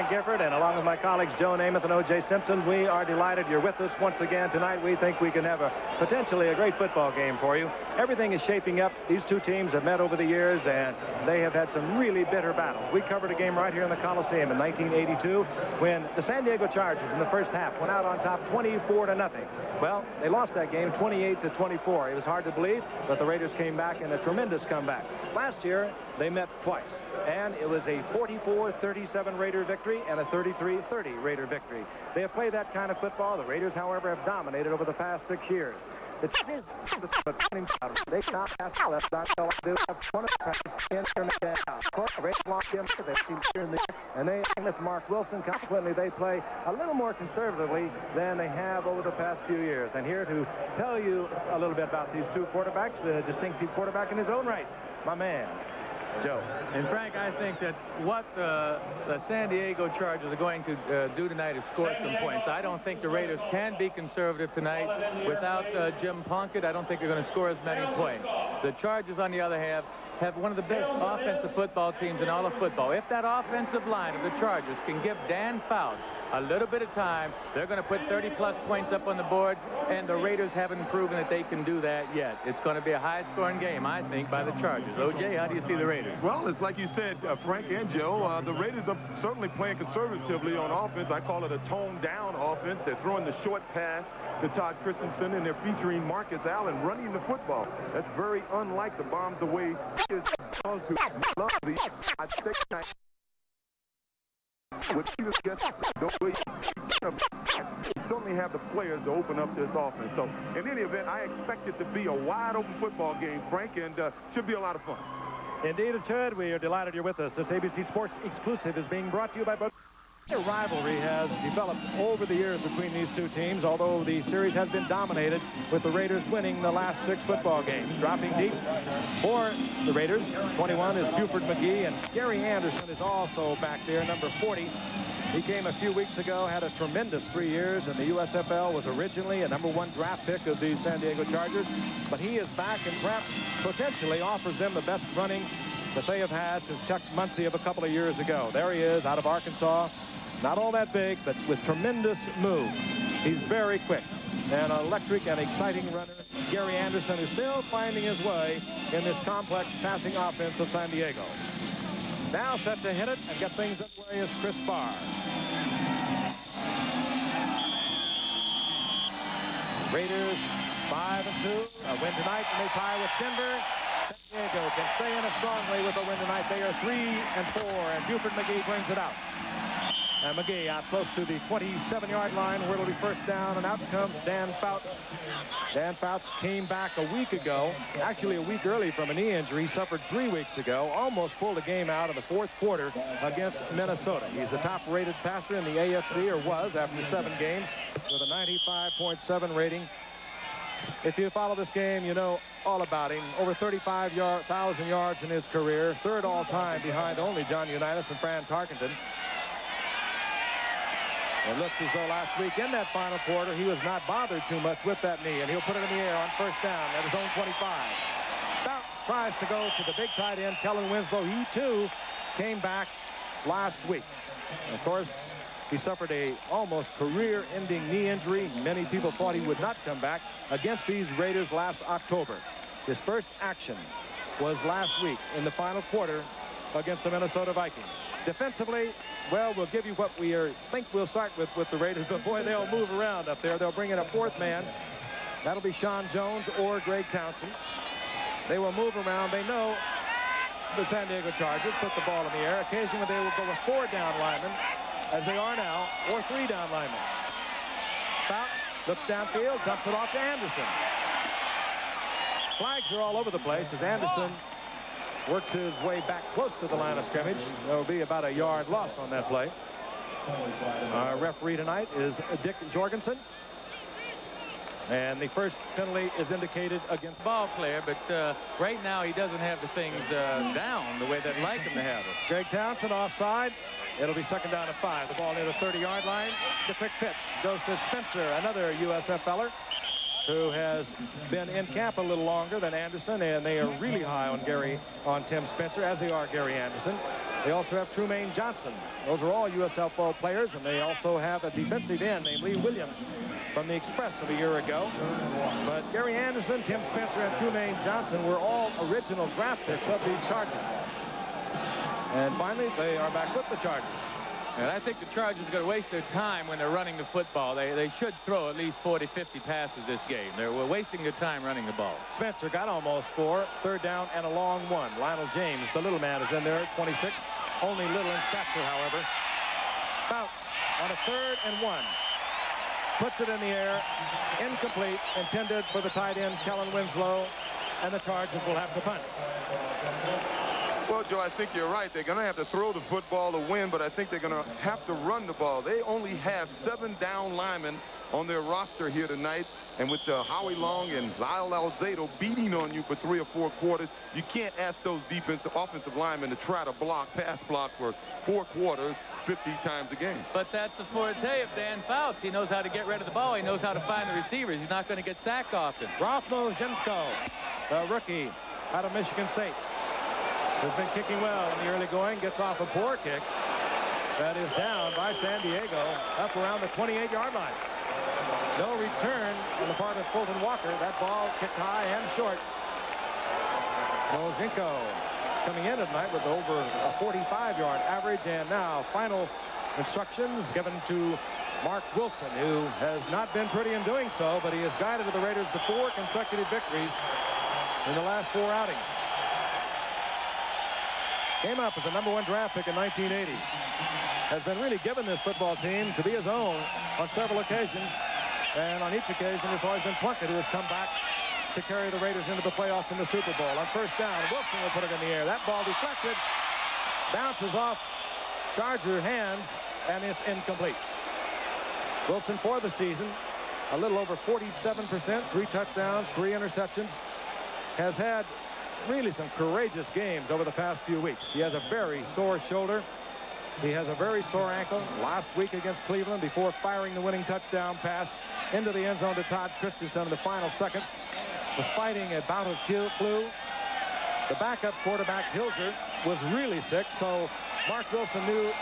Frank Gifford, and along with my colleagues Joe Namath and O.J. Simpson, we are delighted you're with us once again tonight. We think we can have potentially a great football game for you. Everything is shaping up. These two teams have met over the years, and they have had some really bitter battles. We covered a game right here in the Coliseum in 1982 when the San Diego Chargers in the first half went out on top 24-0. Well, they lost that game 28-24. It was hard to believe, but the Raiders came back in a tremendous comeback. Last year, they met twice, and it was a 44-37 Raider victory and a 33-30 Raider victory. They have played that kind of football. The Raiders, however, have dominated over the past 6 years. The they cannot pass the left side. So they have one of the practice in and they with Mark Wilson. Consequently, they play a little more conservatively than they have over the past few years. And here to tell you a little bit about these two quarterbacks, the distinctive quarterback in his own right, my man, Joe. And Frank, I think that what the San Diego Chargers are going to do tonight is score some points. I don't think the Raiders can be conservative tonight. Without Jim Plunkett, I don't think they're going to score as many points. The Chargers, on the other hand, have one of the best offensive football teams in all of football. If that offensive line of the Chargers can give Dan Fouts a little bit of time, they're going to put 30-plus points up on the board, and the Raiders haven't proven that they can do that yet. It's going to be a high-scoring game, I think, by the Chargers. O.J., how do you see the Raiders? Well, it's like you said, Frank and Joe, the Raiders are certainly playing conservatively on offense. I call it a toned-down offense. They're throwing the short pass to Todd Christensen, and they're featuring Marcus Allen running the football. That's very unlike the bombs away. You certainly have the players to open up this offense. So in any event, I expect it to be a wide open football game, Frank, and should be a lot of fun. Indeed it should. We are delighted you're with us. This ABC Sports exclusive is being brought to you by both. A rivalry has developed over the years between these two teams, although the series has been dominated with the Raiders winning the last 6 football games. Dropping deep for the Raiders, 21 is Buford McGee, and Gary Anderson is also back there, number 40. He came a few weeks ago, had a tremendous 3 years in the USFL, was originally a #1 draft pick of the San Diego Chargers, but he is back and perhaps potentially offers them the best running that they have had since Chuck Muncie of a couple of years ago. There he is out of Arkansas. Not all that big, but with tremendous moves. He's very quick. An electric and exciting runner. Gary Anderson is still finding his way in this complex passing offense of San Diego. Now set to hit it and get things underway is Chris Barr. Raiders 5-2. A win tonight, and they tie with Denver. San Diego can stay in it strongly with a win tonight. They are 3-4, and Buford McGee brings it out. And McGee out close to the 27-yard line where it'll be first down, and out comes Dan Fouts. Dan Fouts came back a week ago, actually a week early from a knee injury. He suffered 3 weeks ago, almost pulled the game out in the 4th quarter against Minnesota. He's the top-rated passer in the AFC, or was after 7 games, with a 95.7 rating. If you follow this game, you know all about him. Over 35,000 yards in his career, 3rd all-time behind only John Unitas and Fran Tarkenton. It looks as though last week in that final quarter, he was not bothered too much with that knee, and he'll put it in the air on first down at his own 25. Fouts tries to go to the big tight end, Kellen Winslow. He, too, came back last week. Of course, he suffered a almost career-ending knee injury. Many people thought he would not come back against these Raiders last October. His first action was last week in the final quarter against the Minnesota Vikings. Defensively, well, we'll give you what we think we'll start with the Raiders, but boy, they'll move around up there. They'll bring in a 4th man. That'll be Sean Jones or Greg Townsend. They will move around. They know the San Diego Chargers put the ball in the air. Occasionally, they will go with 4 down linemen, as they are now, or 3 down linemen. Fouts looks downfield, dumps it off to Anderson. Flags are all over the place as Anderson works his way back close to the line of scrimmage. There will be about a yard loss on that play. Our referee tonight is Dick Jorgensen. And the first penalty is indicated against ball player, but right now he doesn't have the things down the way they'd like him to have it. Greg Townsend offside. It'll be 2nd down and 5. The ball near the 30-yard line. The quick pitch goes to Spencer, another USFLer who has been in camp a little longer than Anderson, and they are really high on Tim Spencer, as they are Gary Anderson. They also have Trumaine Johnson. Those are all USL football players, and they also have a defensive end named Lee Williams from the Express of a year ago. But Gary Anderson, Tim Spencer, and Trumaine Johnson were all original draft picks of these Chargers. And finally, they are back with the Chargers. And I think the Chargers are going to waste their time when they're running the football. They should throw at least 40, 50 passes this game. They're wasting their time running the ball. Spencer got almost 4. Third down and a long one. Lionel James, the little man, is in there at 26. Only little in stature, however. Bounce on a 3rd and 1. Puts it in the air. Incomplete. Intended for the tight end, Kellen Winslow. And the Chargers will have to punt. Well, Joe, I think you're right. They're going to have to throw the football to win, but I think they're going to have to run the ball. They only have 7 down linemen on their roster here tonight. And with Howie Long and Lyle Alzado beating on you for 3 or 4 quarters, you can't ask those offensive linemen to try to pass block for 4 quarters 50 times a game. But that's a forte of Dan Fouts. He knows how to get rid of the ball. He knows how to find the receivers. He's not going to get sacked often. Ralph Mozinsko, the rookie out of Michigan State, has been kicking well in the early going, gets off a poor kick. That is down by San Diego, up around the 28-yard line. No return on the part of Fulton Walker. That ball kicked high and short. Mozinko coming in tonight with over a 45-yard average. And now final instructions given to Mark Wilson, who has not been pretty in doing so, but he has guided the Raiders to 4 consecutive victories in the last 4 outings. Came up as the #1 draft pick in 1980. Has been really given this football team to be his own on several occasions. And on each occasion, it's always been Plunkett who has come back to carry the Raiders into the playoffs in the Super Bowl. On first down, Wilson will put it in the air. That ball deflected, bounces off Charger hands, and is incomplete. Wilson for the season, a little over 47%, 3 touchdowns, 3 interceptions. Has had really some courageous games over the past few weeks. He has a very sore shoulder. He has a very sore ankle. Last week against Cleveland, before firing the winning touchdown pass into the end zone to Todd Christensen in the final seconds, was fighting a bout of flu. The backup quarterback, Hilger, was really sick, so Mark Wilson knew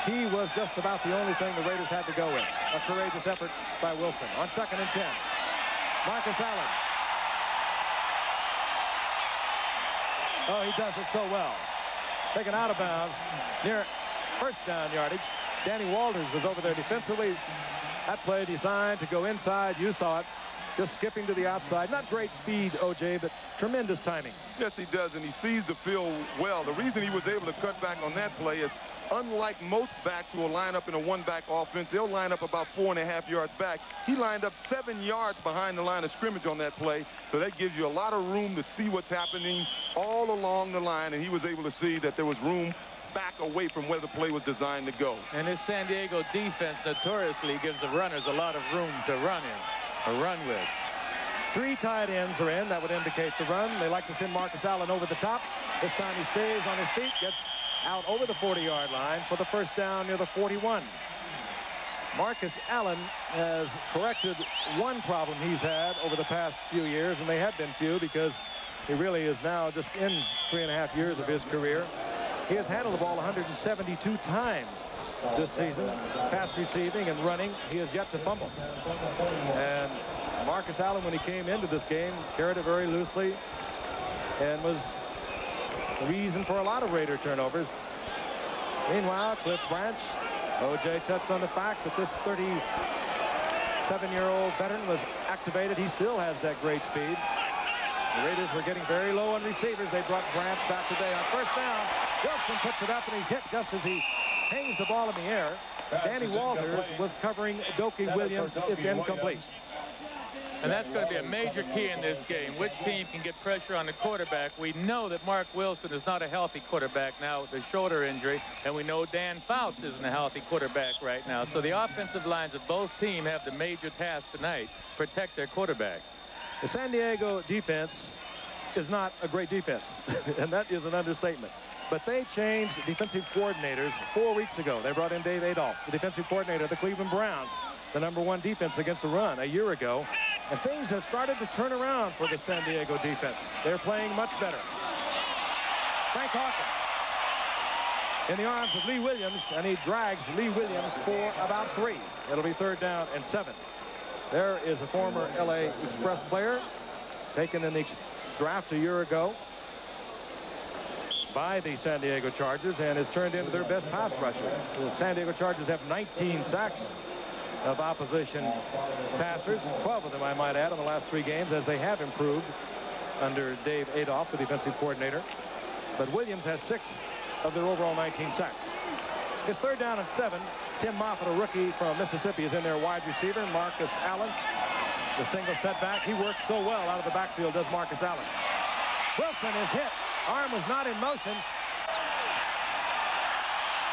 he was just about the only thing the Raiders had to go with. A courageous effort by Wilson. On 2nd and 10, Marcus Allen. Oh, he does it so well. Taken out of bounds near first down yardage. Danny Walters was over there defensively. That play designed to go inside. You saw it. Just skipping to the outside. Not great speed, O.J., but tremendous timing. Yes, he does, and he sees the field well. The reason he was able to cut back on that play is, unlike most backs who will line up in a 1-back offense, they'll line up about 4.5 yards back. He lined up 7 yards behind the line of scrimmage on that play, so that gives you a lot of room to see what's happening all along the line, and he was able to see that there was room back away from where the play was designed to go. And this San Diego defense notoriously gives the runners a lot of room to run with. 3 tight ends are in. That would indicate the run. They like to send Marcus Allen over the top. This time he stays on his feet, gets out over the 40-yard line for the first down near the 41. Marcus Allen has corrected one problem he's had over the past few years, and they have been few because he really is now just in 3.5 years of his career. He has handled the ball 172 times this season, pass receiving and running. He has yet to fumble. And Marcus Allen, when he came into this game, carried it very loosely and was the reason for a lot of Raider turnovers. Meanwhile, Cliff Branch, O.J. touched on the fact that this 37-year-old veteran was activated. He still has that great speed. The Raiders were getting very low on receivers. They brought Branch back today on first down. Wilson puts it up, and he's hit just as he hangs the ball in the air. Danny Walters was covering Dokie Williams. It's incomplete. And that's going to be a major key in this game. Which team can get pressure on the quarterback? We know that Mark Wilson is not a healthy quarterback now with the shoulder injury, and we know Dan Fouts isn't a healthy quarterback right now. So the offensive lines of both teams have the major task tonight: protect their quarterback. The San Diego defense is not a great defense, and that is an understatement. But they changed defensive coordinators 4 weeks ago. They brought in Dave Adolph, the defensive coordinator of the Cleveland Browns, the #1 defense against the run a year ago. And things have started to turn around for the San Diego defense. They're playing much better. Frank Hawkins in the arms of Lee Williams, and he drags Lee Williams for about 3. It'll be 3rd down and 7. There is a former LA Express player taken in the draft a year ago by the San Diego Chargers and has turned into their best pass rusher. The San Diego Chargers have 19 sacks of opposition passers, 12 of them, I might add, in the last 3 games, as they have improved under Dave Adolph, the defensive coordinator. But Williams has 6 of their overall 19 sacks. It's 3rd down and 7. Tim Moffitt, a rookie from Mississippi, is in there, wide receiver. Marcus Allen, the single setback. He works so well out of the backfield, does Marcus Allen. Wilson is hit. Arm was not in motion.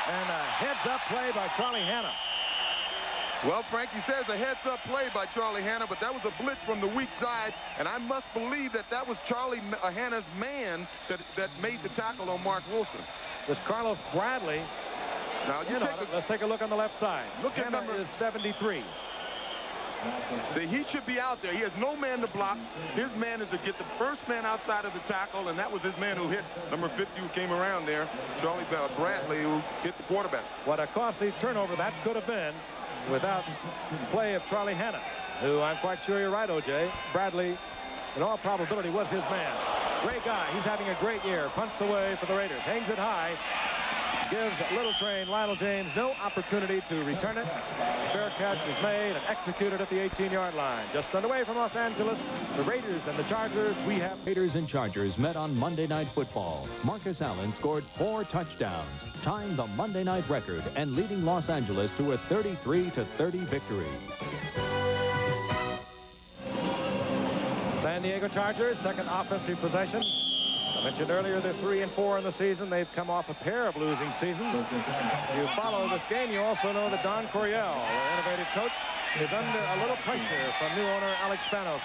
And a heads-up play by Charlie Hanna. Well, Frankie says a heads-up play by Charlie Hanna, but that was a blitz from the weak side, and I must believe that that was Charlie Hanna's man that made the tackle on Mark Wilson. This Carlos Bradley. Now, Let's take a look on the left side. Look at Hanna number is 73. See, he should be out there. He has no man to block. His man is to get the first man outside of the tackle, and that was his man who hit number 50 who came around there, Charlie Bradley, who hit the quarterback. What a costly turnover that could have been without play of Charlie Hanna, who I'm quite sure you're right, O.J. Bradley, in all probability, was his man. Great guy. He's having a great year. Punts away for the Raiders. Hangs it high. Gives Little Train Lionel James no opportunity to return it. Fair catch is made and executed at the 18-yard line. Just underway from Los Angeles, the Raiders and the Chargers. We have Raiders and Chargers met on Monday Night Football. Marcus Allen scored 4 touchdowns, tying the Monday night record and leading Los Angeles to a 33-30 victory. San Diego Chargers, second offensive possession. I mentioned earlier they're 3-4 in the season. They've come off a pair of losing seasons. If you follow this game, you also know that Don Coryell, their innovative coach, is under a little pressure from new owner Alex Spanos.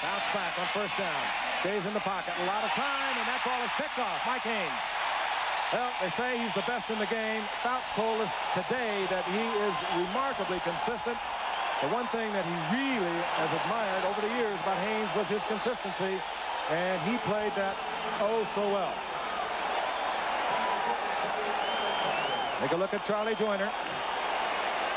Bounce back on 1st down. Stays in the pocket. A lot of time, and that ball is picked off. Mike Haynes. Well, they say he's the best in the game. Fouts told us today that he is remarkably consistent. The one thing that he really has admired over the years about Haynes was his consistency, and he played that oh so well. Take a look at Charlie Joyner.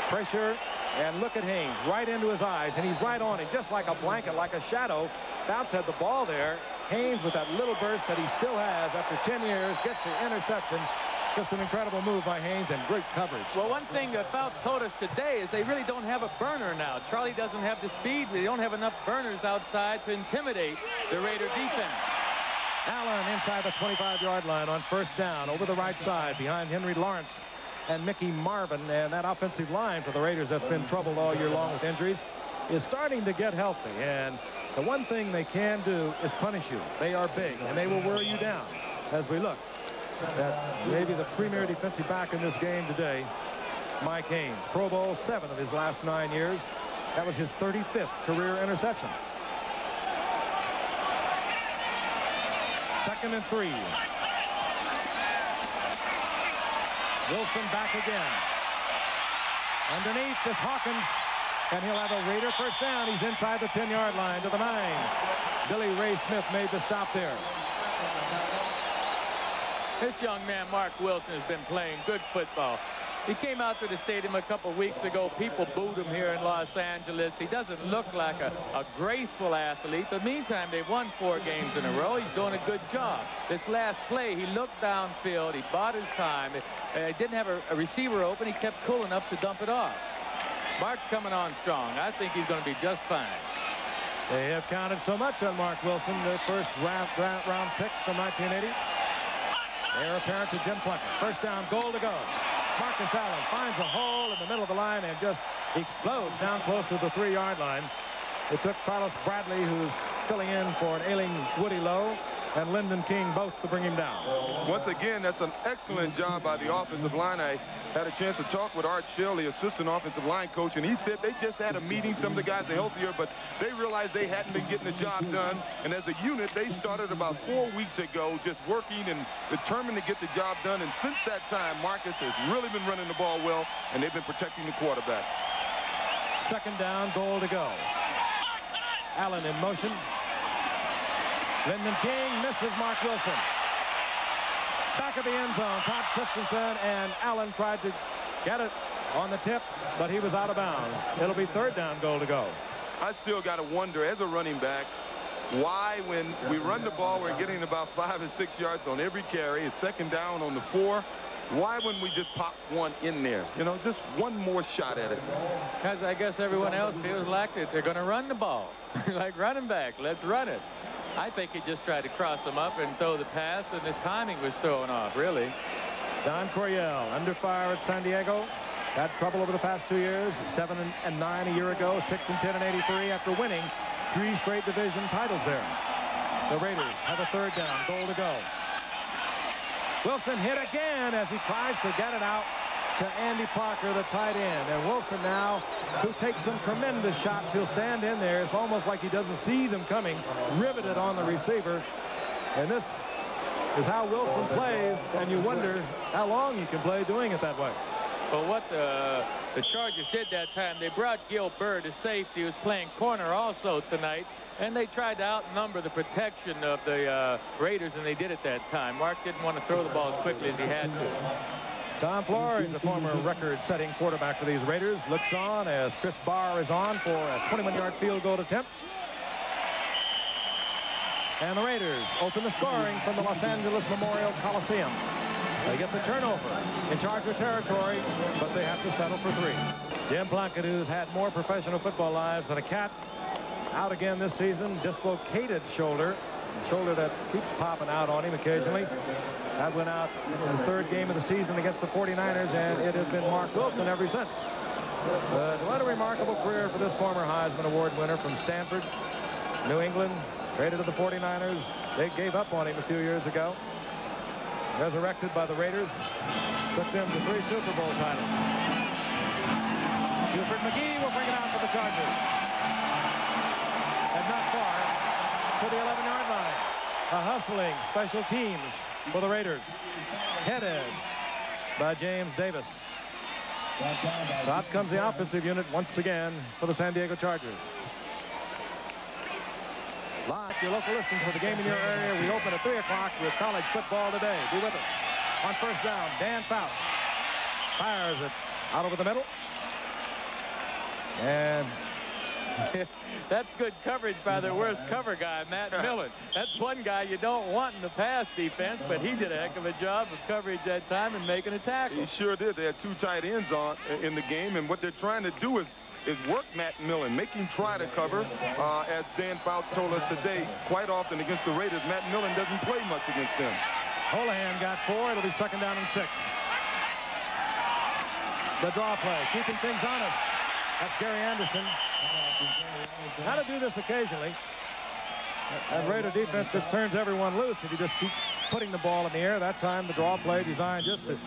Pressure, and look at Haynes right into his eyes, and he's right on him, just like a blanket, like a shadow. Fouts had the ball there. Haynes, with that little burst that he still has after 10 years, gets the interception. Just an incredible move by Haynes and great coverage. Well, one thing Fouts told us today is they really don't have a burner now. Charlie doesn't have the speed. They don't have enough burners outside to intimidate the Raider defense. Allen inside the 25-yard line on 1st down over the right side behind Henry Lawrence and Mickey Marvin. And that offensive line for the Raiders that's been troubled all year long with injuries is starting to get healthy. And the one thing they can do is punish you. They are big, and they will wear you down as we look. That maybe the premier defensive back in this game today, Mike Haynes. Pro Bowl, 7 of his last 9 years. That was his 35th career interception. 2nd and 3. Wilson back again. Underneath is Hawkins, and he'll have a Raider 1st down. He's inside the 10-yard line to the 9. Billy Ray Smith made the stop there. This young man, Mark Wilson, has been playing good football. He came out to the stadium a couple weeks ago. People booed him here in Los Angeles. He doesn't look like a graceful athlete, but meantime, they've won 4 games in a row. He's doing a good job. This last play, he looked downfield. He bought his time. He didn't have a receiver open. He kept cool enough to dump it off. Mark's coming on strong. I think he's going to be just fine. They have counted so much on Mark Wilson, their first round pick from 1980. They're apparent to Jim Plunkett. 1st down, goal to go. Marcus Allen finds a hole in the middle of the line and just explodes down close to the 3-yard line. It took Carlos Bradley, who's filling in for an ailing Woody Lowe, and Lyndon King both to bring him down. Once again, that's an excellent job by the offensive line. I had a chance to talk with Art Shell, the assistant offensive line coach, and he said they just had a meeting. Some of the guys are healthier, but they realized they hadn't been getting the job done. And as a unit, they started about 4 weeks ago just working and determined to get the job done. And since that time, Marcus has really been running the ball well, and they've been protecting the quarterback. 2nd down, goal to go. Allen in motion. Lyndon King misses Mark Wilson. Back of the end zone. Todd Christensen and Allen tried to get it on the tip, but he was out of bounds. It'll be third down goal to go. I still got to wonder, as a running back, why when we run the ball, we're getting about 5 or 6 yards on every carry. It's second down on the 4. Why wouldn't we just pop one in there? You know, just one more shot at it. Because I guess everyone else feels like that they're going to run the ball. Like running back, let's run it. I think he just tried to cross him up and throw the pass, and his timing was thrown off, really. Don Coryell under fire at San Diego. Had trouble over the past 2 years. 7-9 a year ago. 6-10 in '83 after winning 3 straight division titles there. The Raiders have a third down. Goal to go. Wilson hit again as he tries to get it out to Andy Parker, the tight end. And Wilson now, who takes some tremendous shots, he'll stand in there. It's almost like he doesn't see them coming. Riveted on the receiver. And this is how Wilson plays, and you wonder how long he can play doing it that way. Well, what the Chargers did that time, they brought Gil Byrd to safety, who was playing corner also tonight, and they tried to outnumber the protection of the Raiders, and they did it that time. Mark didn't want to throw the ball as quickly as he had to. Tom Flores, the former record-setting quarterback for these Raiders, looks on as Chris Barr is on for a 21-yard field goal attempt. And the Raiders open the scoring from the Los Angeles Memorial Coliseum. They get the turnover in Charger territory, but they have to settle for 3. Jim Plunkett, who's had more professional football lives than a cat, out again this season. Dislocated shoulder. Shoulder that keeps popping out on him occasionally. That went out in the 3rd game of the season against the 49ers, and it has been Mark Wilson ever since. What a remarkable career for this former Heisman Award winner from Stanford, New England, traded to the 49ers. They gave up on him a few years ago. Resurrected by the Raiders, took them to 3 Super Bowl titles. Buford McGee will bring it out for the Chargers. And not far to the 11-yard line. A hustling special teams for the Raiders. Headed by James Davis. So out comes the offensive unit once again for the San Diego Chargers. Live, your local listings for the game in your area. We open at 3 o'clock with college football today. Be with us. On first down, Dan Fouts fires it out over the middle. And that's good coverage by their worst cover guy, Matt Millen. That's one guy you don't want in the pass defense, but he did a heck of a job of coverage that time and making a tackle. He sure did. They had 2 tight ends on in the game, and what they're trying to do is work Matt Millen, make him try to cover. As Dan Fouts told us today, quite often against the Raiders, Matt Millen doesn't play much against them. Holohan got 4. It'll be 2nd down and 6. The draw play, keeping things honest. That's Gary Anderson. How to do this occasionally. That Raider defense just turns everyone loose if you just keep putting the ball in the air. That time the draw play designed just to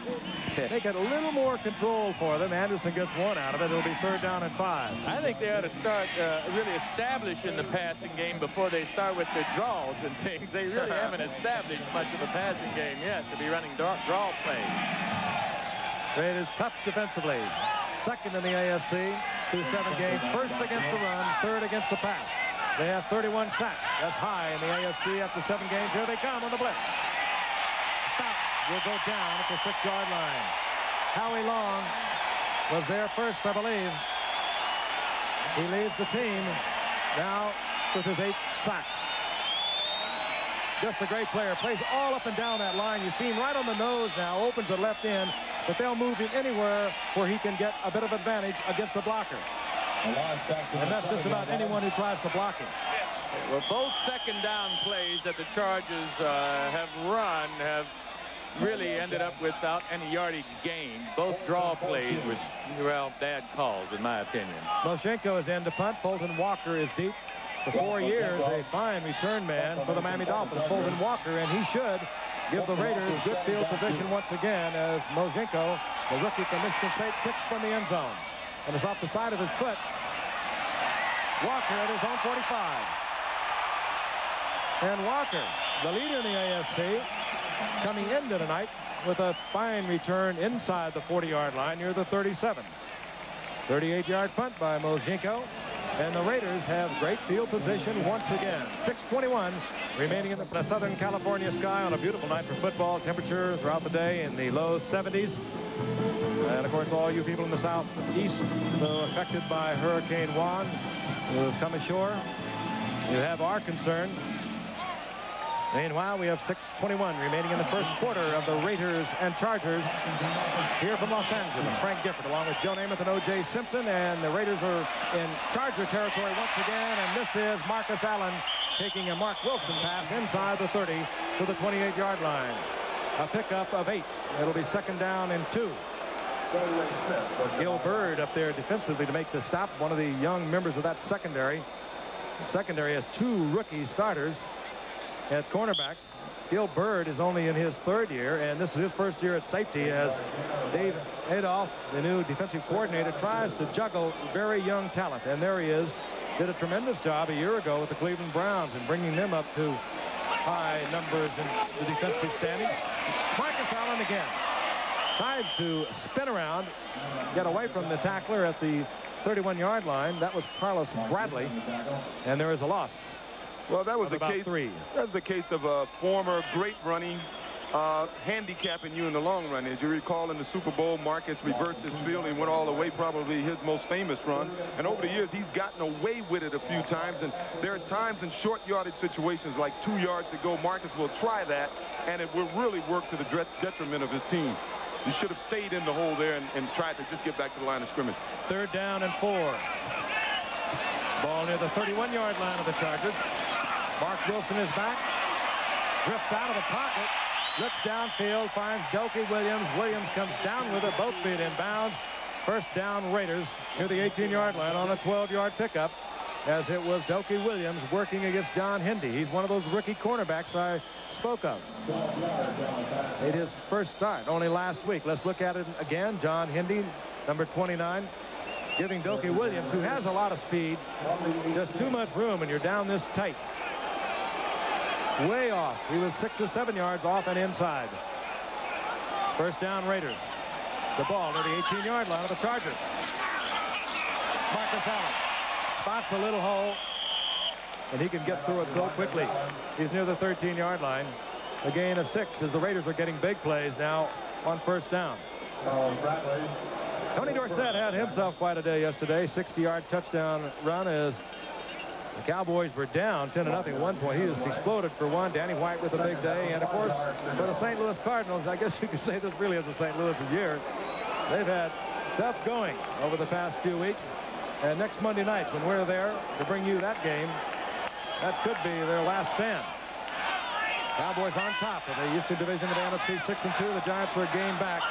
make it a little more control for them. Anderson gets 1 out of it. It'll be 3rd down and 5. I think they ought to start really establishing the passing game before they start with their draws and things. They really haven't established much of a passing game yet to be running draw plays. Raiders tough defensively. 2nd in the AFC through 7 games. 1st against the run, 3rd against the pass. They have 31 sacks. That's high in the AFC after 7 games. Here they come on the blitz. Fouts will go down at the 6-yard line. Howie Long was there first, I believe. He leads the team now with his 8th sack. Just a great player. Plays all up and down that line. You see him right on the nose now. Opens the left end. But they'll move him anywhere where he can get a bit of advantage against the blocker. And that's just about anyone who tries to block him. Well, both 2nd down plays that the Chargers have run have really ended up without any yardage gain. Both draw plays were, well, bad calls, in my opinion. Moshenko is in to punt. Fulton Walker is deep. For 4 years, a fine return man for the Miami Dolphins, Fulton Walker, and he should give the Raiders good field position once again as Moshenko, the rookie from Michigan State, kicks from the end zone. And it's off the side of his foot. Walker at his own 45. And Walker, the leader in the AFC, coming into tonight with a fine return inside the 40-yard line near the 37. 38-yard punt by Moshenko. And the Raiders have great field position once again. 6:21 remaining in the Southern California sky on a beautiful night for football. Temperature throughout the day in the low 70s. And, of course, all you people in the southeast so affected by Hurricane Juan who has come ashore, you have our concern. Meanwhile, we have 6:21 remaining in the first quarter of the Raiders and Chargers here from Los Angeles. Frank Gifford along with Joe Namath and O.J. Simpson, and the Raiders are in Charger territory once again, and this is Marcus Allen taking a Mark Wilson pass inside the 30 to the 28-yard line. A pickup of 8. It'll be second down and 2. Gil Byrd up there defensively to make the stop, one of the young members of that secondary. The secondary has 2 rookie starters at cornerbacks. Gil Byrd is only in his 3rd year, and this is his first year at safety as Dave Adolph, the new defensive coordinator, tries to juggle very young talent. And there he is. Did a tremendous job a year ago with the Cleveland Browns and bringing them up to high numbers in the defensive standings. Marcus Allen again. Tried to spin around, get away from the tackler at the 31-yard line. That was Carlos Bradley, and there is a loss. Well, that was the about case. 3. That was the case of a former great running, handicapping you in the long run. As you recall, in the Super Bowl, Marcus reversed his field and went all the way, probably his most famous run. And over the years, he's gotten away with it a few times. And there are times in short yardage situations, like 2 yards to go, Marcus will try that, and it will really work to the detriment of his team. You should have stayed in the hole there and tried to just get back to the line of scrimmage. 3rd down and 4. Ball near the 31-yard line of the Chargers. Mark Wilson is back. Drifts out of the pocket. Looks downfield. Finds Dokie Williams. Williams comes down with it. Both feet in bounds. First down Raiders near the 18-yard line on a 12-yard pickup, as it was Dokie Williams working against John Hendy. He's one of those rookie cornerbacks I spoke of. Made his first start only last week. Let's look at it again. John Hendy, number 29, giving Dokie Williams, who has a lot of speed, just too much room, and you're down this tight. Way off. He was 6 or 7 yards off and inside. First down Raiders. The ball near the 18-yard line of the Chargers. Marcus Allen spots a little hole, and he can get through it so quickly. He's near the 13-yard line. A gain of 6 as the Raiders are getting big plays now on first down. Tony Dorsett had himself quite a day yesterday. 60-yard touchdown run as the Cowboys were down 10-0 at one point. He just exploded for one. Danny White with a big day. And, of course, for the St. Louis Cardinals, I guess you could say this really is the St. Louis year. They've had tough going over the past few weeks. And next Monday night, when we're there to bring you that game, that could be their last stand. Cowboys on top of the Eastern Division of the NFC, 6-2. The Giants are a game back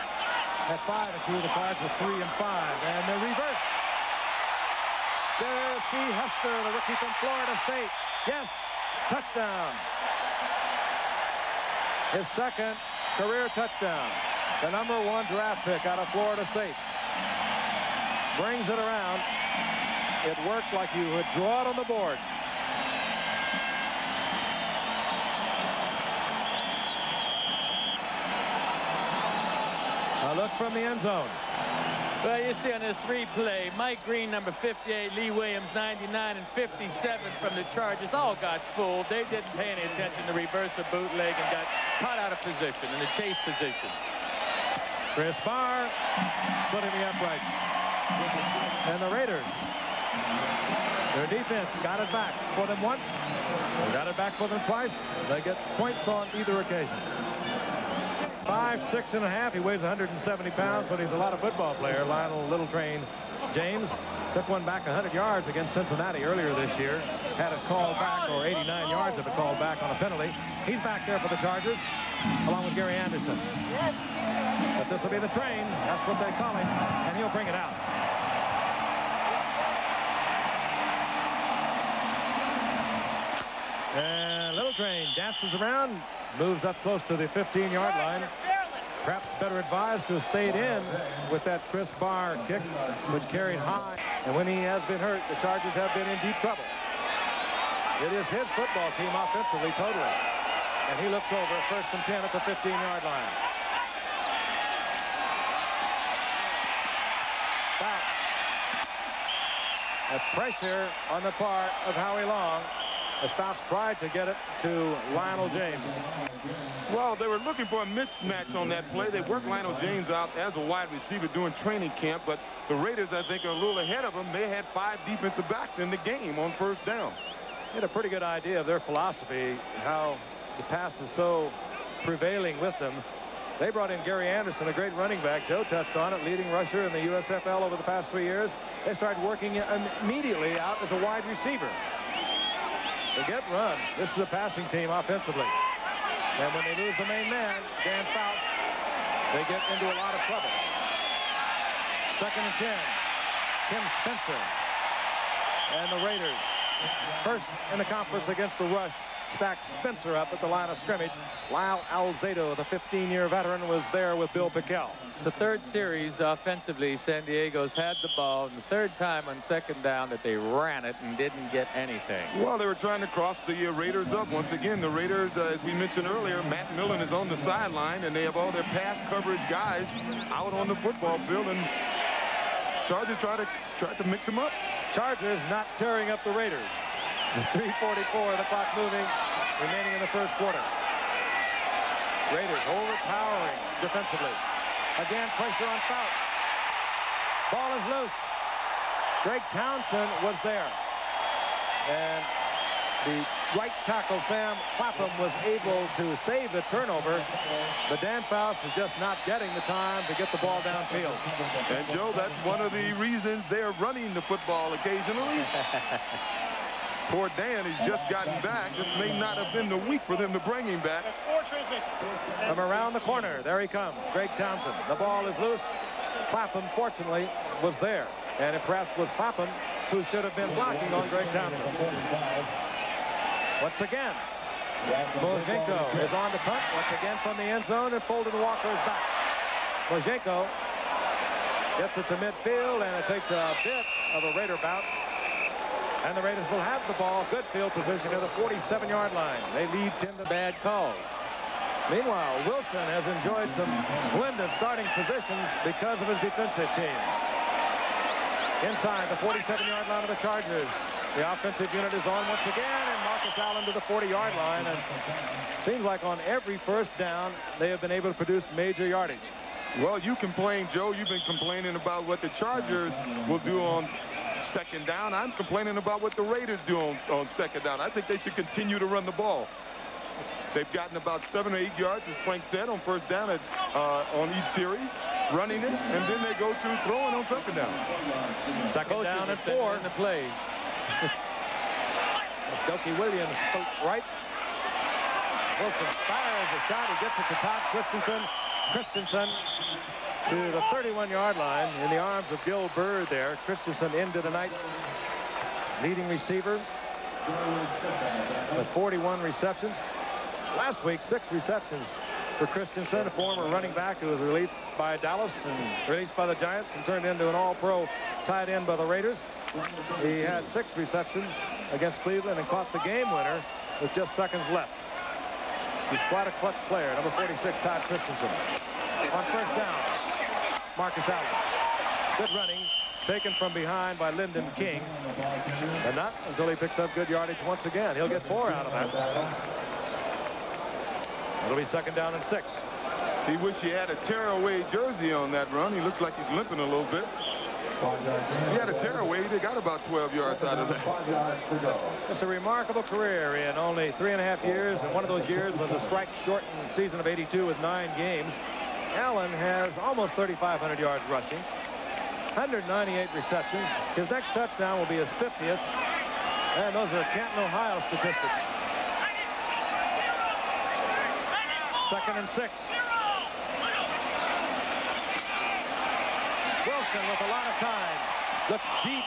at 5-2. The Cards were 3-5. And the reverse. There's C. Hester, the rookie from Florida State. Yes, touchdown. His second career touchdown. The number 1 draft pick out of Florida State. Brings it around. It worked like you would draw it on the board. A look from the end zone. Well, you see on this replay, Mike Green, number 58, Lee Williams, 99, and 57 from the Chargers all got fooled. They didn't pay any attention to reverse a bootleg and got caught out of position in the chase position. Chris Barr put in the uprights. And the Raiders, their defense got it back for them once. They got it back for them twice. They get points on either occasion. 5'6 and a half. He weighs 170 pounds, but he's a lot of football player. Lionel Little Train James took one back 100 yards against Cincinnati earlier this year. Had it called back, or 89 yards of it called back on a penalty. He's back there for the Chargers, along with Gary Anderson. But this will be the Train. That's what they call him, and he'll bring it out. And Little Train dances around, moves up close to the 15-yard line. Perhaps better advised to have stayed in with that Chris Barr kick, which carried high. And when he has been hurt, the Chargers have been in deep trouble. It is his football team offensively, totally. And he looks over, 1st and 10 at the 15-yard line. Foul. A pressure on the part of Howie Long. as Fouts tried to get it to Lionel James. Well, they were looking for a mismatch on that play. They worked Lionel James out as a wide receiver during training camp, but the Raiders, I think, are a little ahead of them. They had 5 defensive backs in the game on first down. They had a pretty good idea of their philosophy, how the pass is so prevailing with them. They brought in Gary Anderson, a great running back. Joe touched on it, leading rusher in the USFL over the past 3 years. They started working immediately out as a wide receiver. They get run. This is a passing team offensively. And when they lose the main man, Dan Fouts, they get into a lot of trouble. 2nd and 10. Tim Spencer. And the Raiders, first in the conference against the rush, stacked Spencer up at the line of scrimmage. Lyle Alzado, the 15-year veteran, was there with Bill Pickel. It's the 3rd series offensively. San Diego's had the ball, and the 3rd time on 2nd down that they ran it and didn't get anything. Well, they were trying to cross the Raiders up. Once again, the Raiders, as we mentioned earlier, Matt Millen is on the sideline, and they have all their pass coverage guys out on the football field, and Chargers tried to mix them up. Chargers not tearing up the Raiders. 3:44, the clock moving, remaining in the first quarter. Raiders overpowering defensively. Again, pressure on Fouts. Ball is loose. Greg Townsend was there. And the right tackle, Sam Clapham, was able to save the turnover. But Dan Fouts is just not getting the time to get the ball downfield. And, Joe, that's one of the reasons they're running the football occasionally. Poor Dan, he's just gotten back. This may not have been the week for them to bring him back. From around the corner, there he comes, Greg Townsend. The ball is loose. Clapham, fortunately, was there. And impressed was Clapham, who should have been blocking on Greg Townsend. Once again, Mojenko is on the punt. Once again from the end zone, and Folden Walker is back. Mojenko gets it to midfield, and it takes a bit of a Raider bounce. And the Raiders will have the ball. Good field position at the 47-yard line. They lead 10 to bad calls. Meanwhile, Wilson has enjoyed some splendid starting positions because of his defensive team. Inside the 47-yard line of the Chargers. The offensive unit is on once again, and Marcus Allen to the 40-yard line. And seems like on every first down, they have been able to produce major yardage. Well, you complain, Joe. You've been complaining about what the Chargers will do on 2nd down. I'm complaining about what the Raiders do on 2nd down. I think they should continue to run the ball. They've gotten about 7 or 8 yards, as Frank said, on first down on each series, running it, and then they go to throwing on 2nd down. 2nd down and 4 in the play. Doki Williams right. Wilson fires a shot. He gets it to Todd Christensen. Christensen to the 31-yard line in the arms of Gil Byrd there. Christensen into the night leading receiver with 41 receptions. Last week, 6 receptions for Christensen, a former running back who was released by Dallas and released by the Giants and turned into an all-pro tight end by the Raiders. He had 6 receptions against Cleveland and caught the game winner with just seconds left. He's quite a clutch player, number 46, Todd Christensen. On first down, Marcus Allen. Good running, taken from behind by Lyndon King. And not until he picks up good yardage once again. He'll get 4 out of that. It'll be 2nd down and 6. He wish he had a tearaway jersey on that run. He looks like he's limping a little bit. He had a tearaway. They got about 12 yards out of that. It's a remarkable career in only 3.5 years, and one of those years was a strike-shortened season of 82 with 9 games. Allen has almost 3,500 yards rushing, 198 receptions. His next touchdown will be his 50th, and those are Canton, Ohio statistics. 2nd and 6. Wilson with a lot of time. Looks deep,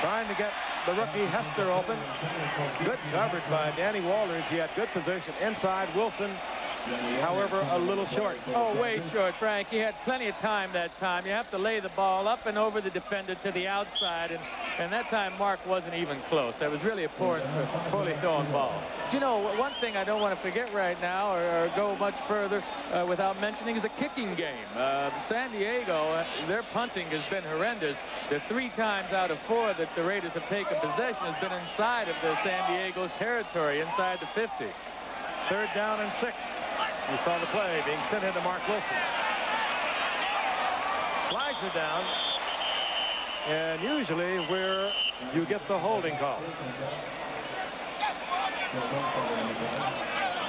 trying to get the rookie Hester open. Good coverage by Danny Walters. He had good position inside. Wilson however, a little short. Oh, way short, Frank. He had plenty of time that time. You have to lay the ball up and over the defender to the outside, and that time Mark wasn't even close. That was really a poorly thrown ball. But you know, one thing I don't want to forget right now or go much further without mentioning is the kicking game. San Diego, their punting has been horrendous. The 3 times out of 4 that the Raiders have taken possession has been inside of the San Diego's territory, inside the 50. 3rd down and 6. You saw the play being sent into Mark Wilson. Flags are down. And usually where you get the holding call.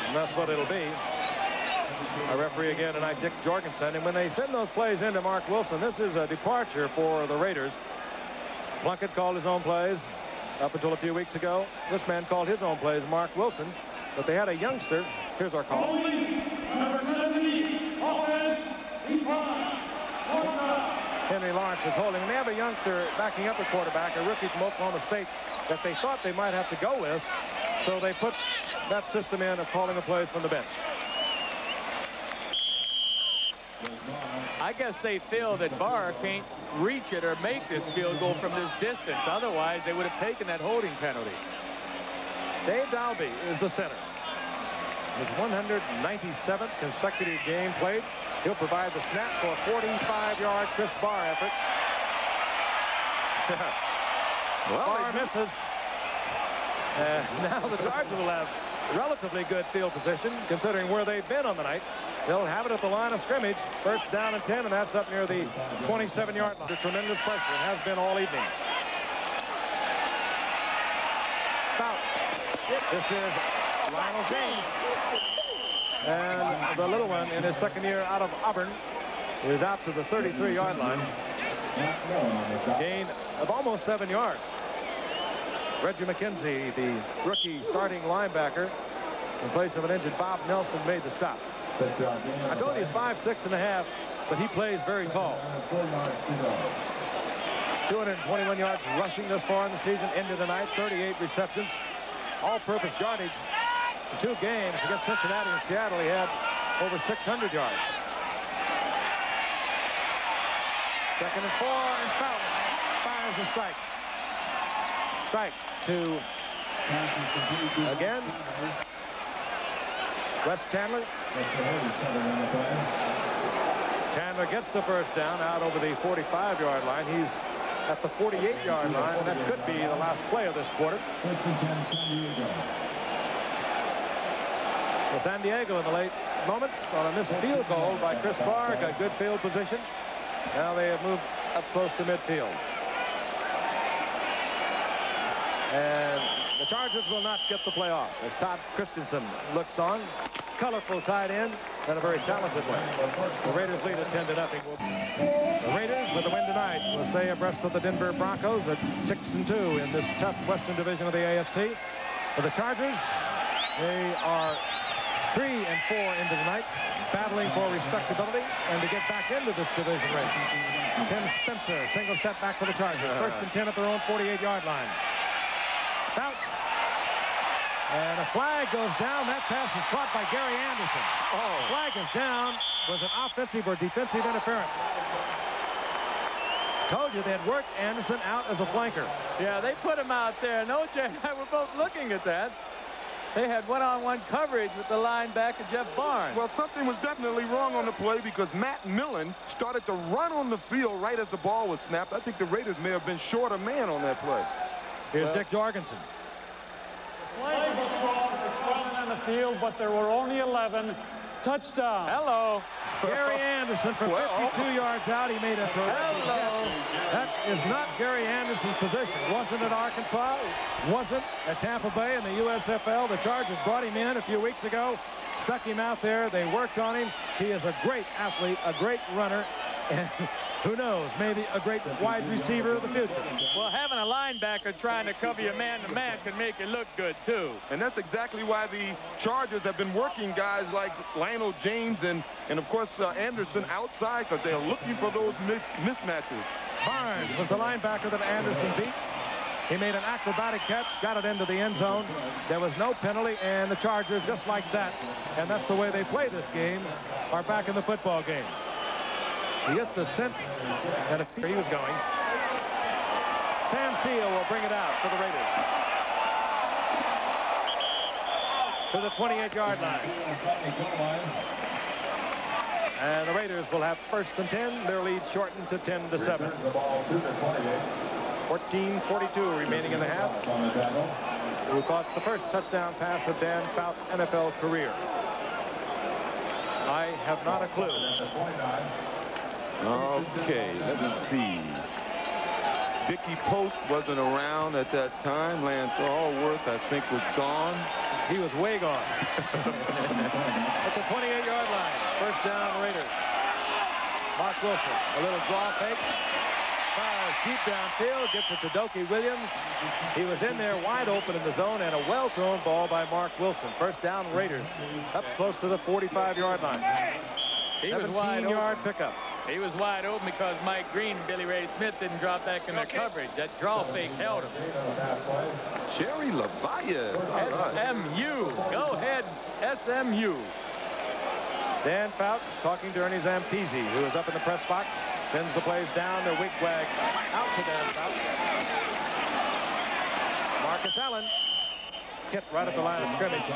And that's what it'll be. A referee again tonight, Dick Jorgensen. And when they send those plays into Mark Wilson, this is a departure for the Raiders. Plunkett called his own plays up until a few weeks ago. This man called his own plays, Mark Wilson. But they had a youngster. Here's our call. Henry Lawrence is holding. And they have a youngster backing up the quarterback, a rookie from Oklahoma State, that they thought they might have to go with. So they put that system in of calling the plays from the bench. I guess they feel that Barr can't reach it or make this field goal from this distance. Otherwise, they would have taken that holding penalty. Dave Dalby is the center. His 197th consecutive game played. He'll provide the snap for a 45-yard Chris Barr effort. Well, Barr misses. Now the Chargers will have relatively good field position considering where they've been on the night. They'll have it at the line of scrimmage. 1st down and 10, and that's up near the 27-yard line. There's tremendous pressure. It has been all evening. This is Lionel James. And the little one in his 2nd year out of Auburn is out to the 33-yard line. Gain of almost 7 yards. Reggie McKenzie, the rookie starting linebacker, in place of an injured Bob Nelson, made the stop. I told you he's 5'6½", but he plays very tall. 221 yards rushing this far in the season. Ended tonight, 38 receptions. All-purpose yardage in 2 games against Cincinnati and Seattle. He had over 600 yards. 2nd and 4, and Fountain fires a strike. Strike to again Wes Chandler. Chandler gets the 1st down out over the 45-yard line. He's at the 48-yard line, and that could be the last play of this quarter. Well, San Diego in the late moments on a missed field goal by Chris Barr. Got good field position. Now they have moved up close to midfield. And the Chargers will not get the play off as Todd Christensen looks on. Colorful tight end and a very talented one. The Raiders lead at 10-0. The Raiders with the win tonight will stay abreast of the Denver Broncos at 6-2 in this tough Western Division of the AFC. For the Chargers, they are 3-4 into the night, battling for respectability and to get back into this division race. Tim Spencer, single setback for the Chargers. 1st and 10 at their own 48-yard line. Bounce. And a flag goes down. That pass is caught by Gary Anderson. Flag is down. Was it offensive or defensive interference? Told you they had worked Anderson out as a flanker. Yeah, they put him out there. And OJ and I were both looking at that. They had one-on-one coverage with the linebacker, Jeff Barnes. Well, something was definitely wrong on the play because Matt Millen started to run on the field right as the ball was snapped. I think the Raiders may have been short a man on that play. Here's Dick Jorgensen. Play was wrong for 12 on the field, but there were only 11. Touchdown. Hello. Gary Anderson from 52 yards out. He made a terrific catch. That is not Gary Anderson's position. Wasn't at Arkansas. Wasn't at Tampa Bay in the USFL. The Chargers brought him in a few weeks ago. Stuck him out there. They worked on him. He is a great athlete, a great runner. And who knows, maybe a great wide receiver of the future. Well, having a linebacker trying to cover you man-to-man can make it look good, too. And that's exactly why the Chargers have been working guys like Lionel James and of course, Anderson outside because they're looking for those mismatches. Barnes was the linebacker that Anderson beat. He made an acrobatic catch, got it into the end zone. There was no penalty, and the Chargers, just like that, and that's the way they play this game, are back in the football game. You get the sense that if he was going, Sancio will bring it out for the Raiders to the 28-yard line. And the Raiders will have 1st and 10. Their lead shortened to 10-7. 14:42 remaining in the half. Who caught the first touchdown pass of Dan Fouts' NFL career? I have not a clue. Okay, let's see. Vicky Post wasn't around at that time. Lance Allworth, I think, was gone. He was way gone. At the 28-yard line. 1st down, Raiders. Mark Wilson, a little draw fake. Fires deep downfield, gets it to Doki Williams. He was in there wide open in the zone, and a well-thrown ball by Mark Wilson. 1st down, Raiders. Up close to the 45-yard line. He was wide 17-yard pickup. He was wide open because Mike Green and Billy Ray Smith didn't drop back in the coverage. That draw fake held him. Jerry Levias. SMU. Go ahead, SMU. Dan Fouts talking to Ernie Zampese, who is up in the press box. Sends the plays down to Wigwag. Out to Dan Fouts. Marcus Allen hit right at the line of scrimmage.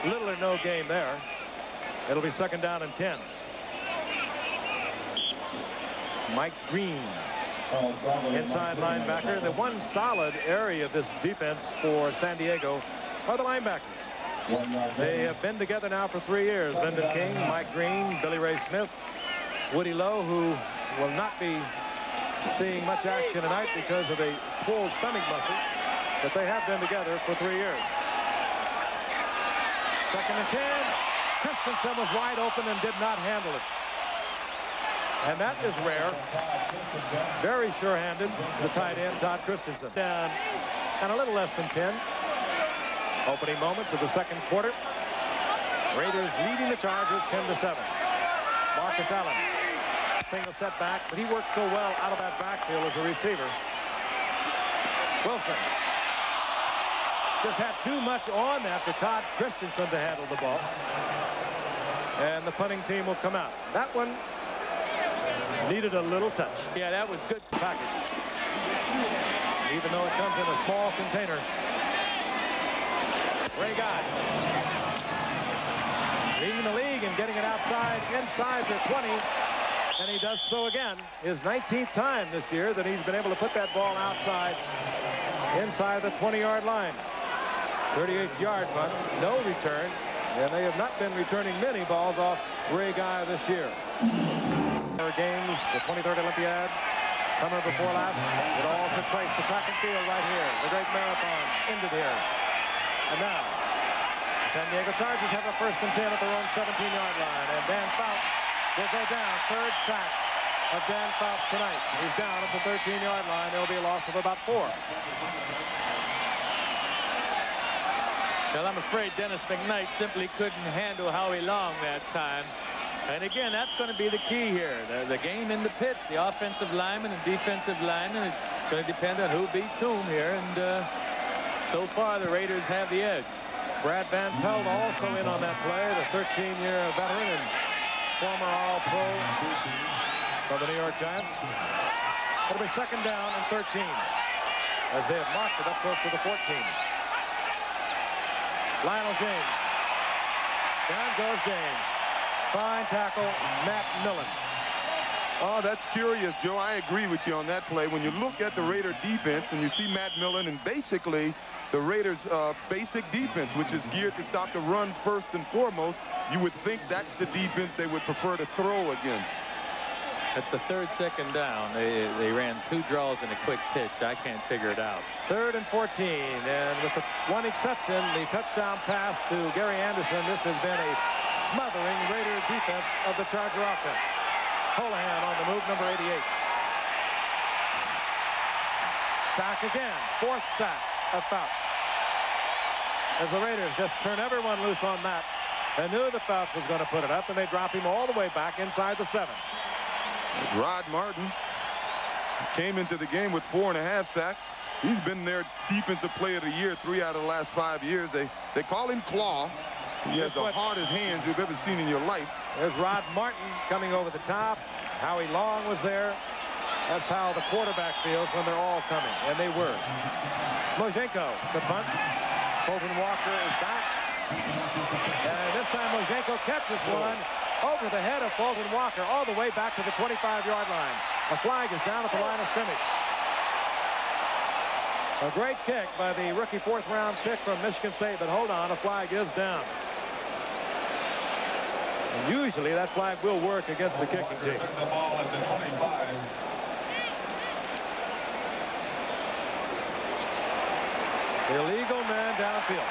Little or no game there. It'll be 2nd down and 10. Mike Green, inside linebacker. The one solid area of this defense for San Diego are the linebackers. They have been together now for 3 years. Lyndon King, Mike Green, Billy Ray Smith, Woody Lowe, who will not be seeing much action tonight because of a pulled stomach muscle, but they have been together for 3 years. 2nd and 10. Christensen was wide open and did not handle it. And that is rare. Very sure-handed, the tight end, Todd Christensen. Down and a little less than 10. Opening moments of the 2nd quarter. Raiders leading the Chargers 10-7. Marcus Allen. Single setback, but he worked so well out of that backfield as a receiver. Wilson just had too much on that for Todd Christensen to handle the ball. And the punting team will come out. That one needed a little touch. Yeah, that was good Package. Even though it comes in a small container. Ray Guy leading the league and getting it inside the 20, and he does so again. His 19th time this year that he's been able to put that ball inside the 20-yard line. 38-yard punt, no return, and they have not been returning many balls off Ray Guy this year. Games, the 23rd Olympiad, summer before last, it all took place. The track and field right here. The great marathon ended here. And now, San Diego Chargers have a 1st and 10 at their own 17-yard line. And Dan Fouts will go down. 3rd sack of Dan Fouts tonight. He's down at the 13-yard line. There'll be a loss of about 4. Well, I'm afraid Dennis McKnight simply couldn't handle Howie Long that time. And again, that's going to be the key here. The game in the pitch, the offensive lineman and defensive lineman is going to depend on who beats whom here. And so far, the Raiders have the edge. Brad Van Pelt also in on that play, the 13-year veteran and former All-Pro for the New York Giants. It'll be 2nd down and 13 as they have marked it up close to the 14. Lionel James. Down goes James. Fine tackle, Matt Millen. Oh, that's curious, Joe. I agree with you on that play. When you look at the Raider defense and you see Matt Millen and basically the Raiders' basic defense, which is geared to stop the run first and foremost, you would think that's the defense they would prefer to throw against. At the 3rd, 2nd down, they ran 2 draws and a quick pitch. I can't figure it out. 3rd and 14, and with the one exception, the touchdown pass to Gary Anderson, this has been a smothering Raider defense of the Charger offense. Holohan on the move, number 88. Sack again, 4th sack of Fouts. As the Raiders just turn everyone loose on that. They knew that Fouts was going to put it up, and they drop him all the way back inside the 7. Rod Martin Came into the game with 4.5 sacks. He's been their defensive player of the year 3 out of the last 5 years. They call him Claw. He has the hardest hands you've ever seen in your life. There's Rod Martin coming over the top. Howie Long was there. That's how the quarterback feels when they're all coming, and they were. Mojenko, the punt. Fulton Walker is back. And this time Mojenko catches one over the head of Fulton Walker all the way back to the 25-yard line. A flag is down at the line of scrimmage. A great kick by the rookie 4th-round pick from Michigan State, but hold on, a flag is down. And usually that flag will work against the kicking team. The ball at the 25. Illegal man downfield.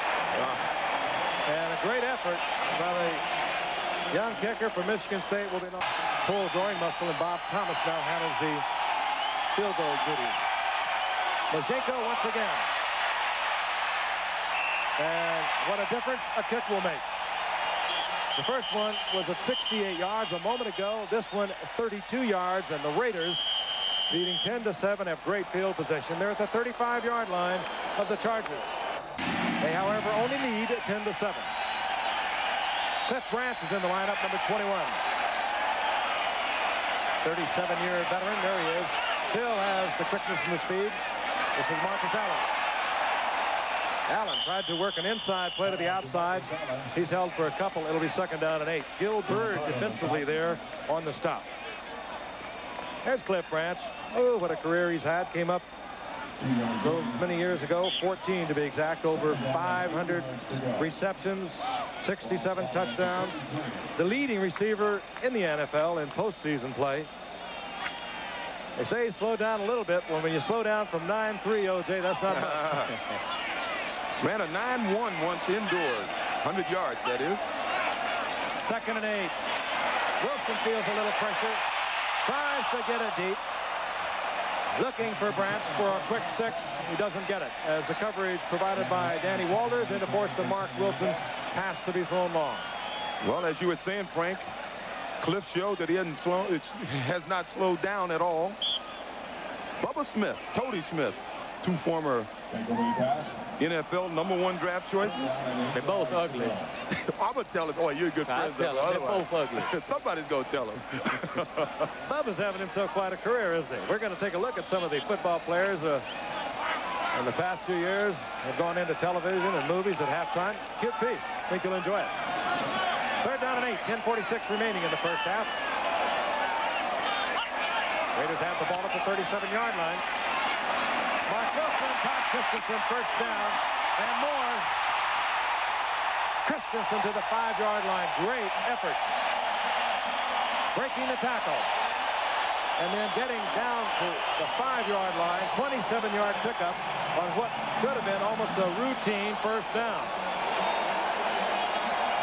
And a great effort by the young kicker for Michigan State will be pulled groin muscle, and Bob Thomas now handles the field goal duties. Mojenko once again. And what a difference a kick will make. The first one was at 68 yards a moment ago. This one 32 yards, and the Raiders leading 10-7 have great field position. They're at the 35-yard line of the Chargers. They, however, only lead 10-7. Cliff Branch is in the lineup, number 21. 37-year veteran. There he is. Still has the quickness and the speed. This is Marcus Allen. Allen tried to work an inside play to the outside. He's held for a couple. It'll be 2nd down and 8. Gil Byrd defensively there on the stop. There's Cliff Branch. Oh, what a career he's had. Came up so many years ago, 14 to be exact, over 500 receptions, 67 touchdowns. The leading receiver in the NFL in postseason play. They say he slowed down a little bit. Well, when you slow down from 9-3, OJ, that's not much. Ran a 9-1 once indoors. 100 yards, that is. 2nd and 8. Wilson feels a little pressure. Tries to get it deep. Looking for Branch for a quick 6. He doesn't get it, as the coverage provided by Danny Walters and, of course, the Mark Wilson pass to be thrown long. Well, as you were saying, Frank, Cliff showed that he has not slowed down at all. Bubba Smith, Tody Smith, 2 former NFL #1 draft choices. They're both ugly. I'm going to tell him. Oh, you're a good friend. They're both ugly. Somebody's going to tell him. Bubba's having himself quite a career, isn't he? We're going to take a look at some of the football players in the past 2 years have gone into television and movies at halftime. Cute piece. Think you'll enjoy it. 3rd down and 8. 10:46 remaining in the first half. Raiders have the ball at the 37-yard line. Mark Wilson, Todd Christensen, 1st down, and more. Christensen to the 5-yard line. Great effort. Breaking the tackle. And then getting down to the 5-yard line. 27-yard pickup on what should have been almost a routine 1st down.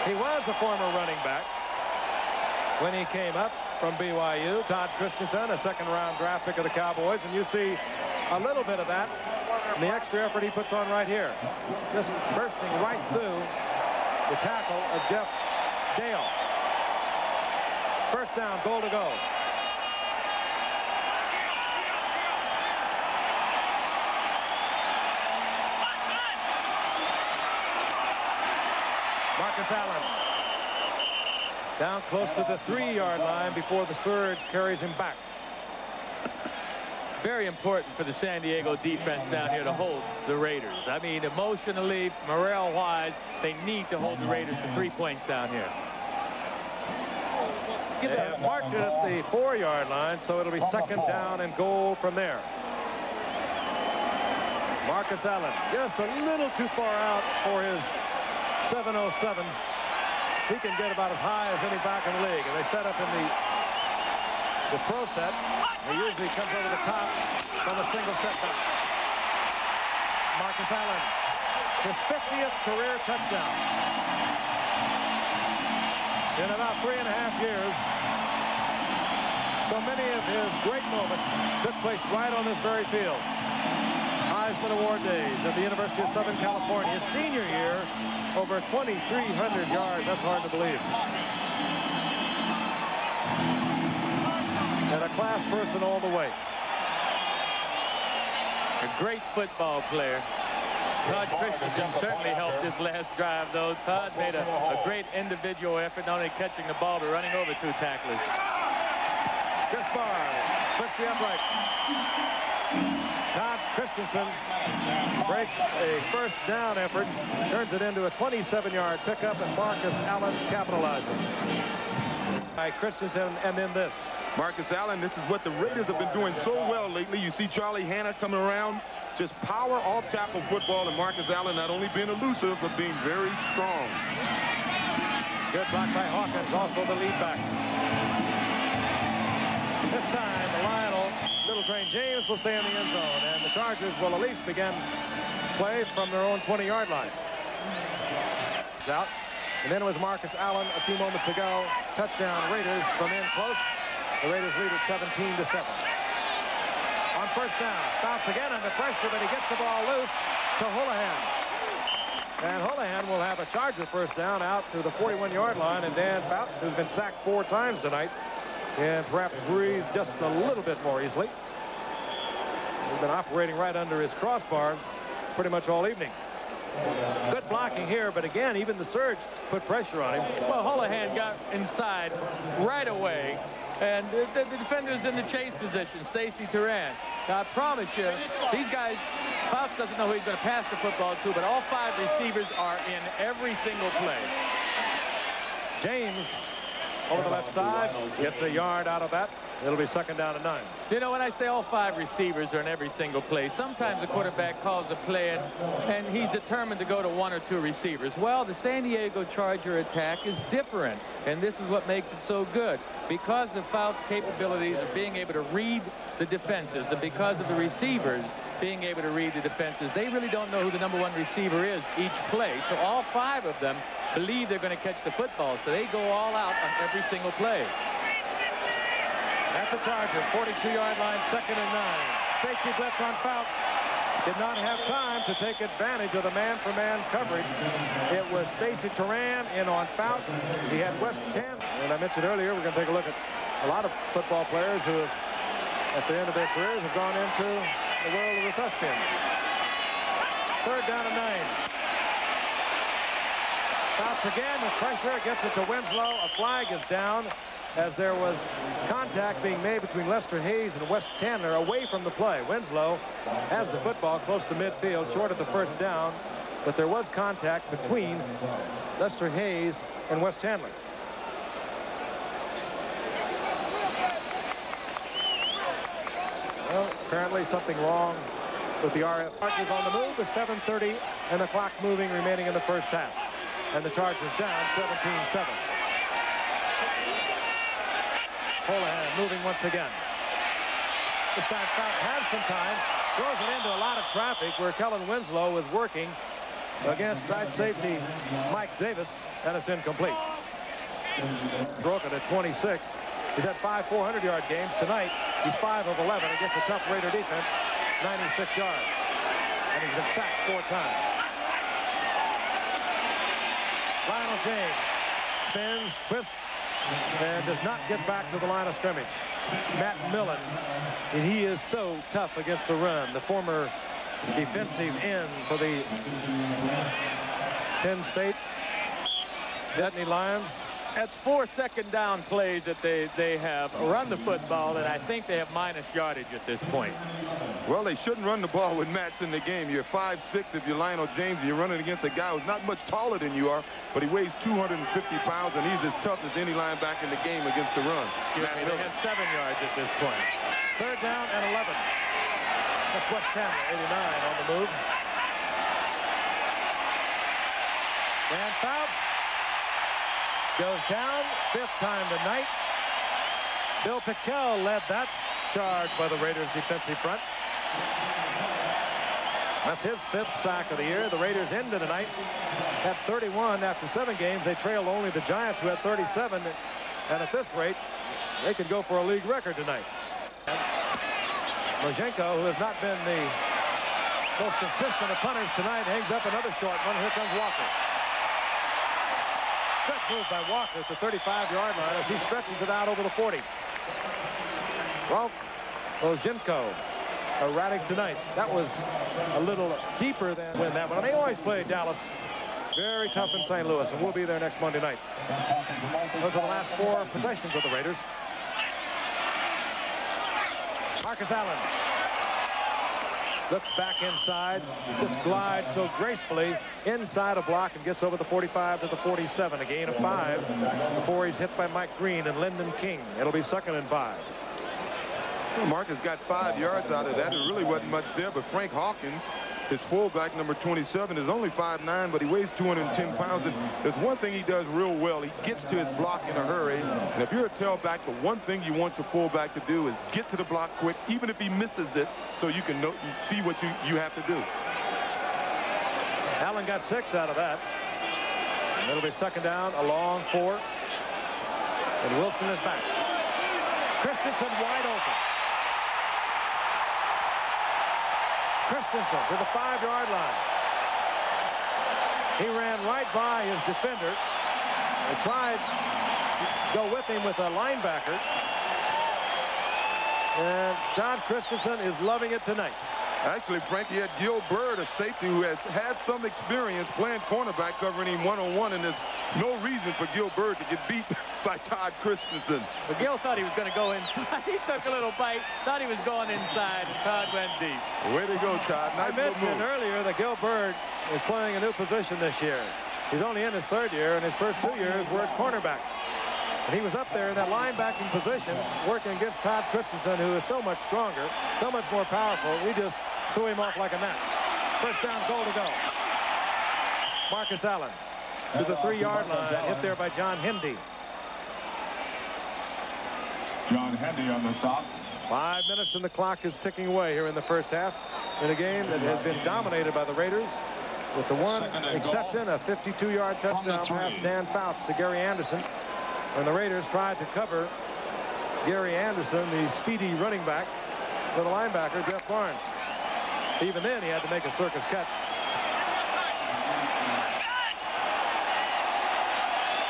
He was a former running back when he came up from BYU. Todd Christensen, a 2nd-round draft pick of the Cowboys. And you see a little bit of that in the extra effort he puts on right here. Just bursting right through the tackle of Jeff Dale. 1st down, goal to go. Marcus Allen down close to the 3-yard line before the surge carries him back. Very important for the San Diego defense down here to hold the Raiders. I mean, emotionally, morale-wise, they need to hold the Raiders to 3 points down here. They have marked it at the 4-yard line, so it'll be 2nd down and goal from there. Marcus Allen just a little too far out for his 707. He can get about as high as any back in the league. And they set up in the pro set. He usually comes over the top from a single setback. Marcus Allen, his 50th career touchdown. In about 3.5 years, so many of his great moments took place right on this very field. Heisman Award days at the University of Southern California. His senior year, over 2,300 yards. That's hard to believe. And a class person all the way. A great football player. Todd Christensen certainly helped this last drive, though. Todd made a great individual effort, not only catching the ball, but running over 2 tacklers. Chris Barr puts the upright. Todd Christensen breaks a first down effort, turns it into a 27-yard pickup, and Marcus Allen capitalizes. By Christensen, and then this. Marcus Allen, this is what the Raiders have been doing so well lately. You see Charlie Hanna coming around, just power off tackle football, and Marcus Allen not only being elusive, but being very strong. Good block by Hawkins, also the lead back. This time, Lionel Little Train James will stay in the end zone, and the Chargers will at least begin play from their own 20-yard line. Out. And then it was Marcus Allen a few moments ago. Touchdown Raiders from in close. The Raiders lead at 17-7. On first down, Fouts again under pressure, but he gets the ball loose to Houlihan. And Houlihan will have a Charger first down out to the 41-yard line, and Dan Fouts, who's been sacked 4 times tonight, and perhaps breathe just a little bit more easily. He's been operating right under his crossbars pretty much all evening. Good blocking here, but again, even the surge put pressure on him. Well, Houlihan got inside right away, and the defender's in the chase position, Stacy Turan. Now, I promise you, these guys, Fouts doesn't know who he's going to pass the football to, but all 5 receivers are in every single play. James over the left side gets a yard out of that. It'll be second down and 9. You know, when I say all 5 receivers are in every single play, sometimes the quarterback calls a play and he's determined to go to 1 or 2 receivers. Well, the San Diego Charger attack is different, and this is what makes it so good. Because of Fouts' capabilities of being able to read the defenses, and because of the receivers being able to read the defenses, they really don't know who the number 1 receiver is each play. So all 5 of them believe they're going to catch the football, so they go all out on every single play. At the Charger, 42-yard line, second and 9. Safety blitz on Fouts. Did not have time to take advantage of the man-for-man coverage. It was Stacy Turan in on Fouts. He had West 10. And I mentioned earlier, we're going to take a look at a lot of football players who, at the end of their careers, have gone into the world of the Thuspins. Third down and 9. Fouts again with pressure, gets it to Winslow. A flag is down as there was contact being made between Lester Hayes and Wes Chandler away from the play. Winslow has the football close to midfield, short of the first down, but there was contact between Lester Hayes and Wes Chandler. Well, apparently something wrong with the RF. Chargers on the move with 7:30 and the clock moving remaining in the first half. And the Chargers down 17-7. Houlihan moving once again. This time Fouts has some time. Throws it into a lot of traffic where Kellen Winslow is working against tight safety Mike Davis, and it's incomplete. Broken at 26. He's had 5 400-yard games. Tonight, he's 5 of 11 against a tough Raider defense, 96 yards. And he's been sacked 4 times. Lionel James spins, twists, and does not get back to the line of scrimmage. Matt Millen, and he is so tough against the run. The former defensive end for the Penn State Nittany Lions. That's 4 second down plays that they have run the football, and I think they have minus yardage at this point. Well, they shouldn't run the ball with Matts in the game. You're 5'6" if you're Lionel James, and you're running against a guy who's not much taller than you are, but he weighs 250 pounds, and he's as tough as any linebacker in the game against the run. They have 7 yards at this point. Third down and 11. That's Wes Chandler, 89 on the move. Dan Fouts goes down, 5th time tonight. Bill Pickel led that charge by the Raiders defensive front. That's his 5th sack of the year. The Raiders ended tonight at 31 after 7 games. They trailed only the Giants, who had 37. And at this rate, they could go for a league record tonight. And Moshenko, who has not been the most consistent of punters tonight, hangs up another short one. Here comes Walker. Good move by Walker at the 35-yard line as he stretches it out over the 40. Ralph Moshenko erratic tonight. That was a little deeper than when that one. They always play Dallas very tough in St. Louis, and we'll be there next Monday night. Those are the last 4 possessions of the Raiders. Marcus Allen looks back inside, just glides so gracefully inside a block and gets over the 45 to the 47. A gain of 5 before he's hit by Mike Green and Lyndon King. It'll be 2nd and 5. Well, Marcus got 5 yards out of that. It really wasn't much there, but Frank Hawkins, his fullback, number 27, is only 5'9", but he weighs 210 pounds. And there's one thing he does real well. He gets to his block in a hurry. And if you're a tailback, the one thing you want your fullback to do is get to the block quick, even if he misses it, so you can see what you have to do. Allen got 6 out of that. And it'll be 2nd down, a long 4. And Wilson is back. Christensen wide open. Christensen to the 5-yard line. He ran right by his defender. They tried to go with him with a linebacker. And John Christensen is loving it tonight. Actually, Frankie had Gil Byrd, a safety who has had some experience playing cornerback, covering him one-on-one, and there's no reason for Gil Byrd to get beat by Todd Christensen. But Gil thought he was going to go inside. He took a little bite, thought he was going inside, and Todd went deep. Way to go, Todd. Nice I mentioned earlier that Gil Byrd is playing a new position this year. He's only in his 3rd year, and his first 2 years were at cornerback. And he was up there in that linebacking position working against Todd Christensen, who is so much stronger, so much more powerful. We just threw him off like a mat. 1st down, goal to go. Marcus Allen to the 3-yard line, hit there by John Hendy. John Hendy on the stop. 5 minutes and the clock is ticking away here in the first half in a game that has been dominated by the Raiders, with the one exception, a 52-yard touchdown pass, Dan Fouts to Gary Anderson. When the Raiders tried to cover Gary Anderson, the speedy running back, for the linebacker, Jeff Barnes. Even then, he had to make a circus catch.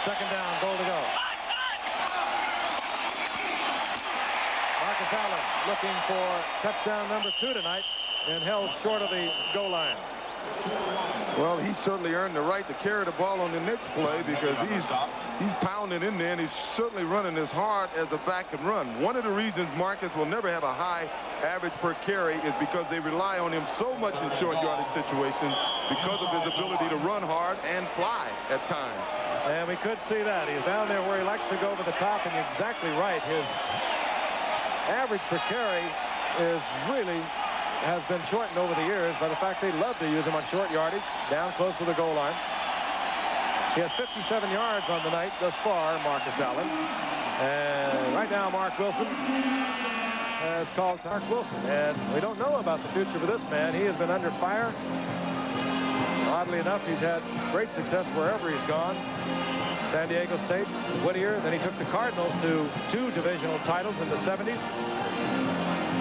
2nd down, goal to go. Marcus Allen looking for touchdown number 2 tonight and held short of the goal line. Well, he certainly earned the right to carry the ball on the next play, because he's pounding in there, and he's certainly running as hard as a back can run. One of the reasons Marcus will never have a high average per carry is because they rely on him so much in short yardage situations because of his ability to run hard and fly at times. And we could see that. He's down there where he likes to go over the top, and you're exactly right. His average per carry has been shortened over the years by the fact they love to use him on short yardage, down close to the goal line. He has 57 yards on the night thus far, Marcus Allen. And right now, Mark Wilson has called Mark Wilson. And we don't know about the future for this man. He has been under fire. Oddly enough, he's had great success wherever he's gone. San Diego State, Whittier. Then he took the Cardinals to 2 divisional titles in the 70s.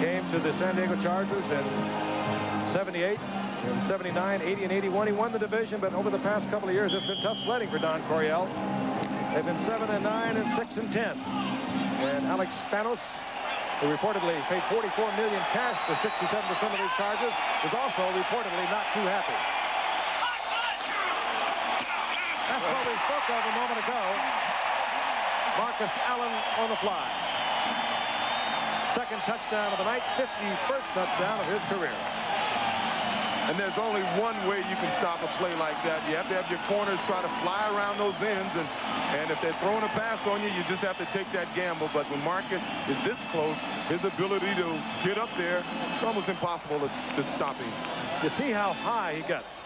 Came to the San Diego Chargers in 78, in 79, 80, and 81. He won the division, but over the past couple of years, it's been tough sledding for Don Coryell. They've been 7-9 and 6-10. And Alex Spanos, who reportedly paid $44 million cash for 67% of these charges, is also reportedly not too happy. That's what we spoke of a moment ago. Marcus Allen on the fly. 2nd touchdown of the night, 51st touchdown of his career. And there's only one way you can stop a play like that. You have to have your corners try to fly around those ends, and if they're throwing a pass on you, you just have to take that gamble. But when Marcus is this close, his ability to get up there, it's almost impossible to stop him. You see how high he gets.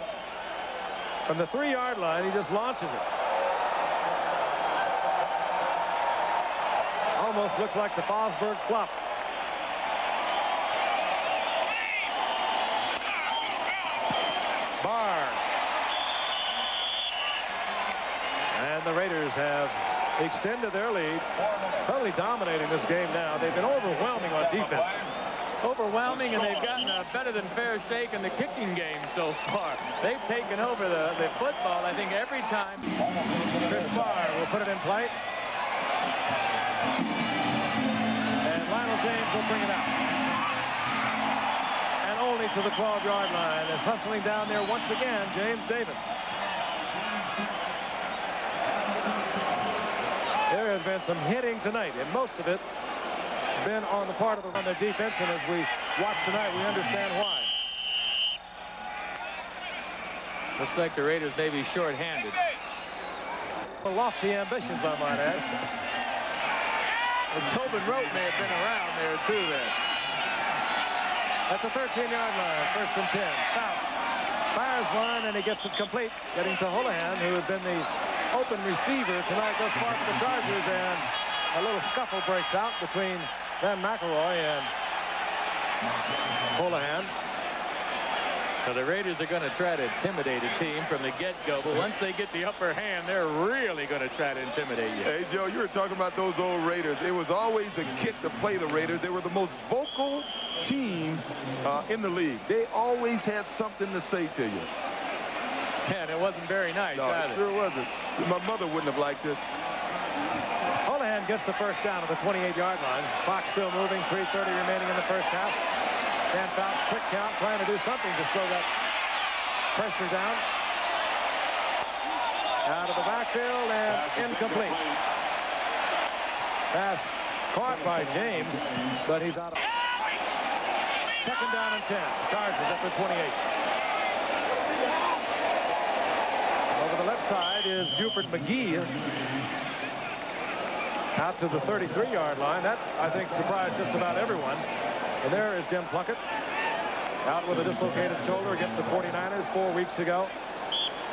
From the 3-yard line, he just launches it. Almost looks like the Fosburg flop. Barr. And the Raiders have extended their lead, totally dominating this game now. They've been overwhelming on defense. Overwhelming, and they've gotten a better than fair shake in the kicking game so far. They've taken over the football, I think, every time. Chris Barr will put it in play. And Lionel James will bring it out. only to the 12-yard line. Is hustling down there once again, James Davis. There has been some hitting tonight, and most of it been on the part of the defense, and as we watch tonight, we understand why. Looks like the Raiders may be short-handed. Lofty ambitions, I might add. And Tobin Rote may have been around there, too, then. At the 13-yard line, 1st and 10. Fouts fires one, and he gets it complete, getting to Houlihan, who had been the open receiver tonight thus far for the Chargers, and a little scuffle breaks out between Ben McElroy and Houlihan. So the Raiders are going to try to intimidate a team from the get-go, but once they get the upper hand, they're really going to try to intimidate you. Hey, Joe, you were talking about those old Raiders. It was always a kick to play the Raiders. They were the most vocal teams in the league. They always had something to say to you. And it wasn't very nice, No, either. it sure wasn't. My mother wouldn't have liked it. Houlihan gets the first down at the 28-yard line. Clock still moving, 3:30 remaining in the first half. Dan Fouts, quick count, trying to do something to slow that pressure down. Out of the backfield and incomplete. Pass caught by James, but he's out of. 2nd down and 10. Chargers at the 28. Over the left side is Buford McGee. Out to the 33-yard line. That, I think, surprised just about everyone. And there is Jim Plunkett, out with a dislocated shoulder against the 49ers 4 weeks ago.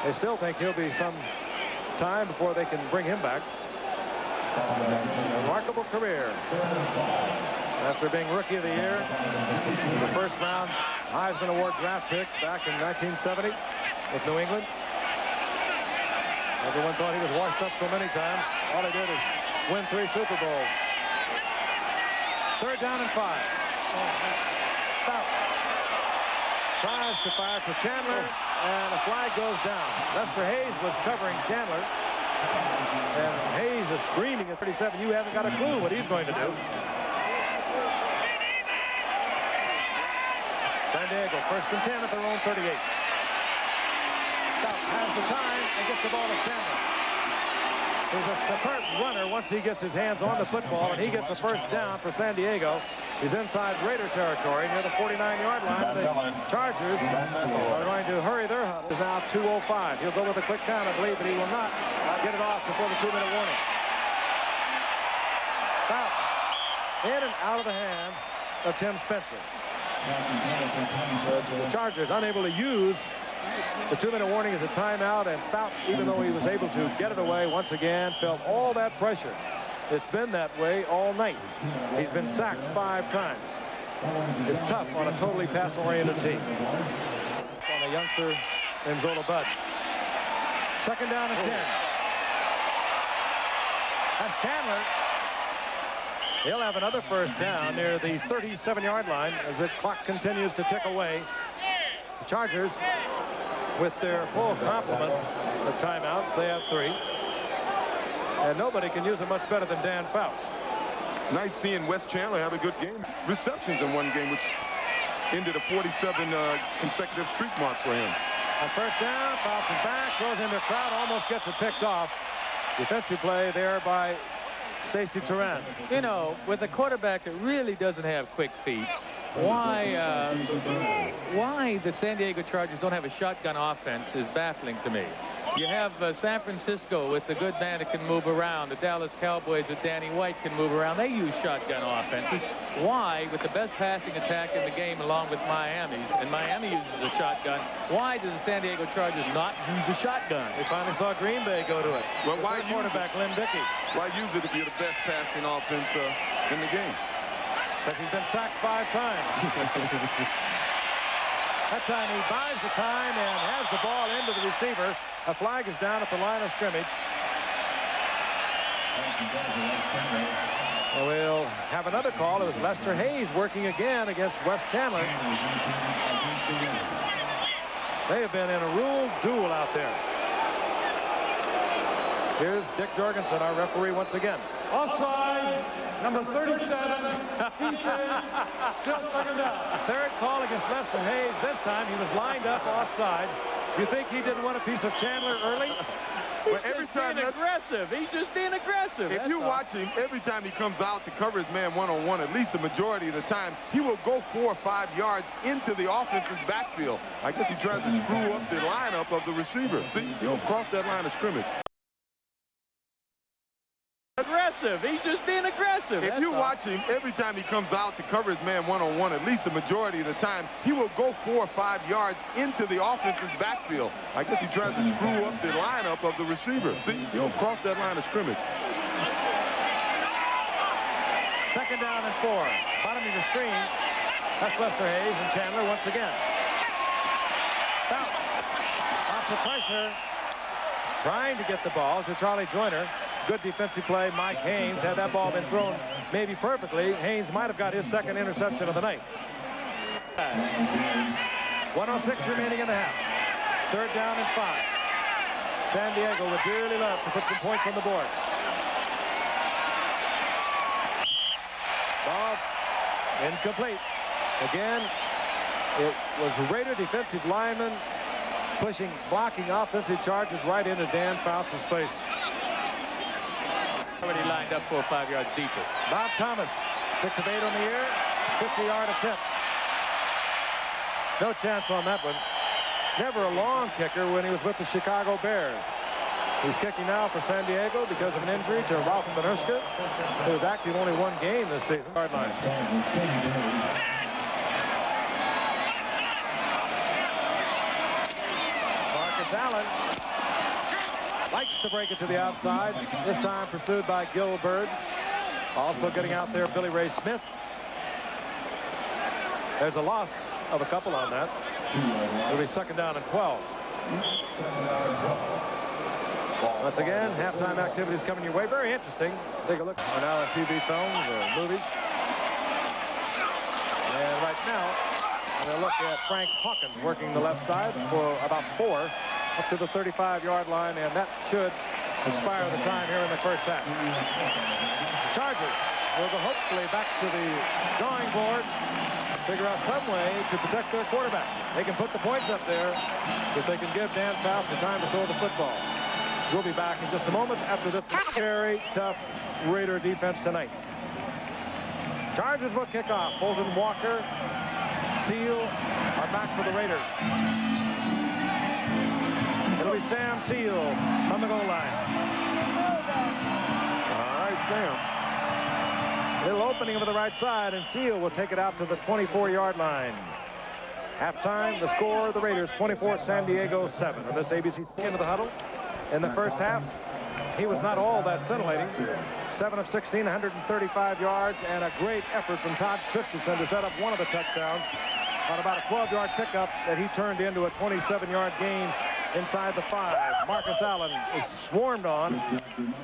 They still think he'll be some time before they can bring him back. Remarkable career. After being Rookie of the Year, the first-round Heisman Award draft pick back in 1970 with New England. Everyone thought he was washed up so many times. All he did is win 3 Super Bowls. 3rd down and 5. Fouts tries to fire for Chandler, and a flag goes down. Lester Hayes was covering Chandler, and Hayes is screaming at 37. You haven't got a clue what he's going to do. San Diego, 1st and 10 at their own 38. Fouts has the time and gets the ball to Chandler. He's a superb runner once he gets his hands on the football, and he gets the first down for San Diego. He's inside Raider territory near the 49-yard line. The Chargers are going to hurry their huddle. It's now 2:05. He'll go with a quick count, I believe, but he will not get it off before the 2-minute warning. Fouts in and out of the hands of Tim Spencer. The Chargers unable to use the 2-minute warning as a timeout, and Fouts, even though he was able to get it away once again, felt all that pressure. It's been that way all night. He's been sacked 5 times. It's tough on a totally pass-oriented team. On a youngster named Zola Budd. 2nd down and 10. That's Chandler. He'll have another first down near the 37-yard line as the clock continues to tick away. The Chargers, with their full complement of timeouts, they have 3. And nobody can use it much better than Dan Fouts. Nice seeing Wes Chandler have a good game. Receptions in one game, which ended a 47 consecutive streak mark for him. On 1st down, Fouts is back, throws into the crowd, almost gets it picked off. Defensive play there by Stacey Turan. You know, with a quarterback that really doesn't have quick feet, why the San Diego Chargers don't have a shotgun offense is baffling to me. You have San Francisco with the good man that can move around. The Dallas Cowboys with Danny White can move around. They use shotgun offenses. Why, with the best passing attack in the game along with Miami's, and Miami uses a shotgun, why does the San Diego Chargers not use a shotgun? We finally saw Green Bay go to it. Well, why quarterback Lynn Dickey? Why use it if you're the best passing offense in the game? Because he's been sacked 5 times. That time he buys the time and has the ball into the receiver. A flag is down at the line of scrimmage. And we'll have another call. It was Lester Hayes working again against Wes Chandler. They have been in a ruled duel out there. Here's Dick Jorgensen, our referee, once again. Offside, number 37, defense, still second down. Third call against Lester Hayes. This time he was lined up offside. You think he didn't want a piece of Chandler early? Well, every time being aggressive. He's just being aggressive. If you watch him, every time he comes out to cover his man one-on-one, at least the majority of the time, he will go 4 or 5 yards into the offense's backfield. I guess he tries to screw up the lineup of the receiver. See, he'll cross that line of scrimmage. Aggressive. He's just being aggressive. If you watch him, every time he comes out to cover his man one-on-one, at least the majority of the time, he will go 4 or 5 yards into the offense's backfield. I guess he tries to screw up the lineup of the receiver. See, he'll cross that line of scrimmage. Second down and 4. Bottom of the screen. That's Lester Hayes and Chandler once again. Bounce. Lots of pressure. Trying to get the ball to Charlie Joyner. Good defensive play. Mike Haynes. Had that ball been thrown maybe perfectly, Haynes might have got his second interception of the night. 1:06 remaining in the half. Third down and 5. San Diego would dearly love to put some points on the board. Ball incomplete. Again, it was Raider defensive lineman pushing, blocking offensive charges right into Dan Faust's face. Already lined up 4 or 5 yards deeper. Bob Thomas, 6 of 8 on the year, 50-yard attempt. No chance on that one. Never a long kicker when he was with the Chicago Bears. He's kicking now for San Diego because of an injury to Ralph Benuska, who was active only one game this season. Hard line. Marcus Allen likes to break it to the outside. This time pursued by Gil Byrd. Also getting out there, Billy Ray Smith. There's a loss of a couple on that. It'll be second down and 12. Once again, halftime activities coming your way. Very interesting. Take a look. We're now on TV films or movies. And right now, we're going to look at Frank Hawkins working the left side for about 4 up to the 35-yard line, and that should expire the time here in the first half. Chargers will go hopefully back to the drawing board, figure out some way to protect their quarterback. They can put the points up there if they can give Dan Faust the time to throw the football. We'll be back in just a moment after this very tough Raider defense tonight. Chargers will kick off. Bolton Walker, Seal are back for the Raiders. It'll be Sam Seal on the goal line. All right, Sam. Little opening over the right side, and Seal will take it out to the 24-yard line. Halftime, the score, the Raiders 24, San Diego 7. And this ABC into the huddle. In the first half, he was not all that scintillating. 7 of 16, 135 yards, and a great effort from Todd Christensen to set up one of the touchdowns on about a 12-yard pickup that he turned into a 27-yard gain inside the 5. Marcus Allen is swarmed on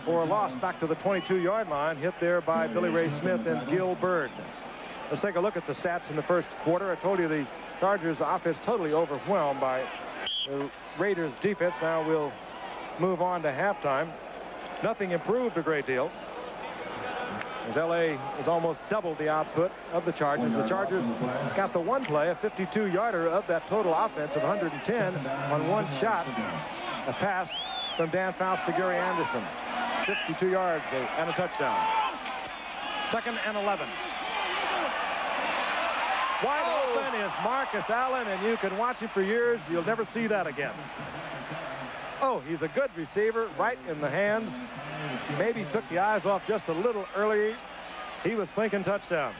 for a loss back to the 22-yard line, hit there by Billy Ray Smith and Gil Byrd. Let's take a look at the stats in the first quarter. I told you the Chargers offense totally overwhelmed by the Raiders defense. Now we'll move on to halftime. Nothing improved a great deal, as LA has almost doubled the output of the Chargers. The Chargers got the one play, a 52-yarder of that total offense of 110 on one shot. A pass from Dan Faust to Gary Anderson. 52 yards and a touchdown. Second and 11. Wide open is Marcus Allen, and you can watch him for years. You'll never see that again. Oh, he's a good receiver, right in the hands. Maybe took the eyes off just a little early. He was thinking touchdown.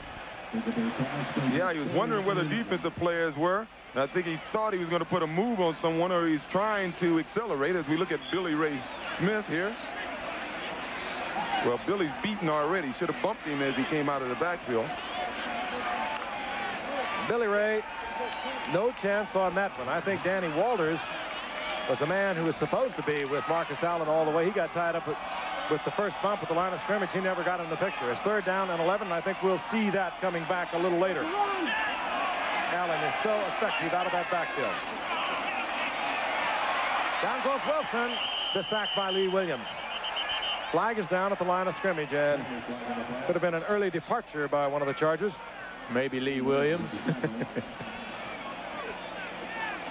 Yeah, he was wondering where the defensive players were. And I think he thought he was going to put a move on someone, or he's trying to accelerate as we look at Billy Ray Smith here. Well, Billy's beaten already. Should have bumped him as he came out of the backfield. Billy Ray, no chance on that one. I think Danny Walters was the man who was supposed to be with Marcus Allen all the way. He got tied up with the first bump at the line of scrimmage. He never got in the picture. It's third down and 11, and I think we'll see that coming back a little later. Allen is so effective out of that backfield. Down goes Wilson. The sack by Lee Williams. Flag is down at the line of scrimmage, and could have been an early departure by one of the Chargers. Maybe Lee Williams.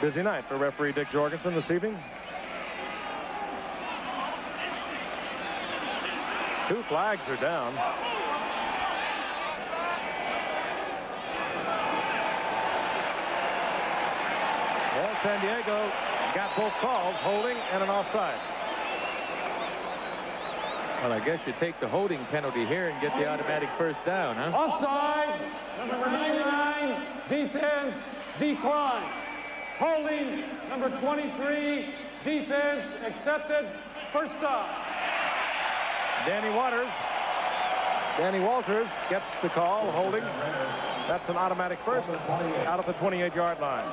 Busy night for referee Dick Jorgensen this evening. 2 flags are down. Well, San Diego got both calls, holding and an offside. Well, I guess you take the holding penalty here and get the automatic first down, huh? Offside. Number 99, defense, decline. Holding, number 23, defense, accepted, first down. Danny Walters gets the call, holding. That's an automatic first out of the 28-yard line.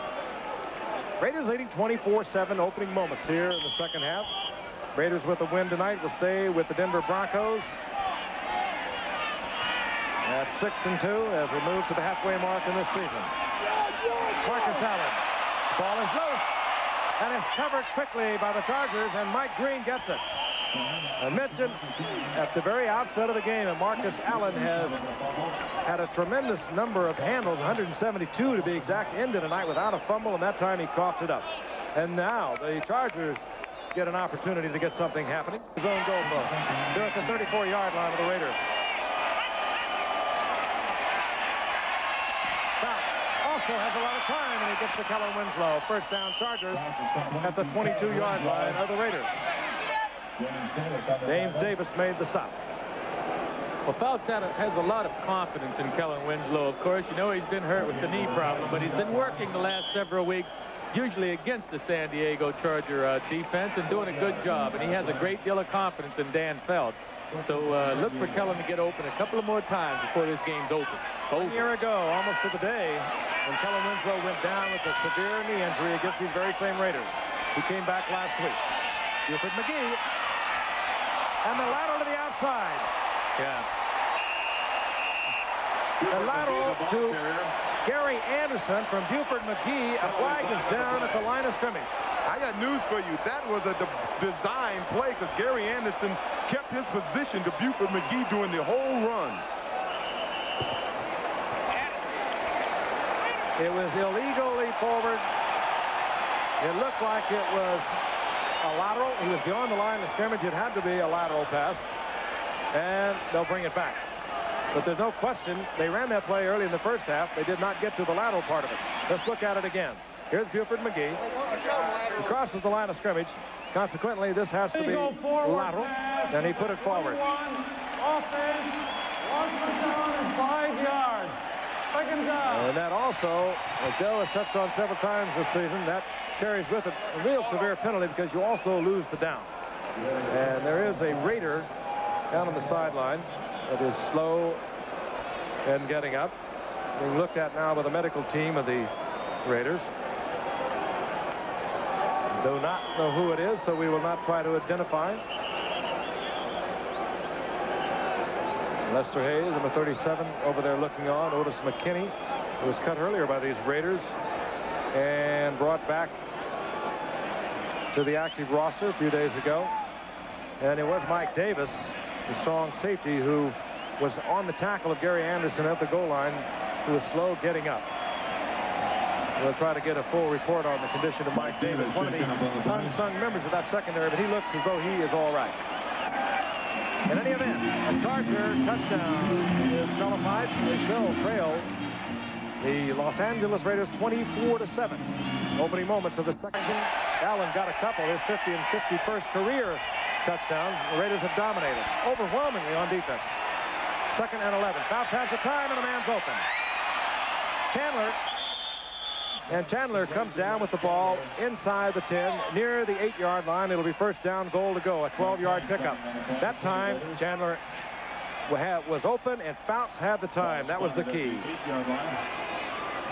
Raiders leading 24-7, opening moments here in the second half. Raiders with a win tonight will stay with the Denver Broncos at 6-2 as we move to the halfway mark in this season. Marcus Allen. The ball is loose and is covered quickly by the Chargers, and Mike Green gets it. I mentioned at the very outset of the game that Marcus Allen has had a tremendous number of handles, 172 to be exact, ended tonight without a fumble, and that time he coughed it up. And now the Chargers get an opportunity to get something happening. His own goal post. They're at the 34-yard line of the Raiders. Also has a lot of time, and he gets to Kellen Winslow. First down, Chargers at the 22-yard line of the Raiders. James Davis made the stop. Well, Fouts has a lot of confidence in Kellen Winslow, of course. You know he's been hurt with the knee problem, but he's been working the last several weeks, usually against the San Diego Charger defense, and doing a good job. And he has a great deal of confidence in Dan Fouts. So look for Kellen to get open a couple of more times before this game's over. A year ago, almost to the day, when Kellen Winslow went down with a severe knee injury against these very same Raiders. He came back last week. Buford McGee. And the lateral to the outside. Yeah. The lateral to Gary Anderson from Buford McGee. A flag is down at the line of scrimmage. I got news for you. That was a design play because Gary Anderson kept his position to Buford McGee during the whole run. It was illegally forward. It looked like it was a lateral. He was beyond the line of scrimmage. It had to be a lateral pass. And they'll bring it back. But there's no question they ran that play early in the first half. They did not get to the lateral part of it. Let's look at it again. Here's Buford McGee. He crosses the line of scrimmage. Consequently, this has to be lateral. And he put it forward. Offense, down and 5 yards. Second down. And that also, as Joe has touched on several times this season, that carries with it a real severe penalty because you also lose the down. And there is a Raider down on the sideline that is slow and getting up. Being looked at now by the medical team of the Raiders. Do not know who it is, so we will not try to identify. Lester Hayes, number 37, over there looking on. Otis McKinney, who was cut earlier by these Raiders and brought back to the active roster a few days ago. And it was Mike Davis, the strong safety, who was on the tackle of Gary Anderson at the goal line, who was slow getting up. We'll try to get a full report on the condition of Mike Davis, one of the unsung members of that secondary, but he looks as though he is all right. In any event, a Charger touchdown is nullified. They still trail the Los Angeles Raiders 24-7. Opening moments of the second. Allen got a couple. His 50 and 51st career touchdowns. The Raiders have dominated overwhelmingly on defense. 2nd and 11. Fouts has the time, and the man's open. Chandler comes down with the ball inside the 10, near the 8-yard line. It'll be first down, goal to go, a 12-yard pickup. That time, Chandler was open, and Fouts had the time. That was the key.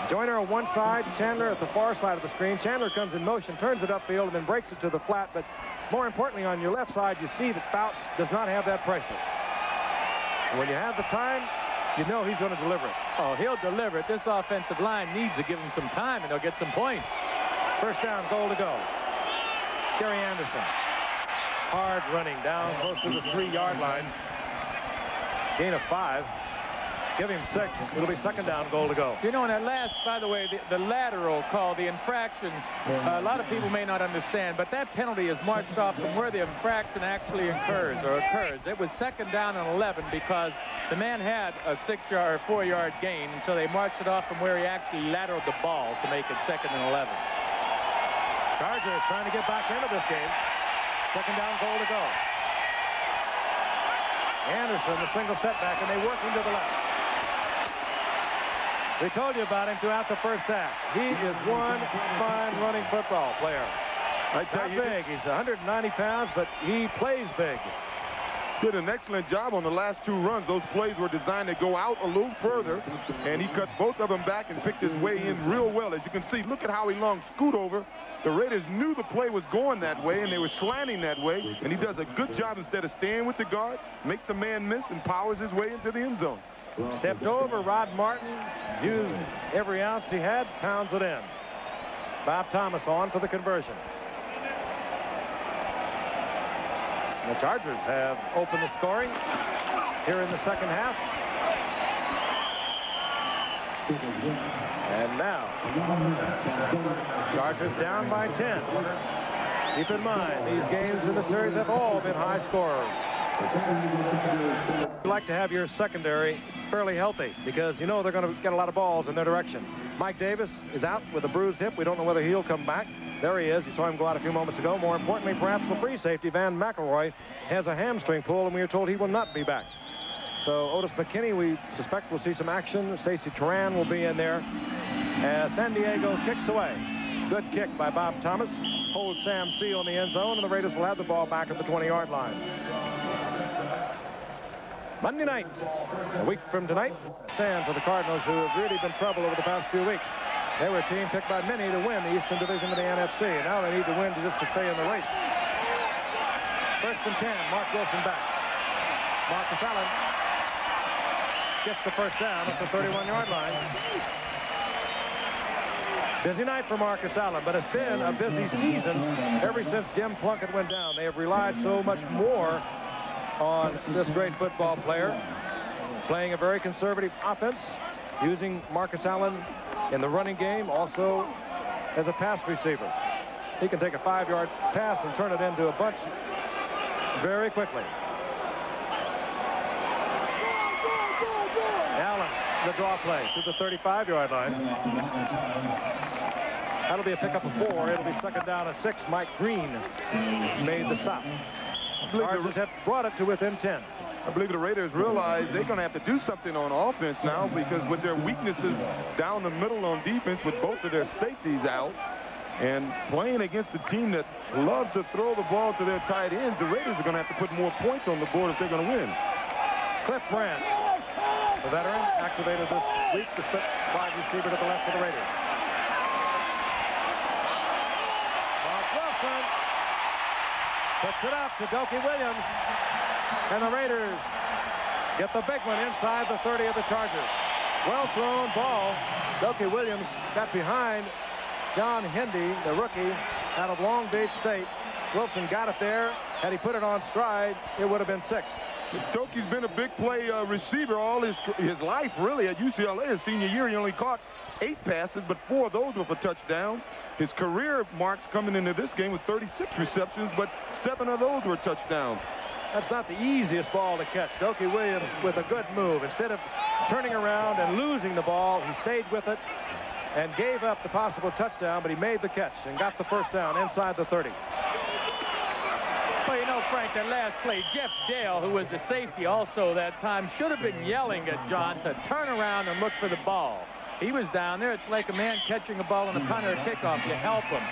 Joyner on one side, Chandler at the far side of the screen. Chandler comes in motion, turns it upfield, and then breaks it to the flat. But more importantly, on your left side, you see that Fouts does not have that pressure. When you have the time, you know he's going to deliver it. Oh, he'll deliver it. This offensive line needs to give him some time, and they'll get some points. First down, goal to go. Gary Anderson. Hard running down close to the 3-yard line. Gain of 5. Give him 6. It'll be second down, goal to go. You know, in that last, by the way, the lateral call, the infraction, a lot of people may not understand, but that penalty is marched off from where the infraction actually occurs. It was second down and 11 because the man had a 6-yard or 4-yard gain, and so they marched it off from where he actually lateraled the ball to make it second and 11. Chargers trying to get back into this game. Second down, goal to go. Anderson, the single setback, and they work him to the left. We told you about him throughout the first half. He is one fine running football player. I tell Not you, big. He's 190 pounds, but he plays big. did an excellent job on the last 2 runs. Those plays were designed to go out a little further, and he cut both of them back and picked his way in real well. As you can see, look at how he long scoot over. The Raiders knew the play was going that way, and they were slanting that way, and he does a good job instead of staying with the guard, makes a man miss, and powers his way into the end zone. Stepped over. Rod Martin used every ounce he had, pounds it in. Bob Thomas on for the conversion. The Chargers have opened the scoring here in the second half. And now, Chargers down by 10. Keep in mind, these games in the series have all been high scorers. You'd like to have your secondary fairly healthy because you know they're going to get a lot of balls in their direction. Mike Davis is out with a bruised hip. We don't know whether he'll come back. There he is. You saw him go out a few moments ago. More importantly, perhaps the free safety, Van McElroy, has a hamstring pull, and we are told he will not be back. So Otis McKinney, we suspect, will see some action. Stacy Turan will be in there as San Diego kicks away. Good kick by Bob Thomas. Holds Sam Seal in the end zone, and the Raiders will have the ball back at the 20-yard line. Monday night, a week from tonight, stand for the Cardinals, who have really been trouble over the past few weeks. They were a team picked by many to win the Eastern Division of the NFC, and now they need to win just to stay in the race. First and 10, Mark Wilson back. Marcus Allen gets the first down at the 31-yard line. Busy night for Marcus Allen, but it's been a busy season ever since Jim Plunkett went down. They have relied so much more on this great football player, playing a very conservative offense, using Marcus Allen in the running game, also as a pass receiver. He can take a 5-yard pass and turn it into a bunch very quickly. Allen, the draw play to the 35-yard line. That'll be a pickup of 4. It'll be second down and 6. Mike Green made the stop. Chargers have brought it to within 10. I believe the Raiders realize they're going to have to do something on offense now, because with their weaknesses down the middle on defense, with both of their safeties out, and playing against a team that loves to throw the ball to their tight ends, the Raiders are going to have to put more points on the board if they're going to win. Cliff Branch, the veteran, activated this week to split wide receiver to the left of the Raiders. Mark Wilson puts it up to Dokie Williams, and the Raiders get the big one inside the 30 of the Chargers. Well thrown ball. Dokie Williams got behind John Hendy, the rookie out of Long Beach State. Wilson got it there. Had he put it on stride, it would have been 6. Dokie's been a big play receiver all his life, really. At UCLA, his senior year, he only caught 8 passes, but 4 of those were for touchdowns. His career marks coming into this game with 36 receptions, but 7 of those were touchdowns. That's not the easiest ball to catch. Dokie Williams with a good move. Instead of turning around and losing the ball, he stayed with it and gave up the possible touchdown, but he made the catch and got the first down inside the 30. Well, you know, Frank, that last play, Jeff Dale, who was the safety also that time, should have been yelling at John to turn around and look for the ball. He was down there. It's like a man catching a ball on a punt or a kickoff. You help him.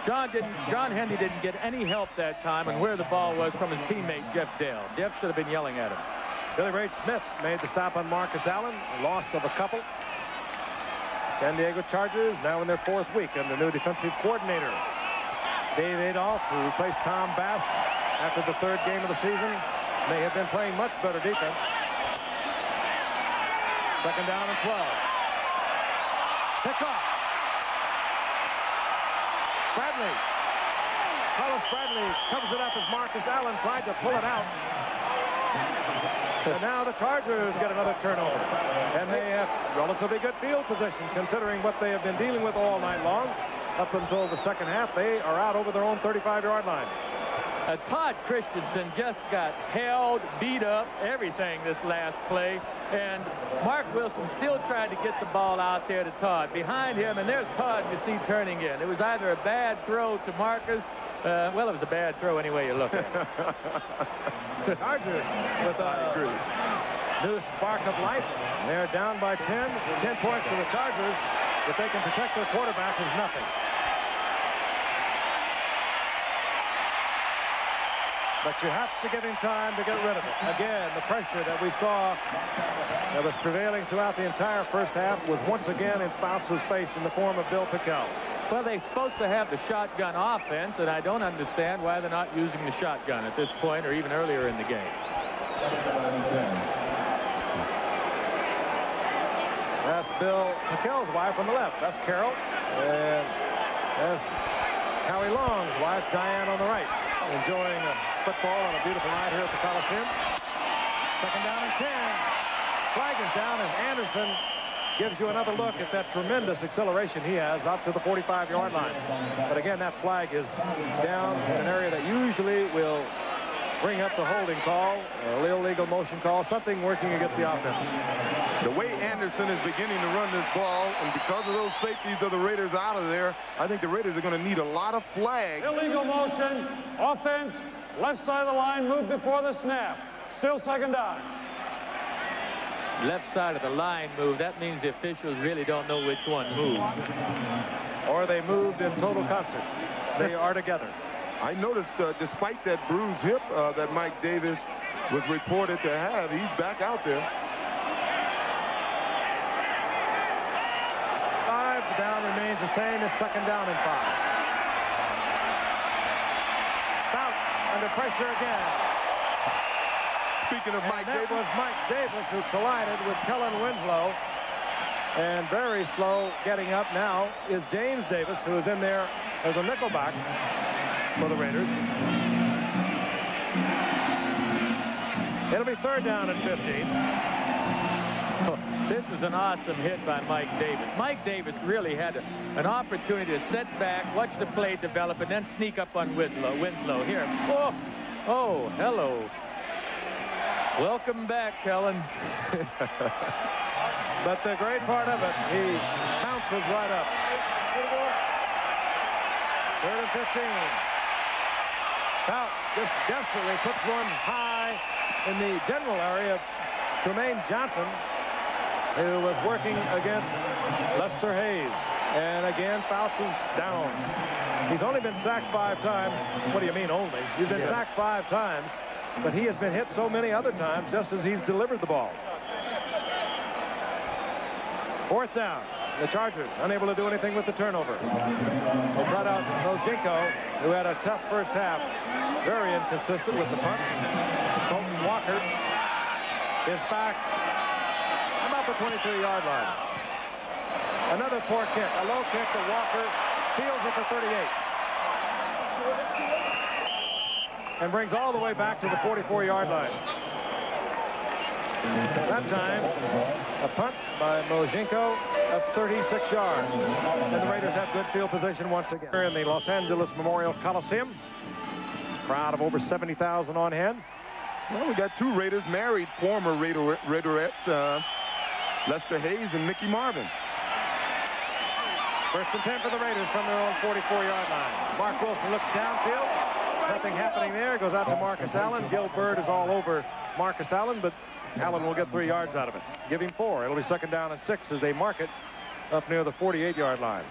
John Hendy didn't get any help that time on where the ball was from his teammate, Jeff Dale. Jeff should have been yelling at him. Billy Ray Smith made the stop on Marcus Allen. A loss of a couple. San Diego Chargers now in their 4th week under new defensive coordinator Dave Adolph, who replaced Tom Bass after the 3rd game of the season. They have been playing much better defense. Second down and 12. Pick off. Bradley Carlos Bradley comes it up as Marcus Allen tried to pull it out. And now the Chargers get another turnover. And they have relatively good field position considering what they have been dealing with all night long. Up until the second half, they are out over their own 35-yard line. Todd Christensen just got held, beat up, everything this last play. And Mark Wilson still tried to get the ball out there to Todd. Behind him, and there's Todd you see turning in. It was either a bad throw to Marcus. Well, it was a bad throw any way you look at it. Chargers with a new spark of life. They're down by 10. 10 points to the Chargers. If they can protect their quarterback, is nothing. But you have to give him time to get rid of it. Again, the pressure that we saw that was prevailing throughout the entire first half was once again in Fouts' face in the form of Bill Pickel. Well, they're supposed to have the shotgun offense, and I don't understand why they're not using the shotgun at this point or even earlier in the game. That's Bill Pickel's wife on the left. That's Carol. And that's Howie Long's wife, Diane, on the right. Enjoying football on a beautiful night here at the Coliseum. Second down and 10. Flag is down, and Anderson gives you another look at that tremendous acceleration he has up to the 45-yard line. But again, that flag is down in an area that usually will bring up the holding call, an illegal motion call, something working against the offense. The way Anderson is beginning to run this ball, and because of those safeties of the Raiders out of there, I think the Raiders are going to need a lot of flags. Illegal motion, offense, left side of the line, moved before the snap. Still second down. Left side of the line move. That means the officials really don't know which one moved. Or they moved in total concert. They are together. I noticed, despite that bruised hip that Mike Davis was reported to have, he's back out there. The down remains the same as second down and 5. Fouts under pressure again. Speaking of Mike Davis. That was Mike Davis who collided with Kellen Winslow. And very slow getting up now is James Davis, who is in there as a nickelback for the Raiders. It'll be third down and 15. This is an awesome hit by Mike Davis. Mike Davis really had an opportunity to sit back, watch the play develop, and then sneak up on Winslow here. Oh, hello. Welcome back, Kellen. But the great part of it, he bounces right up. Third and 15. Fouts just desperately puts one high in the general area of Tremaine Johnson, who was working against Lester Hayes. And again, Fouts is down. He's only been sacked 5 times. What do you mean only? He's been sacked 5 times, but he has been hit so many other times just as he's delivered the ball. Fourth down. The Chargers unable to do anything with the turnover. They tried out Mojinko, who had a tough first half. Very inconsistent with the punt. Colton Walker is back about the 23-yard line. Another poor kick, a low kick to Walker, fields at the 38. And brings all the way back to the 44-yard line. That time, a punt by Mojinko of 36 yards. And the Raiders have good field position once again. Here in the Los Angeles Memorial Coliseum. Crowd of over 70,000 on hand. Well, we got 2 Raiders married, former Raiderettes, Lester Hayes and Mickey Marvin. First and 10 for the Raiders from their own 44-yard line. Mark Wilson looks downfield. Nothing happening there. Goes out to Marcus Allen. Gil Byrd is all over Marcus Allen, but Allen will get 3 yards out of it. Give him 4. It'll be second down and 6 as they mark it up near the 48-yard line.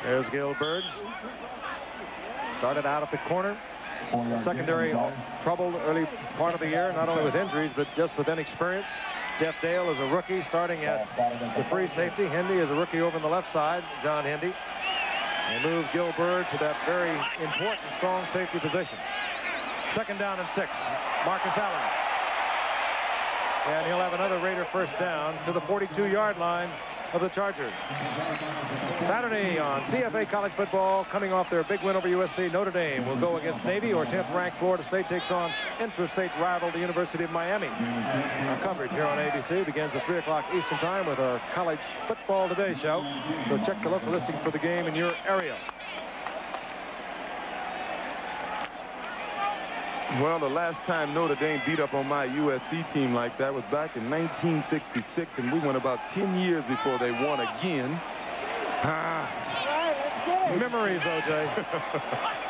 There's Gil Byrd. Started out at the corner. Secondary troubled early part of the year, not only with injuries, but just with inexperience. Jeff Dale is a rookie starting at the free safety. Hendy is a rookie over on the left side, John Hendy. They move Gil Byrd to that very important strong safety position. Second down and 6. Marcus Allen. And he'll have another Raider first down to the 42-yard line of the Chargers. Saturday on CFA College Football, coming off their big win over USC, Notre Dame will go against Navy, or 10th-ranked Florida State takes on interstate rival, the University of Miami. Our coverage here on ABC begins at 3 o'clock Eastern Time with our College Football Today show. So check the local listings for the game in your area. Well, the last time Notre Dame beat up on my USC team like that was back in 1966, and we went about 10 years before they won again. Memories, O.J.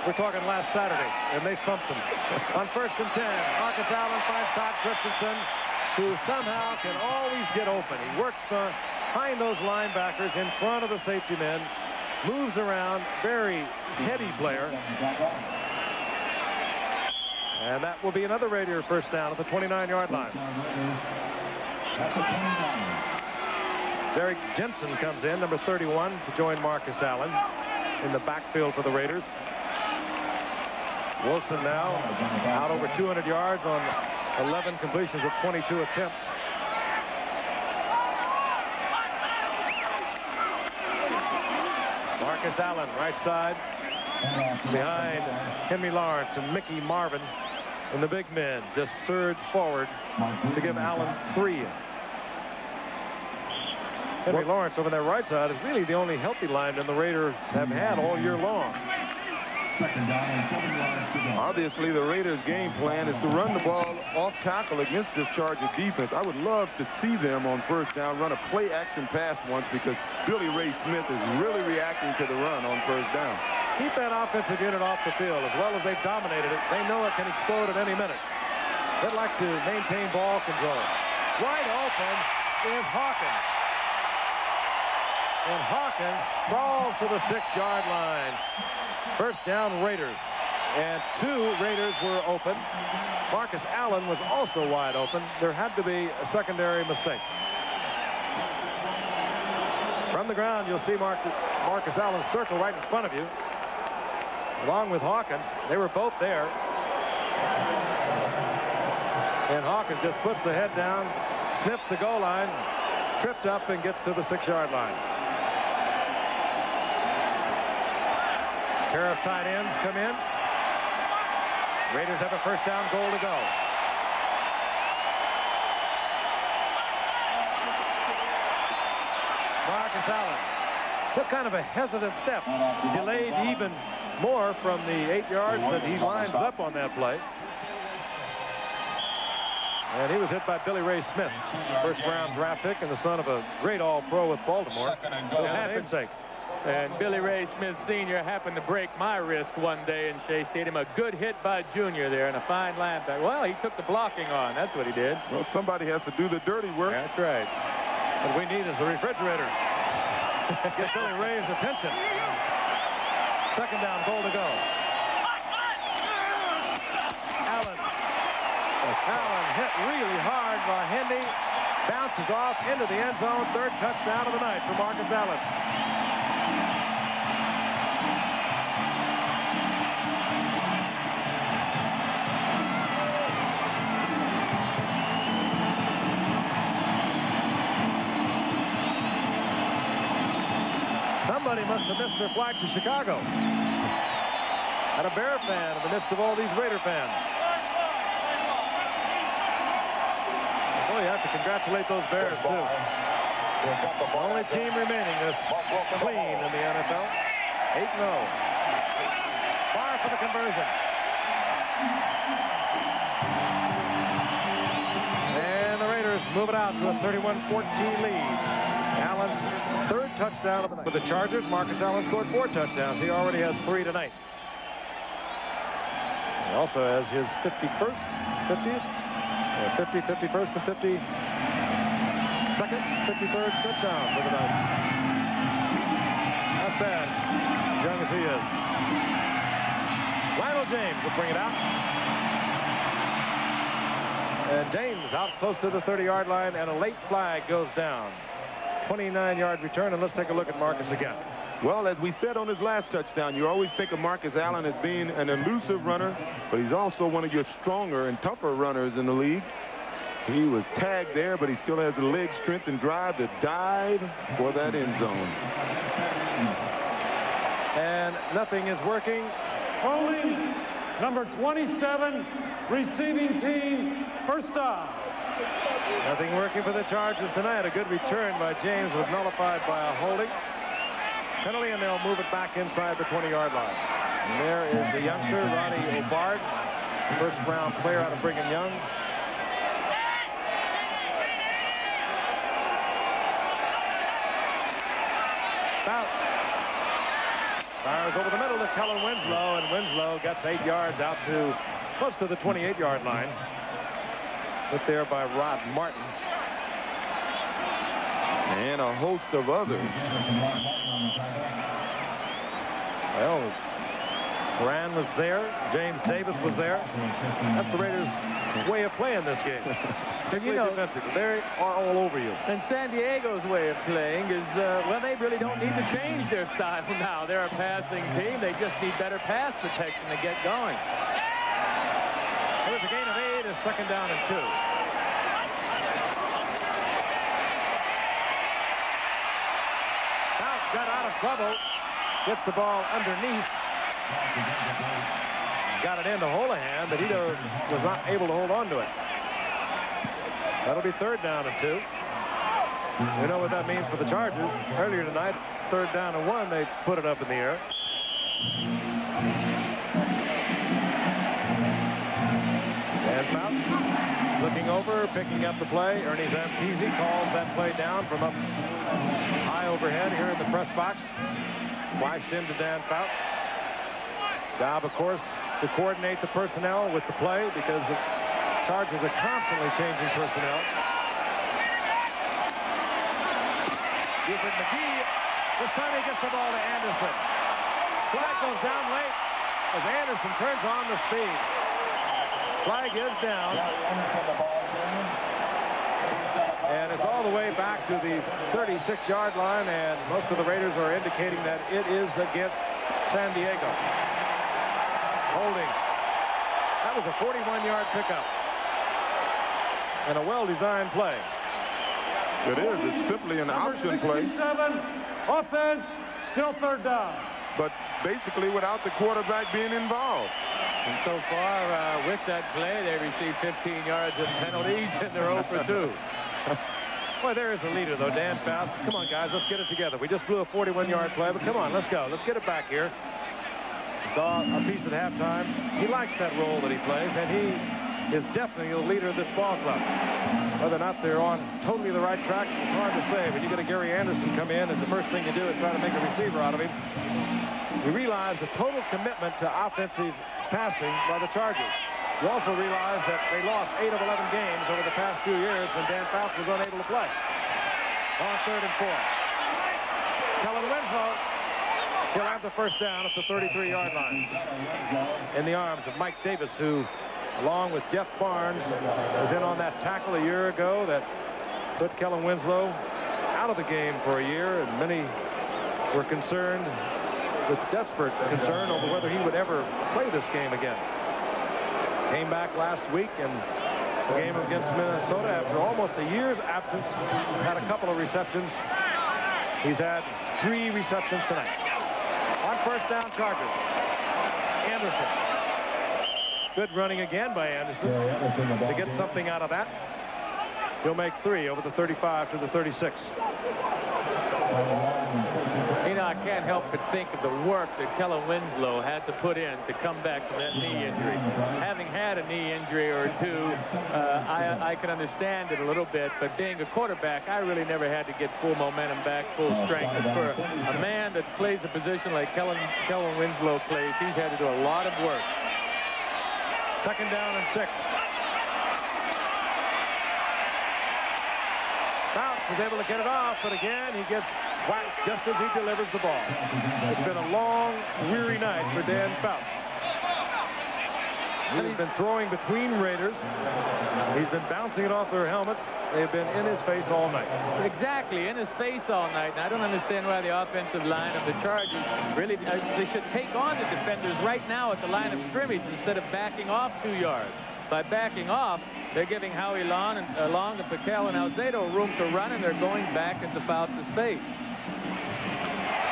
We're talking last Saturday, and they thumped them. On 1st and 10, Marcus Allen finds Todd Christensen, who somehow can always get open. He works behind those linebackers in front of the safety men, moves around, very heady player. And that will be another Raider first down at the 29-yard line. Derek Jensen comes in, number 31, to join Marcus Allen in the backfield for the Raiders. Wilson now out over 200 yards on 11 completions of 22 attempts. Marcus Allen, right side, behind Henry Lawrence and Mickey Marvin. And the big men just surge forward to give Allen 3. Henry Lawrence over that right side is really the only healthy lineman the Raiders have had all year long. Obviously, the Raiders' game plan is to run the ball off tackle against this Charger defense. I would love to see them on first down run a play-action pass once, because Billy Ray Smith is really reacting to the run on first down. Keep that offensive unit off the field. As well as they've dominated it, they know it can explode at any minute. They'd like to maintain ball control. Wide open is Hawkins. And Hawkins sprawls to the 6-yard line. First down, Raiders. And 2 Raiders were open. Marcus Allen was also wide open. There had to be a secondary mistake. From the ground, you'll see Marcus Allen circle right in front of you, along with Hawkins. They were both there. And Hawkins just puts the head down, sniffs the goal line, tripped up, and gets to the 6-yard line. Pair of tight ends come in. Raiders have a first down goal to go. Marcus Allen took kind of a hesitant step. Delayed even more from the 8 yards that he lines up on that play. And he was hit by Billy Ray Smith, first-round draft pick and the son of a great all-pro with Baltimore. And Billy Ray Smith Sr. happened to break my wrist one day in Shea Stadium. A good hit by Junior there and a fine linebacker. Well, he took the blocking on. That's what he did. Well, somebody has to do the dirty work. That's right. What we need is the refrigerator. Get Billy Ray's attention. Second down, goal to go. Allen hit really hard by Hendy. Bounces off into the end zone. Third touchdown of the night for Marcus Allen. Somebody must have missed their flight to Chicago. And a Bear fan in the midst of all these Raider fans. Well, you have to congratulate those Bears, too. The only team remaining this clean in the NFL. 8-0. Far for the conversion. And the Raiders move it out to a 31-14 lead. Allen's third touchdown of the night. For the Chargers, Marcus Allen scored 4 touchdowns. He already has 3 tonight. He also has his 51st, 51st, and 52nd, 53rd touchdown for the night. Not bad, young as he is. Lionel James will bring it out. And James out close to the 30-yard line, and a late flag goes down. 29-yard return, and let's take a look at Marcus again. Well, as we said on his last touchdown, you always think of Marcus Allen as being an elusive runner, but he's also one of your stronger and tougher runners in the league. He was tagged there, but he still has the leg strength and drive to dive for that end zone. And nothing is working. Holding number 27, receiving team, first down. Nothing working for the Chargers tonight. A good return by James was nullified by a holding penalty, and they'll move it back inside the 20-yard line. And there is the youngster, Ronnie O'Bard, first-round player out of Brigham Young. Bounce. Fires over the middle to Kellen Winslow, and Winslow gets 8 yards out to close to the 28-yard line. Put there by Rod Martin. And a host of others. Well, Moran was there. James Davis was there. That's the Raiders' way of playing this game. You know, they are all over you. And San Diego's way of playing is, well, they really don't need to change their style now. They're a passing team. They just need better pass protection to get going. There's a gain of 8. It's second down and 2. Bounce got out of trouble. Gets the ball underneath. Got it into Holohan, but he was not able to hold on to it. That'll be third down and 2. We know what that means for the Chargers. Earlier tonight, third down and 1, they put it up in the air. And Fouts looking over, picking up the play. Ernie Zampese calls that play down from up high overhead here in the press box. Splashed into Dan Fouts. Job, of course, to coordinate the personnel with the play because the Chargers are constantly changing personnel. Buford McGee. This time he gets the ball to Anderson. Flag goes down late as Anderson turns on the speed. Flag is down. And it's all the way back to the 36-yard line, and most of the Raiders are indicating that it is against San Diego. Holding. That was a 41-yard pickup. And a well-designed play. It is. It's simply an option play. 67, offense, still third down. But basically without the quarterback being involved. And so far, with that play, they received 15 yards in penalties, and they're 0 for 2. Boy, there is a leader, though, Dan Fouts. Come on, guys, let's get it together. We just blew a 41-yard play, but come on, let's go. Let's get it back here. Saw a piece at halftime. He likes that role that he plays, and he is definitely the leader of this ball club. Whether or not they're on totally the right track, it's hard to say. When you get a Gary Anderson come in, and the first thing you do is try to make a receiver out of him, you realize the total commitment to offensive passing by the Chargers. You also realize that they lost 8 of 11 games over the past few years when Dan Fouts was unable to play. On 3rd and 4. Kellen Winslow. He'll have the first down at the 33-yard line. In the arms of Mike Davis, who, along with Jeff Barnes, was in on that tackle a year ago that put Kellen Winslow out of the game for a year, and many were concerned, with desperate concern, over whether he would ever play this game again. Came back last week in the game against Minnesota after almost a year's absence. Had a couple of receptions. He's had 3 receptions tonight. On first down, Chargers. Anderson. Good running again by Anderson to get something out of that. He'll make 3 over the 35 to the 36. You know, I can't help but think of the work that Kellen Winslow had to put in to come back from that knee injury. Having had a knee injury or 2, I can understand it a little bit, but being a quarterback, I really never had to get full momentum back, full strength. And for a man that plays the position like Kellen Winslow plays, he's had to do a lot of work. Second down and 6. Fouts was able to get it off, but again, he gets whacked just as he delivers the ball. It's been a long, weary night for Dan Fouts. He's been throwing between Raiders. He's been bouncing it off their helmets. They've been in his face all night. Exactly, in his face all night. And I don't understand why the offensive line of the Chargers really, they should take on the defenders right now at the line of scrimmage instead of backing off 2 yards. By backing off, They're giving Howie Long and Piquel and Alzado room to run, and they're going back into Faust's space.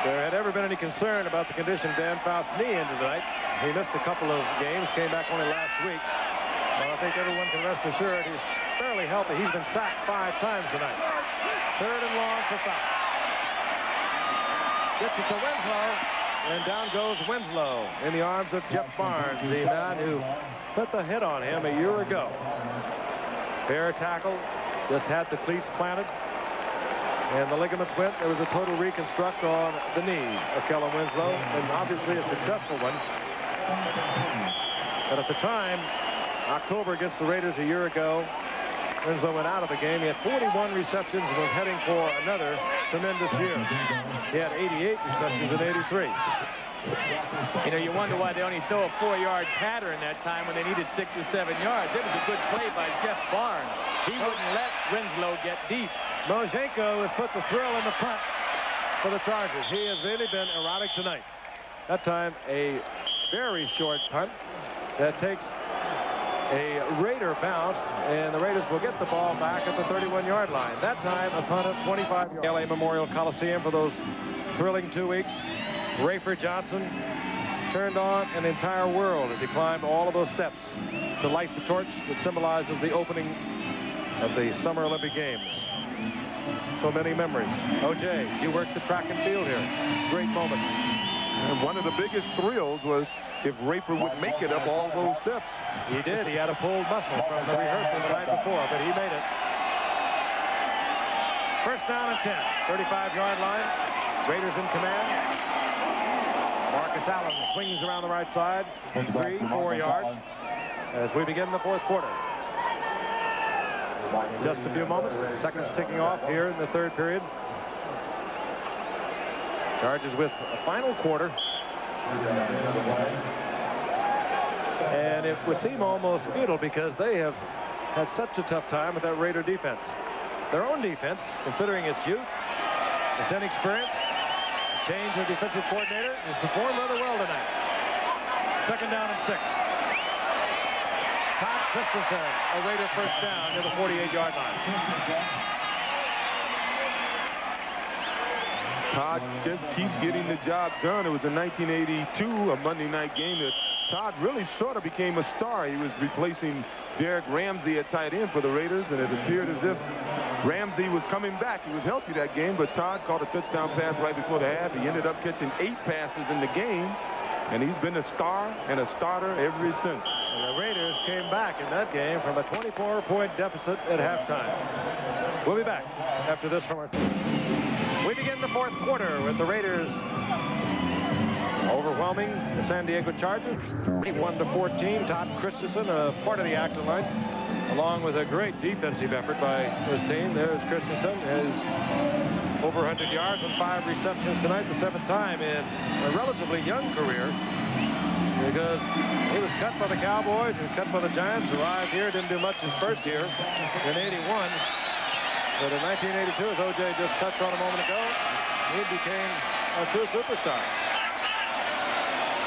There had ever been any concern about the condition of Dan Faust's knee into tonight. He missed a couple of games, came back only last week. But I think everyone can rest assured he's fairly healthy. He's been sacked 5 times tonight. 3rd and long for Faust. Gets it to Winslow, and down goes Winslow in the arms of Jeff Barnes, the man who put the hit on him a year ago. Fair tackle, just had the cleats planted, and the ligaments went. There was a total reconstruct on the knee of Kellen Winslow, and obviously a successful one. But at the time, October against the Raiders a year ago, Winslow went out of the game. He had 41 receptions and was heading for another tremendous year. He had 88 receptions in 83. You know, you wonder why they only throw a 4-yard pattern that time when they needed 6 or 7 yards. It was a good play by Jeff Barnes. He wouldn't let Winslow get deep. Mojenko has put the thrill in the punt for the Chargers. He has really been erratic tonight. That time, a very short punt that takes a Raider bounce, and the Raiders will get the ball back at the 31-yard line. That time, a punt of 25 yards. LA Memorial Coliseum for those thrilling 2 weeks. Rayford Johnson turned on an entire world as he climbed all of those steps to light the torch that symbolizes the opening of the Summer Olympic Games. So many memories. O.J., you worked the track and field here. Great moments. And one of the biggest thrills was if Rayford would make it up all those steps. He did. He had a pulled muscle from the rehearsal the night before, but he made it. First down and 10. 35-yard line. Raiders in command. Marcus Allen swings around the right side. 3-4 yards as we begin the 4th quarter. In just a few moments, seconds ticking off here in the 3rd period. Chargers with a final quarter. And it would seem almost futile because they have had such a tough time with that Raider defense. Their own defense, considering its youth, its inexperience, the change of defensive coordinator, has performed rather well tonight. 2nd down and 6. Todd Christensen, a Raider first down near the 48-yard line. Todd just keeps getting the job done. It was in 1982, a Monday night game, that Todd really sort of became a star. He was replacing Derek Ramsey at tight end for the Raiders, and it appeared as if Ramsey was coming back. He was healthy that game, but Todd caught a touchdown pass right before the half. He ended up catching 8 passes in the game, and he's been a star and a starter ever since. And the Raiders came back in that game from a 24-point deficit at halftime. We'll be back after this from our team. We begin the 4th quarter with the Raiders overwhelming the San Diego Chargers. 21-14. Todd Christensen, a part of the act tonight, along with a great defensive effort by his team. There's Christensen, his over 100 yards and 5 receptions tonight, the 7th time in a relatively young career, because he was cut by the Cowboys and cut by the Giants. Arrived here, didn't do much his first year in 81. But in 1982, as O.J. just touched on a moment ago, he became a true superstar.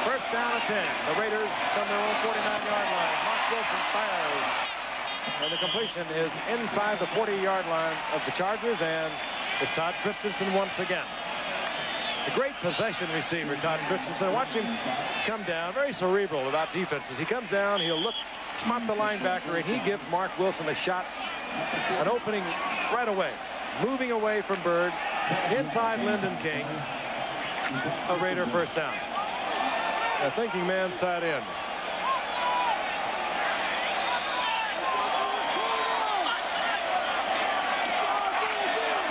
First down and 10. The Raiders from their own 49-yard line. Mark Wilson fires. And the completion is inside the 40-yard line of the Chargers, and it's Todd Christensen once again. A great possession receiver, Todd Christensen. Watch him come down, very cerebral about defenses. He comes down, he'll look, spot the linebacker, and he gives Mark Wilson a shot, an opening right away. Moving away from Bird, inside Lyndon King. A Raider first down. A thinking man's tight end.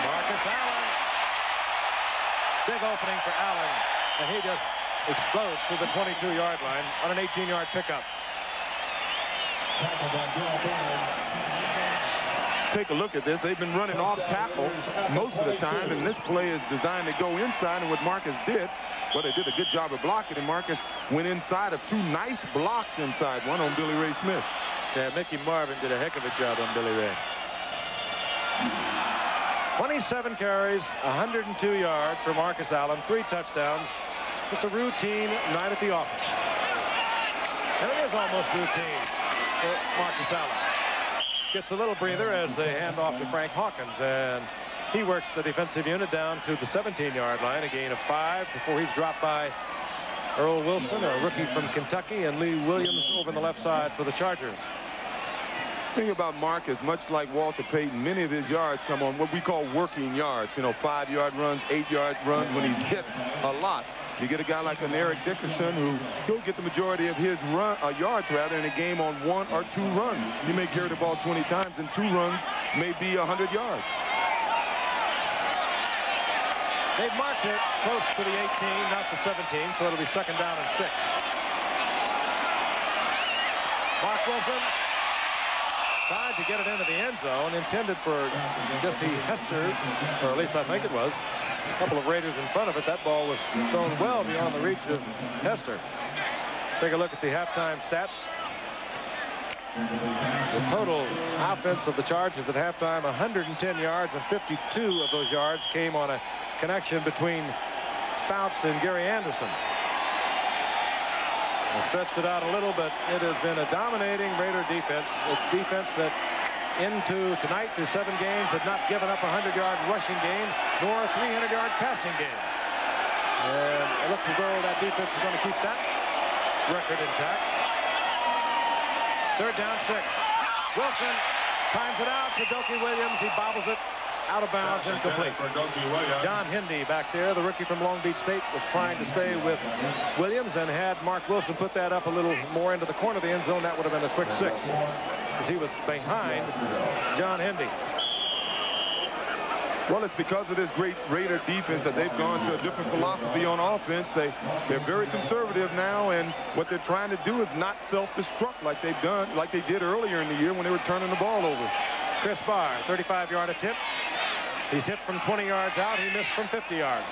Marcus Allen. Big opening for Allen, and he just explodes to the 22-yard line on an 18-yard pickup. Let's take a look at this. They've been running off tackle most of the time, and this play is designed to go inside, and what Marcus did, well, they did a good job of blocking, and Marcus went inside of 2 nice blocks inside, one on Billy Ray Smith. Yeah, Mickey Marvin did a heck of a job on Billy Ray. 27 carries, 102 yards for Marcus Allen, 3 touchdowns. It's a routine night at the office. And it is almost routine for Marcus Allen. gets a little breather as they hand off to Frank Hawkins, and he works the defensive unit down to the 17-yard line, a gain of 5 before he's dropped by Earl Wilson, a rookie from Kentucky, and Lee Williams over on the left side for the Chargers. The thing about Marcus, much like Walter Payton, many of his yards come on what we call working yards. You know, 5-yard runs, 8-yard runs when he's hit a lot. You get a guy like an Eric Dickerson who he'll get the majority of his yards rather in a game on 1 or 2 runs. He may carry the ball 20 times and 2 runs may be 100 yards. They've marked it close to the 18, not the 17, so it'll be 2nd down and 6. Mark Wilson tried to get it into the end zone, intended for Jesse Hester, or at least I think it was. A couple of Raiders in front of it. That ball was thrown well beyond the reach of Hester. Take a look at the halftime stats. The total offense of the Chargers at halftime, 110 yards, and 52 of those yards came on a connection between Fouts and Gary Anderson. They stretched it out a little, but it has been a dominating Raider defense. A defense that into tonight through 7 games had not given up a 100-yard rushing game nor a 300-yard passing game. And it looks as though that defense is going to keep that record intact. 3rd down, 6. Wilson times it out to Dokie Williams. He bobbles it out of bounds, incomplete. John Hindy back there, the rookie from Long Beach State, was trying to stay with Williams, and had Mark Wilson put that up a little more into the corner of the end zone, that would have been a quick 6, because he was behind John Hindy. Well, it's because of this great Raider defense that they've gone to a different philosophy on offense. They're very conservative now, and what they're trying to do is not self-destruct like they did earlier in the year when they were turning the ball over. Chris Barr, 35-yard attempt. He's hit from 20 yards out. He missed from 50 yards.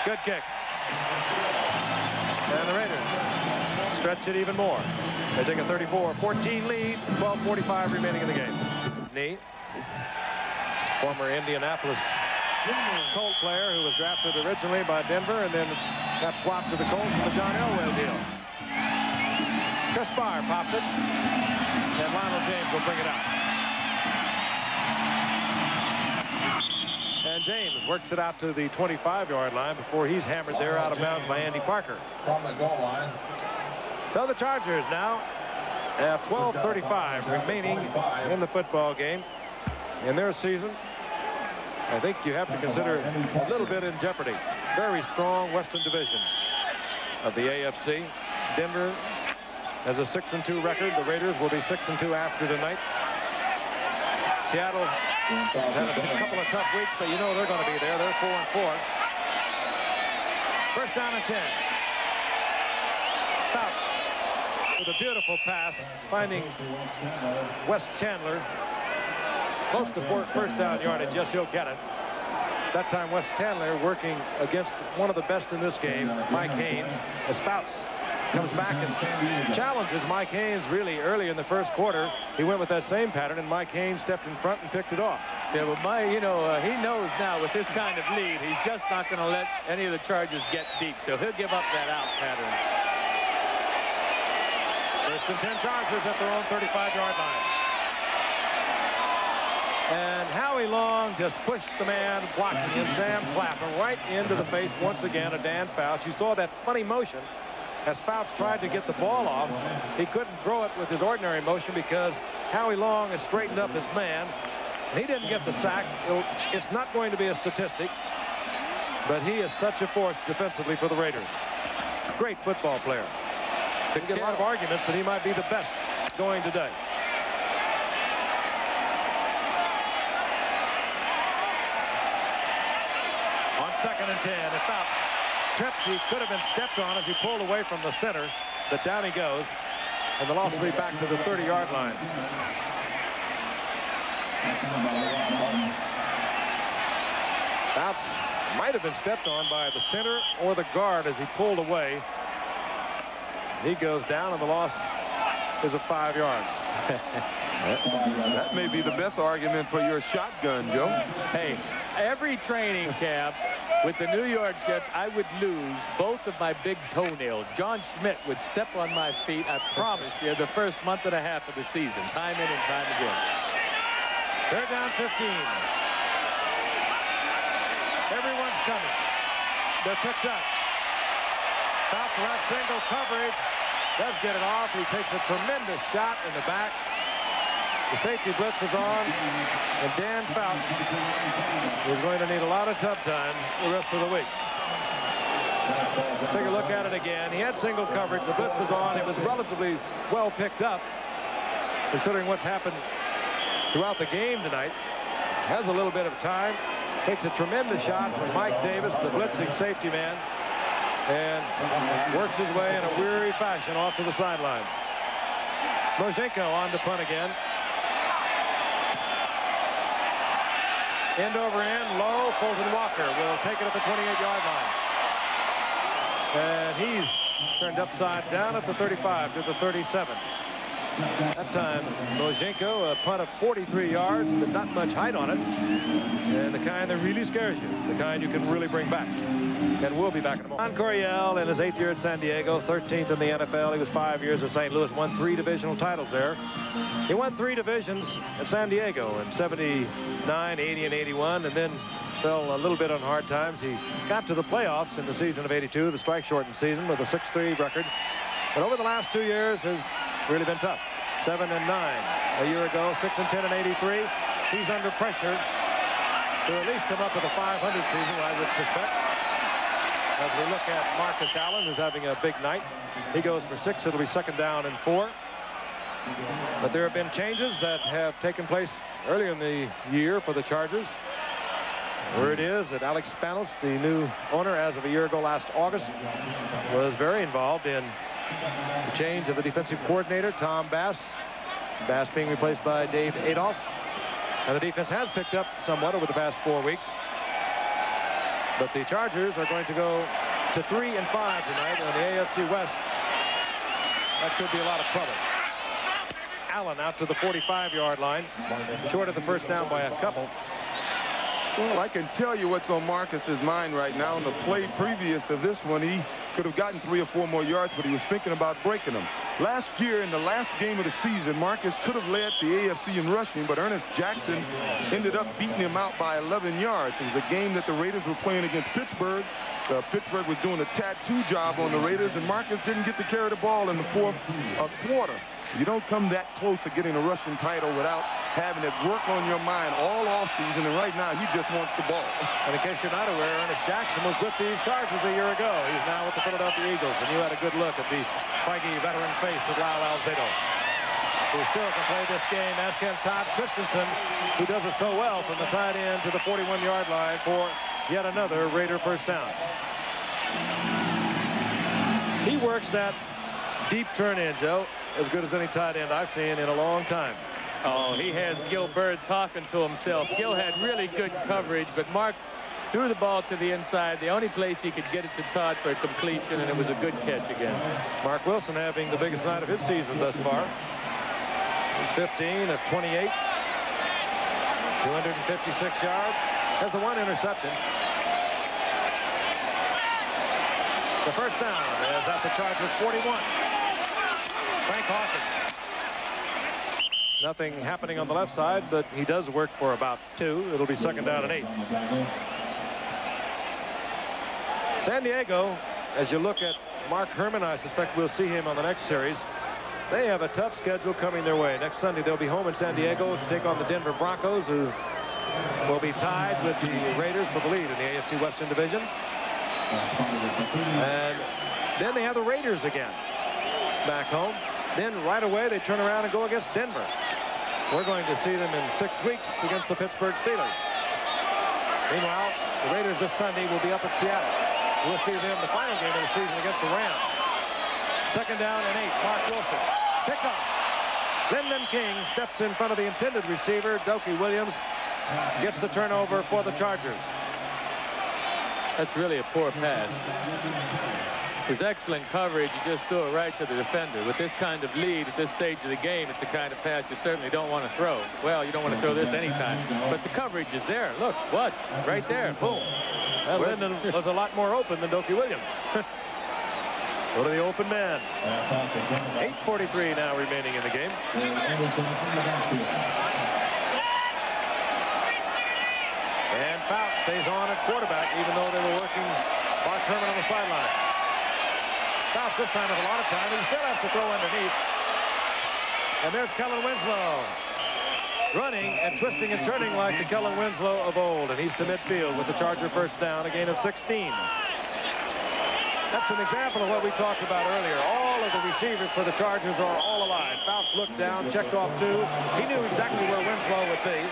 Good kick. And the Raiders stretch it even more. They take a 34-14 lead, 12:45 remaining in the game. Knee. Former Indianapolis Colt player who was drafted originally by Denver and then got swapped to the Colts in the John Elway deal. Chris Barr pops it, and Lionel James will bring it out. And James works it out to the 25-yard line before he's hammered there out of bounds by Andy Parker. From the goal line. So the Chargers now have 12:35 remaining in the football game. In their season, I think you have to consider a little bit in jeopardy. Very strong Western Division of the AFC. Denver has a 6-2 record. The Raiders will be 6-2 after tonight. Seattle has had a couple of tough weeks, but you know they're going to be there. They're 4-4. 1st down and 10. Fouts with a beautiful pass, finding Wes Chandler close to 1st down yardage. Yes, he'll get it. That time Wes Chandler working against one of the best in this game, Mike Haynes, as Fouts comes back and challenges Mike Haynes really early in the 1st quarter. He went with that same pattern, and Mike Haynes stepped in front and picked it off. Yeah, but he knows now with this kind of lead, he's just not going to let any of the Chargers get deep, so he'll give up that out pattern. 1st and 10 Chargers at their own 35-yard line. And Howie Long just pushed the man blocking him, Sam Claflin, right into the face once again of Dan Fouts. You saw that funny motion as Fouts tried to get the ball off. He couldn't throw it with his ordinary motion because Howie Long has straightened up his man. He didn't get the sack. It's not going to be a statistic, but he is such a force defensively for the Raiders. Great football player. Didn't get a lot of arguments that he might be the best going today. On 2nd and 10, and Fouts tripped. He could have been stepped on as he pulled away from the center, but down he goes, and the loss will be back to the 30-yard line. Fouts might have been stepped on by the center or the guard as he pulled away. He goes down, and the loss is of 5 yards. That may be the best argument for your shotgun, Joe. Hey, Every training camp with the New York Jets, I would lose both of my big toenails. John Schmidt would step on my feet, I promise you, the first month and a half of the season, time in and time again. They're down 15. Everyone's coming. They're picked up. Bounce around single coverage. Does get it off. He takes a tremendous shot in the back. The safety blitz was on, and Dan Fouts is going to need a lot of tub time the rest of the week. Let's take a look at it again. He had single coverage. The blitz was on. It was relatively well picked up, considering what's happened throughout the game tonight. Has a little bit of time. Takes a tremendous shot from Mike Davis, the blitzing safety man, and works his way in a weary fashion off to the sidelines. Moshenko on to punt again. End over end, low. Fulton Walker will take it at the 28-yard line. And he's turned upside down at the 35 to the 37. That time, Moshenko, a punt of 43 yards, but not much height on it. And the kind that really scares you. The kind you can really bring back. And we'll be back in a moment. Don Coryell in his 8th year at San Diego, 13th in the NFL. He was 5 years at St. Louis, won 3 divisional titles there. He won 3 divisions at San Diego in 79, 80, and 81, and then fell a little bit on hard times. He got to the playoffs in the season of 82, the strike-shortened season, with a 6-3 record. But over the last 2 years has really been tough. 7-9 a year ago, 6-10 in 83. He's under pressure to at least come up with a 500 season, I would suspect. As we look at Marcus Allen, who's having a big night. He goes for 6. It'll be 2nd down and 4. But there have been changes that have taken place earlier in the year for the Chargers. Word is that Alex Spanos, the new owner as of a year ago last August, was very involved in the change of the defensive coordinator, Tom Bass. Bass being replaced by Dave Adolph. And the defense has picked up somewhat over the past 4 weeks. But the Chargers are going to go to 3-5 tonight in the AFC West. That could be a lot of trouble. Allen out to the 45-yard line. Short of the first down by a couple. Well, I can tell you what's on Marcus's mind right now. In the play previous to this one, he could have gotten 3 or 4 more yards, but he was thinking about breaking them. Last year, in the last game of the season, Marcus could have led the AFC in rushing, but Ernest Jackson ended up beating him out by 11 yards. It was a game that the Raiders were playing against Pittsburgh. Pittsburgh was doing a tattoo job on the Raiders, and Marcus didn't get to carry the ball in the 4th quarter. You don't come that close to getting a rushing title without having it work on your mind all offseason, and right now he just wants the ball. And in case you're not aware, Ernest Jackson was with these Chargers a year ago. He's now with the Philadelphia Eagles, and you had a good look at the spiky veteran face of Lyle Alzado, who still can play this game, as can Todd Christensen, who does it so well from the tight end to the 41-yard line for yet another Raider first down. He works that deep turn in, Joe, as good as any tight end I've seen in a long time. Oh, he has Gil Bird talking to himself. Gil had really good coverage, but Mark threw the ball to the inside. The only place he could get it to Todd for a completion, and it was a good catch again. Mark Wilson having the biggest night of his season thus far. He's 15 of 28. 256 yards. Has the 1 interception. The first down is at the Chargers 41. Frank Hawkins. Nothing happening on the left side, but he does work for about 2. It'll be 2nd down and 8. San Diego, as you look at Mark Herman, I suspect we'll see him on the next series. They have a tough schedule coming their way. Next Sunday, they'll be home in San Diego to take on the Denver Broncos, who will be tied with the Raiders for the lead in the AFC Western Division. And then they have the Raiders again back home. Then right away they turn around and go against Denver. We're going to see them in 6 weeks against the Pittsburgh Steelers. Meanwhile, the Raiders this Sunday will be up at Seattle. We'll see them the final game of the season against the Rams. 2nd down and 8. Mark Wilson. Picked off. Lyndon King steps in front of the intended receiver. Dokie Williams gets the turnover for the Chargers. That's really a poor pass. His excellent coverage, you just threw it right to the defender. With this kind of lead at this stage of the game, it's the kind of pass you certainly don't want to throw. Well, you don't want to throw this anytime, but the coverage is there. Look, what? Right there, boom. Well, Linden was a lot more open than Dokie Williams. Go to the open man. 8:43 now remaining in the game. And Fouts stays on at quarterback, even though they were working Bart Herman on the sideline. Fouts this time has a lot of time. He still has to throw underneath. And there's Kellen Winslow. Running and twisting and turning like the Kellen Winslow of old. And he's to midfield with the Charger first down, a gain of 16. That's an example of what we talked about earlier. All of the receivers for the Chargers are all alive. Fouts looked down, checked off 2. He knew exactly where Winslow would be.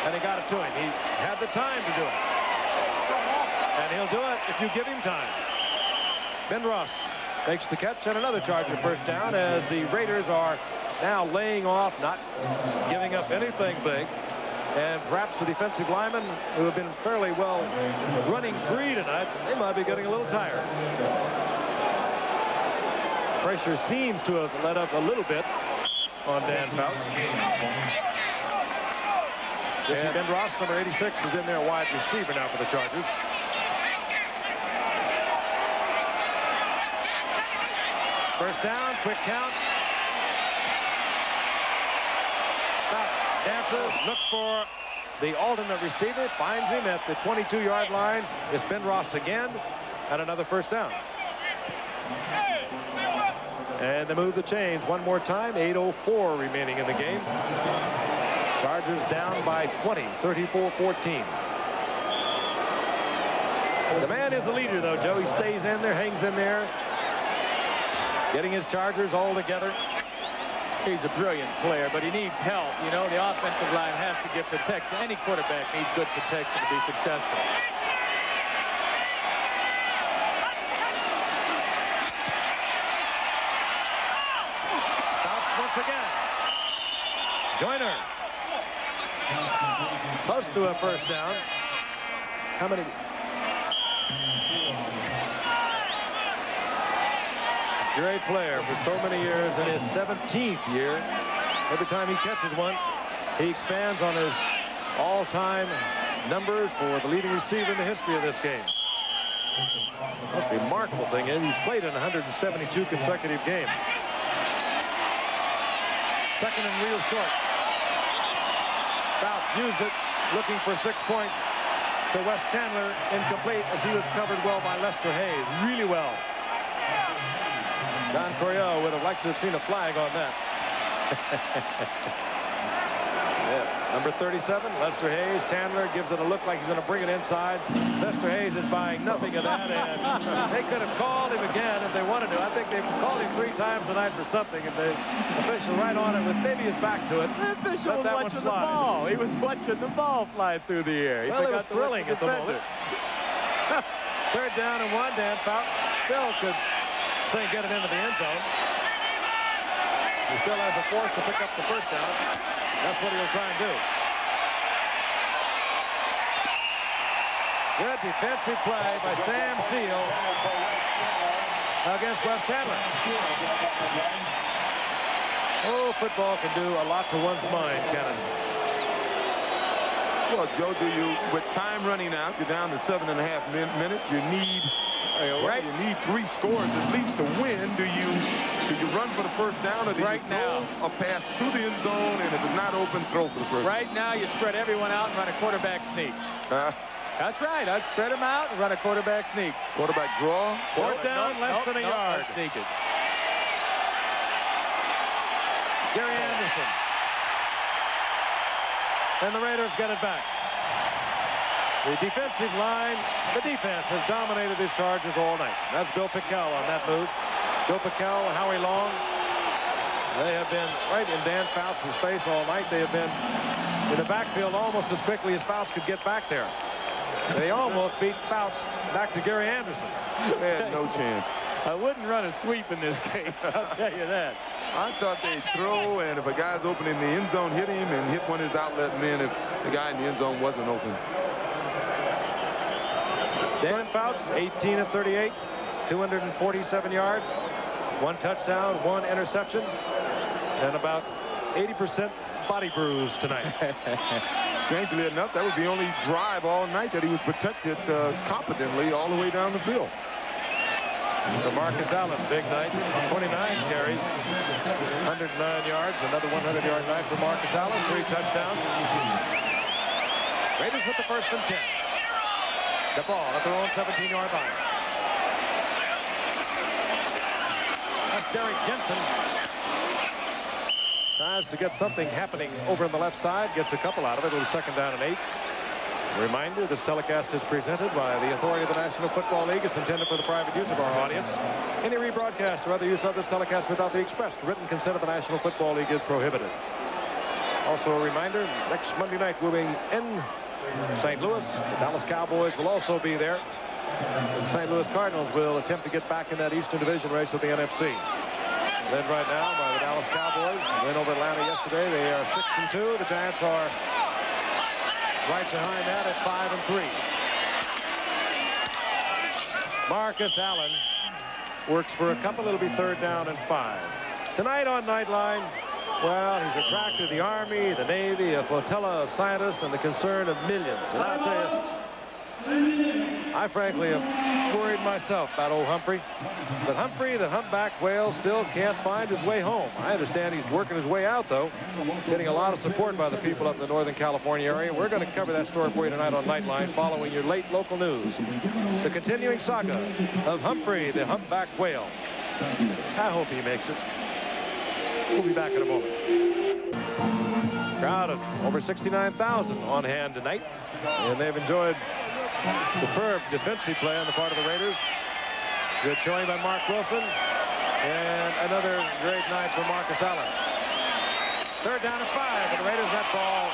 And he got it to him. He had the time to do it. And he'll do it if you give him time. Ben Ross makes the catch and another Charger first down as the Raiders are now laying off, not giving up anything big. And perhaps the defensive linemen who have been fairly well running free tonight, they might be getting a little tired. Pressure seems to have let up a little bit on Dan Fouts. Jesse Ben Ross, number 86, is in there, wide receiver now for the Chargers. First down, quick count. Dances, looks for the alternate receiver, finds him at the 22-yard line. It's Ben Ross again, and another first down. And they move the chains one more time. 8:04 remaining in the game. Chargers down by 20, 34-14. The man is the leader, though, Joe. He stays in there, hangs in there, getting his Chargers all together. He's a brilliant player, but he needs help. You know, the offensive line has to get protection. Any quarterback needs good protection to be successful. Fouts once again. Joyner. Close to a first down. How many? Great player for so many years. In his 17th year, every time he catches one, he expands on his all-time numbers for the leading receiver in the history of this game. Most remarkable thing is he's played in 172 consecutive games. Second and real short. Fouts used it, looking for 6 points to Wes Chandler, incomplete as he was covered well by Lester Hayes. Really well. John Coryell would have liked to have seen a flag on that. Yeah. Number 37, Lester Hayes. Chandler gives it a look like he's going to bring it inside. Lester Hayes is buying nothing of that, and they could have called him again if they wanted to. I think they've called him 3 times tonight for something, and the official right on it with maybe his back to it. The official was watching the ball. He was watching the ball fly through the air. Well, it was thrilling at the moment. Third down and 1. Dan Fouts still could get it into the end zone. He still has a 4th to pick up the first down. That's what he'll try and do. Good defensive play by Sam Seal against Wes Chandler. Oh, football can do a lot to one's mind, can it? Well, Joe, with time running out, you're down to 7.5 minutes. You need you need 3 scores at least to win. Do you run for the first down, or do you throw a pass through the end zone, and if it's not open, throw for the first down? Right now, you spread everyone out and run a quarterback sneak. That's right. I'd spread them out and run a quarterback sneak. Quarterback draw. Fourth down, less than a yard. Sneak it. Gary Anderson. And the Raiders get it back. The defensive line, the defense has dominated these Chargers all night. That's Bill Pickell on that move. Bill Pickell, Howie Long. They have been right in Dan Fouts' face all night. They have been in the backfield almost as quickly as Fouts could get back there. They almost beat Fouts back to Gary Anderson. They had no chance. I wouldn't run a sweep in this case, I'll tell you that. I thought they'd throw, and if a guy's open in the end zone, hit him and hit one of his outlet men if the guy in the end zone wasn't open. Dan Fouts, 18 of 38, 247 yards, 1 touchdown, 1 interception, and about 80% body bruise tonight. Strangely enough, that was the only drive all night that he was protected competently all the way down the field. For Marcus Allen, big night, 29 carries, 109 yards, another 100-yard night for Marcus Allen, 3 touchdowns. Raiders with the first and 10. The ball at their own 17-yard line. That's Derek Jensen. Tries to get something happening over on the left side, gets a couple out of it with a 2nd down and 8. Reminder, this telecast is presented by the authority of the National Football League. It's intended for the private use of our audience. Any rebroadcast or other use of this telecast without the express written consent of the National Football League is prohibited. Also a reminder, next Monday night we'll be in St. Louis. The Dallas Cowboys will also be there. The St. Louis Cardinals will attempt to get back in that Eastern Division race of the NFC. Led right now by the Dallas Cowboys. Win over Atlanta yesterday. They are 6-2. The Giants are right behind that at 5-3. Marcus Allen works for a couple. It'll be 3rd down and 5. Tonight on Nightline, well, he's attracted the Army, the Navy, a flotilla of scientists, and the concern of millions. And I'll tell you, I frankly am worried myself about old Humphrey. But Humphrey, the humpback whale, still can't find his way home. I understand he's working his way out, though, getting a lot of support by the people up in the Northern California area. We're going to cover that story for you tonight on Nightline following your late local news. The continuing saga of Humphrey, the humpback whale. I hope he makes it. We'll be back in a moment. Crowd of over 69,000 on hand tonight, and they've enjoyed superb defensive play on the part of the Raiders. Good showing by Mark Wilson, and another great night for Marcus Allen. 3rd down and 5, and the Raiders, that ball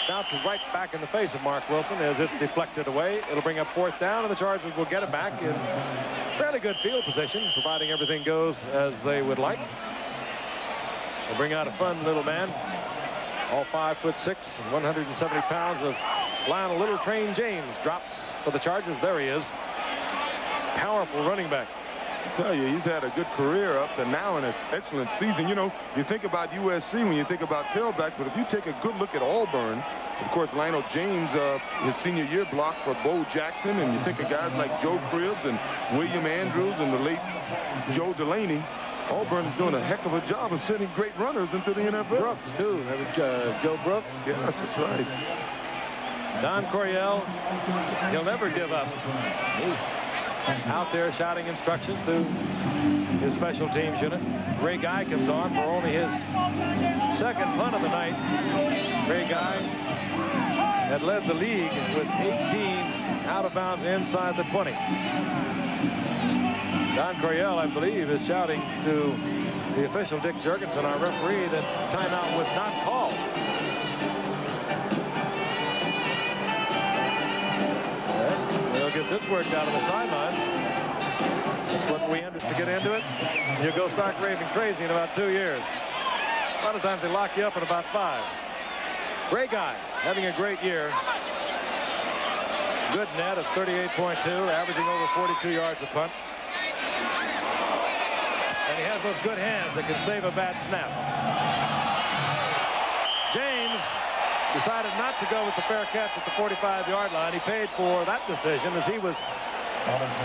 bounces right back in the face of Mark Wilson as it's deflected away. It'll bring up 4th down, and the Chargers will get it back in fairly good field position, providing everything goes as they would like. They'll bring out a fun little man, all 5'6" and 170 pounds of Lionel Little Train James drops for the Chargers. There he is. Powerful running back. I tell you, he's had a good career up to now and it's excellent season. You know, you think about USC when you think about tailbacks, but if you take a good look at Auburn, of course, Lionel James, his senior year blocked for Bo Jackson, and you think of guys like Joe Cribbs and William Andrews and the late Joe Delaney. Auburn's doing a heck of a job of sending great runners into the NFL. Brooks, too. Joe Brooks. Yes, that's right. Don Coryell, he'll never give up. He's out there shouting instructions to his special teams unit. Ray Guy comes on for only his 2nd punt of the night. Ray Guy had led the league with 18 out of bounds inside the 20. Don Coryell, I believe, is shouting to the official, Dick Jurgensen, our referee, that timeout was not called. They'll get this worked out on the sidelines. That's what we end us to get into it. You go start raving crazy in about 2 years. A lot of times they lock you up in about 5. Ray Guy having a great year. Good net of 38.2, averaging over 42 yards a punt. And he has those good hands that can save a bad snap. James decided not to go with the fair catch at the 45-yard line. He paid for that decision as he was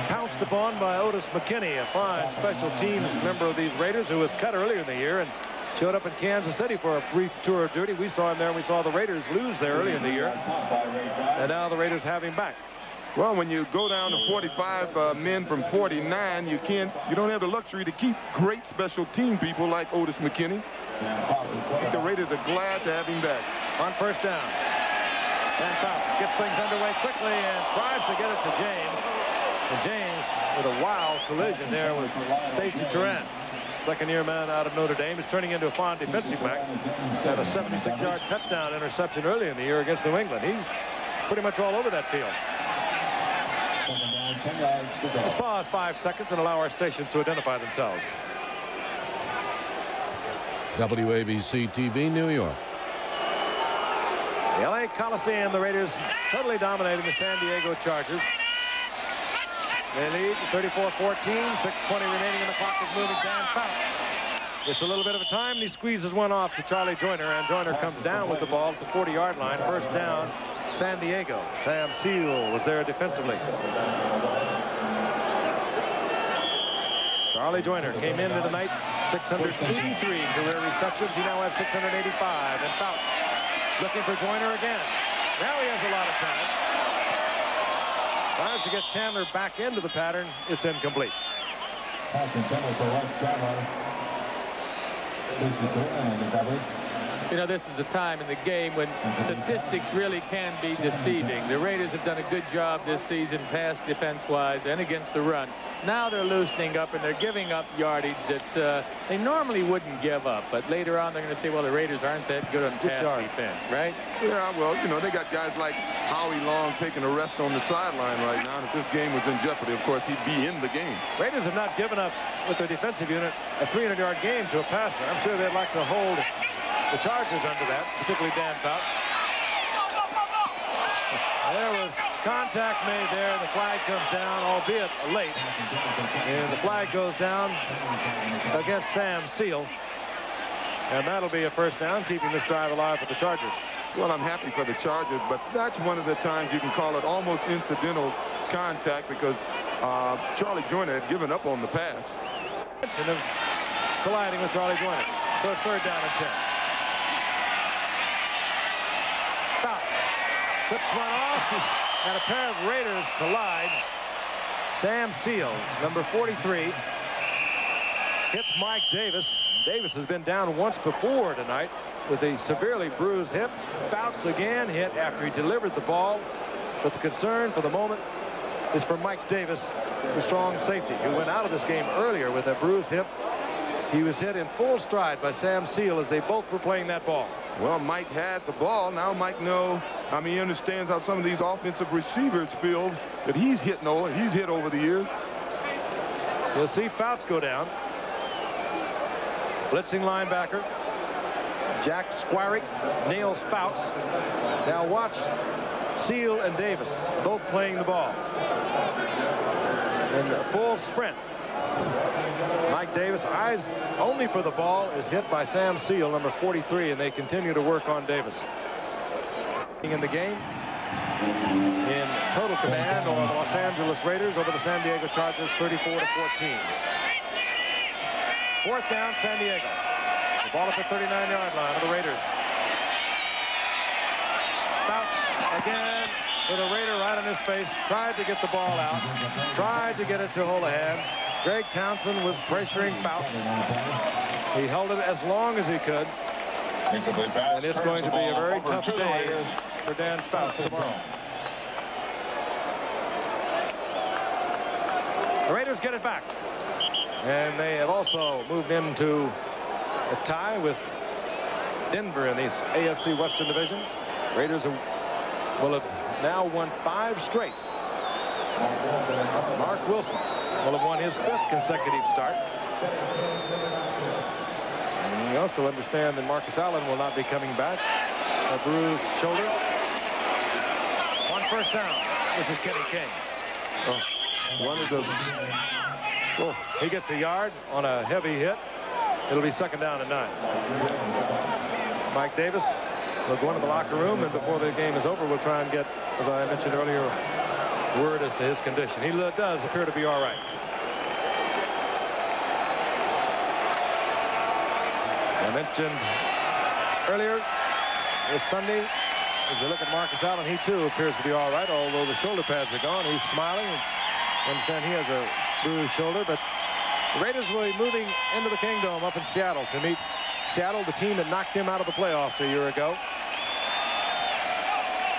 pounced upon by Otis McKinney, a fine special teams member of these Raiders who was cut earlier in the year and showed up in Kansas City for a brief tour of duty. We saw him there, and we saw the Raiders lose there earlier in the year. And now the Raiders have him back. Well, when you go down to 45 men from 49, you don't have the luxury to keep great special team people like Otis McKinney. I think the Raiders are glad to have him back. On 1st down, Van Pelt gets things underway quickly and tries to get it to James. And James with a wild collision there with Stacy Turan. 2nd-year man out of Notre Dame is turning into a fine defensive back. Got a 76-yard touchdown interception early in the year against New England. He's pretty much all over that field. Let's pause 5 seconds and allow our stations to identify themselves. WABC TV, New York. The LA Coliseum, the Raiders totally dominating the San Diego Chargers. They lead 34-14. 6:20 remaining, and the clock is moving. Dan Fouts. It's a little bit of a time, and he squeezes one off to Charlie Joyner, and Joyner comes down with the ball at the 40-yard line. First down, San Diego. Sam Seal was there defensively. Charlie Joyner came into the night 683 career receptions. He now has 685. And Fouts looking for Joyner again. Now he has a lot of time. Tries to get Chandler back into the pattern. It's incomplete. Pass intended for Wes Chandler. This is the coverage. You know, this is a time in the game when statistics really can be deceiving. The Raiders have done a good job this season, pass defense-wise and against the run. Now they're loosening up and they're giving up yardage that they normally wouldn't give up. But later on, they're going to say, well, the Raiders aren't that good on pass defense, right? Yeah, well, you know, they got guys like Howie Long taking a rest on the sideline right now. And if this game was in jeopardy, of course, he'd be in the game. Raiders have not given up with their defensive unit a 300-yard game to a passer. I'm sure they'd like to hold the Chargers under that, particularly Dan Fouts. There was contact made there. The flag comes down, albeit late. And the flag goes down against Sam Seal. And that'll be a first down, keeping this drive alive for the Chargers. Well, I'm happy for the Chargers, but that's one of the times you can call it almost incidental contact because Charlie Joyner had given up on the pass. And of colliding with Charlie Joyner. So it's third down and 10. Tips one off, and a pair of Raiders collide. Sam Seal, number 43, hits Mike Davis. Davis has been down once before tonight with a severely bruised hip. Fouts again hit after he delivered the ball. But the concern for the moment is for Mike Davis, the strong safety, who went out of this game earlier with a bruised hip. He was hit in full stride by Sam Seal as they both were playing that ball. Well, Mike had the ball. Now Mike he understands how some of these offensive receivers feel that he's hit over the years. You'll see Fouts go down. Blitzing linebacker Jack Squarick nails Fouts. Now watch Seal and Davis both playing the ball in a full sprint. Mike Davis, eyes only for the ball, is hit by Sam Seal, number 43, and they continue to work on Davis. In the game, in total command on the Los Angeles Raiders over the San Diego Chargers, 34-14. Fourth down, San Diego. The ball at the 39-yard line of the Raiders. Fouts again with a Raider right in his face. Tried to get the ball out. Tried to get it to Houlihan. Greg Townsend was pressuring Fouts. He held it as long as he could. And it's going to be a very tough day for Dan Fouts tomorrow. The Raiders get it back. And they have also moved into a tie with Denver in the AFC Western Division. Raiders will have now won 5 straight. Mark Wilson will have won his 5th consecutive start. And we also understand that Marcus Allen will not be coming back. A bruised shoulder. On first down, this is Kenny King. He gets a yard on a heavy hit. It'll be second down and 9. Mike Davis will go into the locker room, and before the game is over, we'll try and get, as I mentioned earlier, word as to his condition. He does appear to be all right. I mentioned earlier this Sunday, as you look at Marcus Allen, he too appears to be all right, although the shoulder pads are gone. He's smiling. I understand he has a bruised shoulder, but the Raiders will be moving into the Kingdome up in Seattle to meet Seattle, the team that knocked him out of the playoffs a year ago.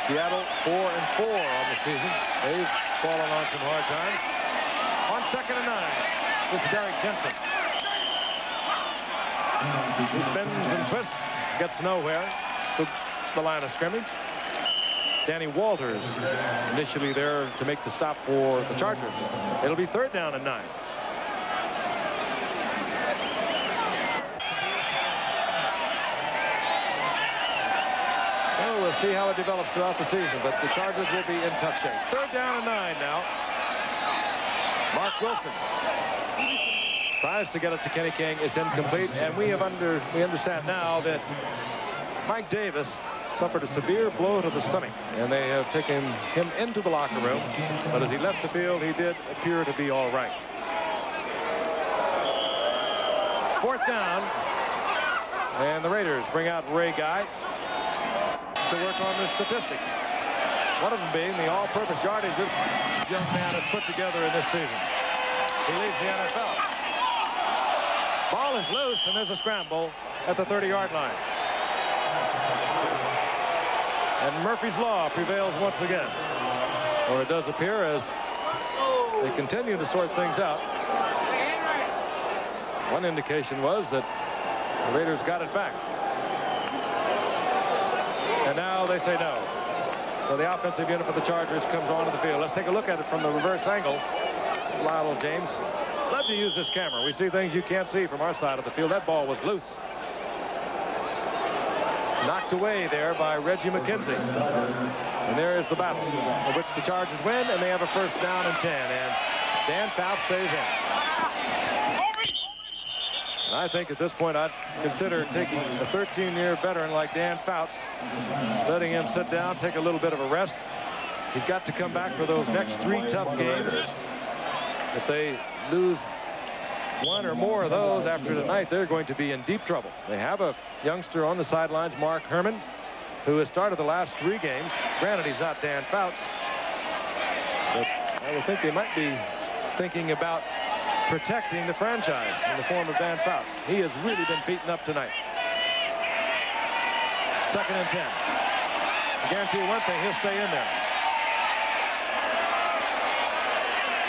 Seattle 4-4 on the season. They've fallen on some hard times. On second and 9, this is Derek Jensen. He spins and twists, gets nowhere to the line of scrimmage. Danny Walters initially there to make the stop for the Chargers. It'll be third down and 9. So we'll see how it develops throughout the season, but the Chargers will be in tough shape. Third down and 9 now. Wilson tries to get it to Kenny King. It's incomplete, and we understand now that Mike Davis suffered a severe blow to the stomach, and they have taken him into the locker room. But as he left the field, he did appear to be all right. 4th down, and the Raiders bring out Ray Guy to work on the statistics. One of them being the all-purpose yardage this young man has put together in this season. He leads the NFL. Ball is loose, and there's a scramble at the 30-yard line. And Murphy's Law prevails once again. Or it does appear as they continue to sort things out. One indication was that the Raiders got it back. And now they say no. So the offensive unit for the Chargers comes onto the field. Let's take a look at it from the reverse angle. Lionel James. Love to use this camera. We see things you can't see from our side of the field. That ball was loose. Knocked away there by Reggie McKenzie. And there is the battle in which the Chargers win, and they have a 1st down and 10. And Dan Fouts stays in. And I think at this point I'd consider taking a 13-year veteran like Dan Fouts, letting him sit down, take a little bit of a rest. He's got to come back for those next 3 tough games. If they lose 1 or more of those after tonight, they're going to be in deep trouble. They have a youngster on the sidelines, Mark Herman, who has started the last 3 games. Granted, he's not Dan Fouts, but I would think they might be thinking about protecting the franchise in the form of Dan Fouts. He has really been beaten up tonight. 2nd and 10. I guarantee you one thing, he'll stay in there.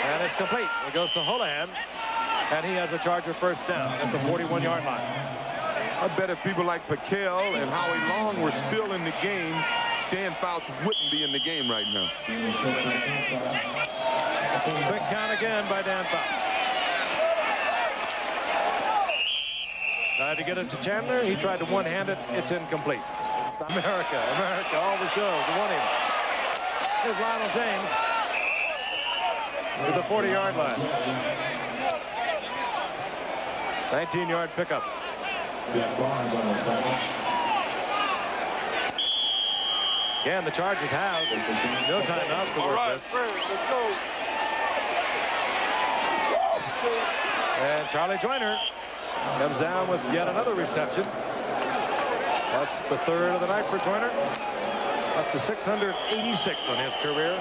And it's complete. It goes to Holohan, and he has a Charger 1st down at the 41-yard line. I bet if people like Paquel and Howie Long were still in the game, Dan Fouts wouldn't be in the game right now. Quick count again by Dan Fouts. Tried to get it to Chandler. He tried to one-hand it. It's incomplete. America always shows. The one-in. Here's Lionel James to the 40-yard line. 19-yard pickup. Again, the Chargers have no timeouts to work with. And Charlie Joyner comes down with yet another reception. That's the 3rd of the night for Joyner. Up to 686 on his career.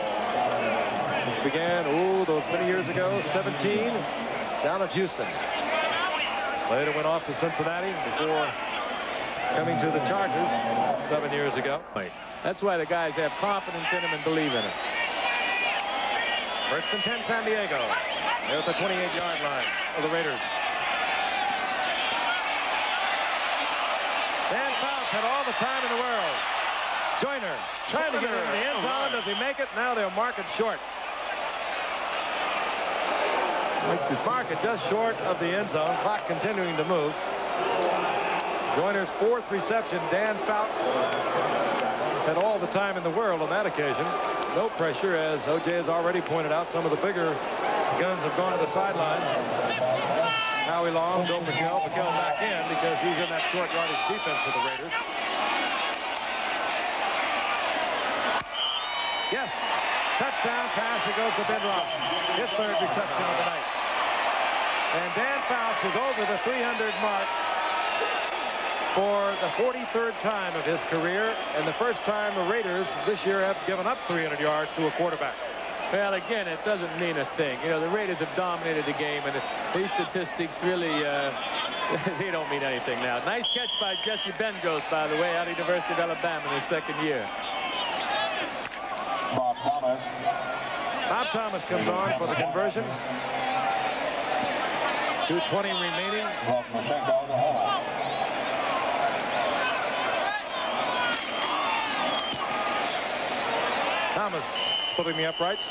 Which began, those many years ago, 17 down at Houston. Later went off to Cincinnati before coming to the Chargers 7 years ago. That's why the guys have confidence in him and believe in him. 1st and 10, San Diego. They're at the 28-yard line of the Raiders. Dan Fouts had all the time in the world. Joyner trying to get in the end zone. Does he make it? Now they'll mark it short. Mark it just short of the end zone. Clock continuing to move. Joyner's 4th reception. Dan Fouts had all the time in the world on that occasion. No pressure, as O.J. has already pointed out. Some of the bigger guns have gone to the sidelines. Howie Long, Bill Paquel back in because he's in that short yardage defense for the Raiders. Yes, touchdown pass. It goes to Ben Ross. His 3rd reception of the night. And Dan Fouts is over the 300 mark for the 43rd time of his career, and the first time the Raiders this year have given up 300 yards to a quarterback. Well, again, it doesn't mean a thing. You know, the Raiders have dominated the game, and these statistics really, they don't mean anything now. Nice catch by Jesse Bengos, by the way, out of University of Alabama in his 2nd year. Bob Thomas. Bob Thomas comes on for the conversion. 2:20 remaining. Welcome to St. Paul to home. Thomas splitting the uprights.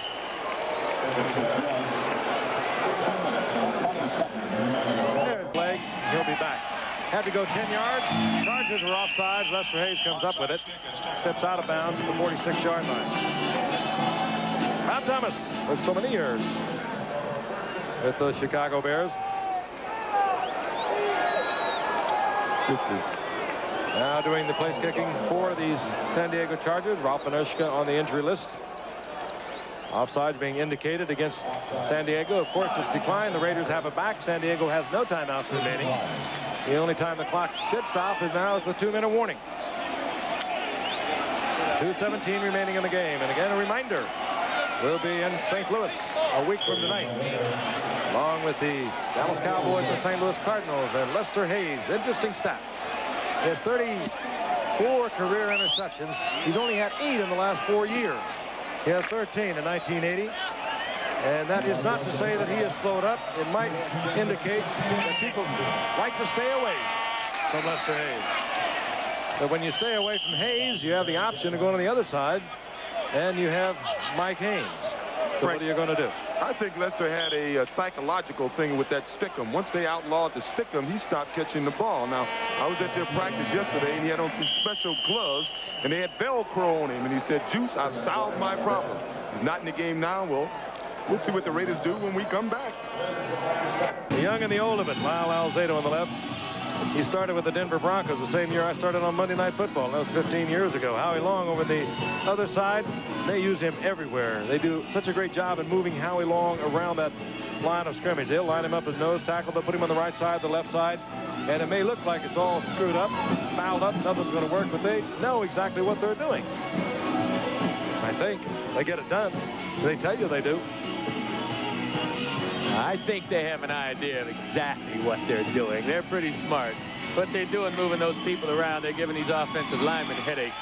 There's Blake. He'll be back. Had to go 10 yards. Chargers were offsides. Lester Hayes comes up with it. Steps out of bounds at the 46-yard line. Bob Thomas with so many years with the Chicago Bears. This is now doing the place kicking for these San Diego Chargers. Ralph Manushka on the injury list. Offsides being indicated against San Diego. Of course, it's declined. The Raiders have it back. San Diego has no timeouts remaining. The only time the clock should stop is now at the 2-minute warning. 2:17 remaining in the game. And again, a reminder, we'll be in St. Louis a week from tonight, along with the Dallas Cowboys and St. Louis Cardinals and Lester Hayes. Interesting stat. He has 34 career interceptions. He's only had 8 in the last 4 years. He had 13 in 1980. And that is not to say that he has slowed up. It might indicate that people like to stay away from Lester Hayes. But when you stay away from Hayes, you have the option of going to the other side, and you have Mike Haynes. So what are you going to do? I think Lester had a psychological thing with that stick-em. Once they outlawed the stick-em, he stopped catching the ball. Now, I was at their practice yesterday, and he had on some special gloves, and they had Velcro on him. And he said, Juice, I've solved my problem. He's not in the game now. Well, we'll see what the Raiders do when we come back. The young and the old of it. Lyle Alzado on the left. He started with the Denver Broncos the same year I started on Monday Night Football. That was 15 years ago. Howie Long over the other side. They use him everywhere. They do such a great job in moving Howie Long around that line of scrimmage. They'll line him up as nose tackle. They'll put him on the right side, the left side. And it may look like it's all screwed up, fouled up, nothing's going to work, but they know exactly what they're doing. I think they get it done. They tell you they do. I think they have an idea of exactly what they're doing. They're pretty smart. What they're doing, moving those people around, they're giving these offensive linemen headaches.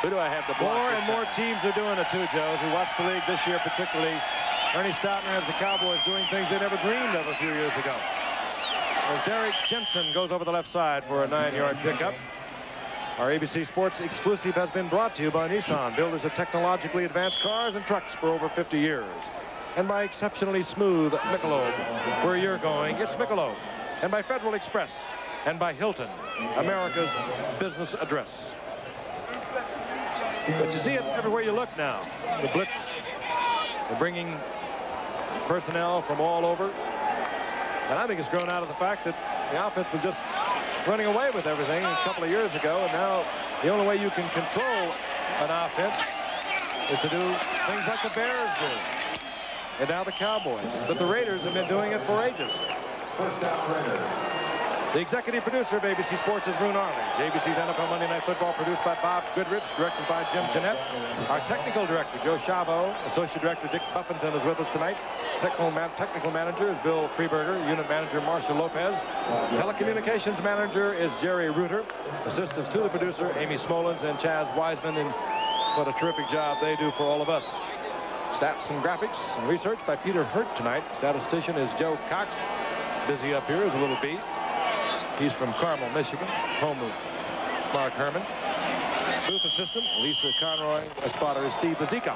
Who do I have to block? More and more teams are doing it too, Joe. As we watch the league this year particularly, Ernie Stoutner has the Cowboys doing things they never dreamed of a few years ago. As Derek Jensen goes over the left side for a 9-yard pickup. Our ABC Sports exclusive has been brought to you by Nissan, builders of technologically advanced cars and trucks for over 50 years. And by exceptionally smooth Michelob, where you're going, it's Michelob. And by Federal Express, and by Hilton, America's business address. But you see it everywhere you look now. The blitz, they're bringing personnel from all over. And I think it's grown out of the fact that the offense was just running away with everything a couple of years ago. And now the only way you can control an offense is to do things like the Bears do. And now the Cowboys. But the Raiders have been doing it for ages. The executive producer of ABC Sports is Roone Arledge. ABC's NFL Monday Night Football produced by Bob Goodrich, directed by Jim Jeanette. Our technical director, Joe Chavo. Associate director Dick Buffington is with us tonight. Technical manager is Bill Freeberger. Unit manager Marshall Lopez. Telecommunications manager is Jerry Reuter. Assistants to the producer, Amy Smolens and Chaz Wiseman. And what a terrific job they do for all of us. Stats and graphics and research by Peter Hurt tonight. Statistician is Joe Cox. Busy up here is a little B. He's from Carmel, Michigan, home of Mark Herman. Booth assistant, Lisa Conroy. A spotter is Steve Bazzico.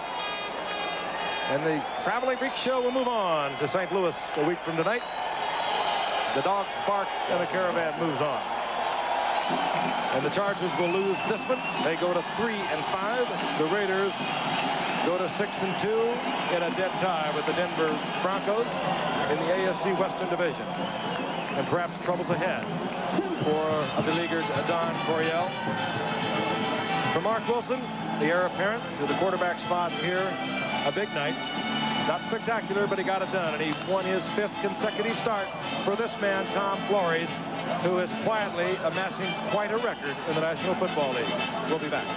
And the Traveling Freak Show will move on to St. Louis a week from tonight. The dogs bark and the caravan moves on. And the Chargers will lose this one. They go to 3-5. The Raiders go to 6-2 in a dead tie with the Denver Broncos in the AFC Western Division. And perhaps troubles ahead for the beleaguered Don Coryell. For Mark Wilson, the heir apparent to the quarterback spot here, a big night. Not spectacular, but he got it done, and he won his 5th consecutive start for this man, Tom Flores, who is quietly amassing quite a record in the National Football League. We'll be back.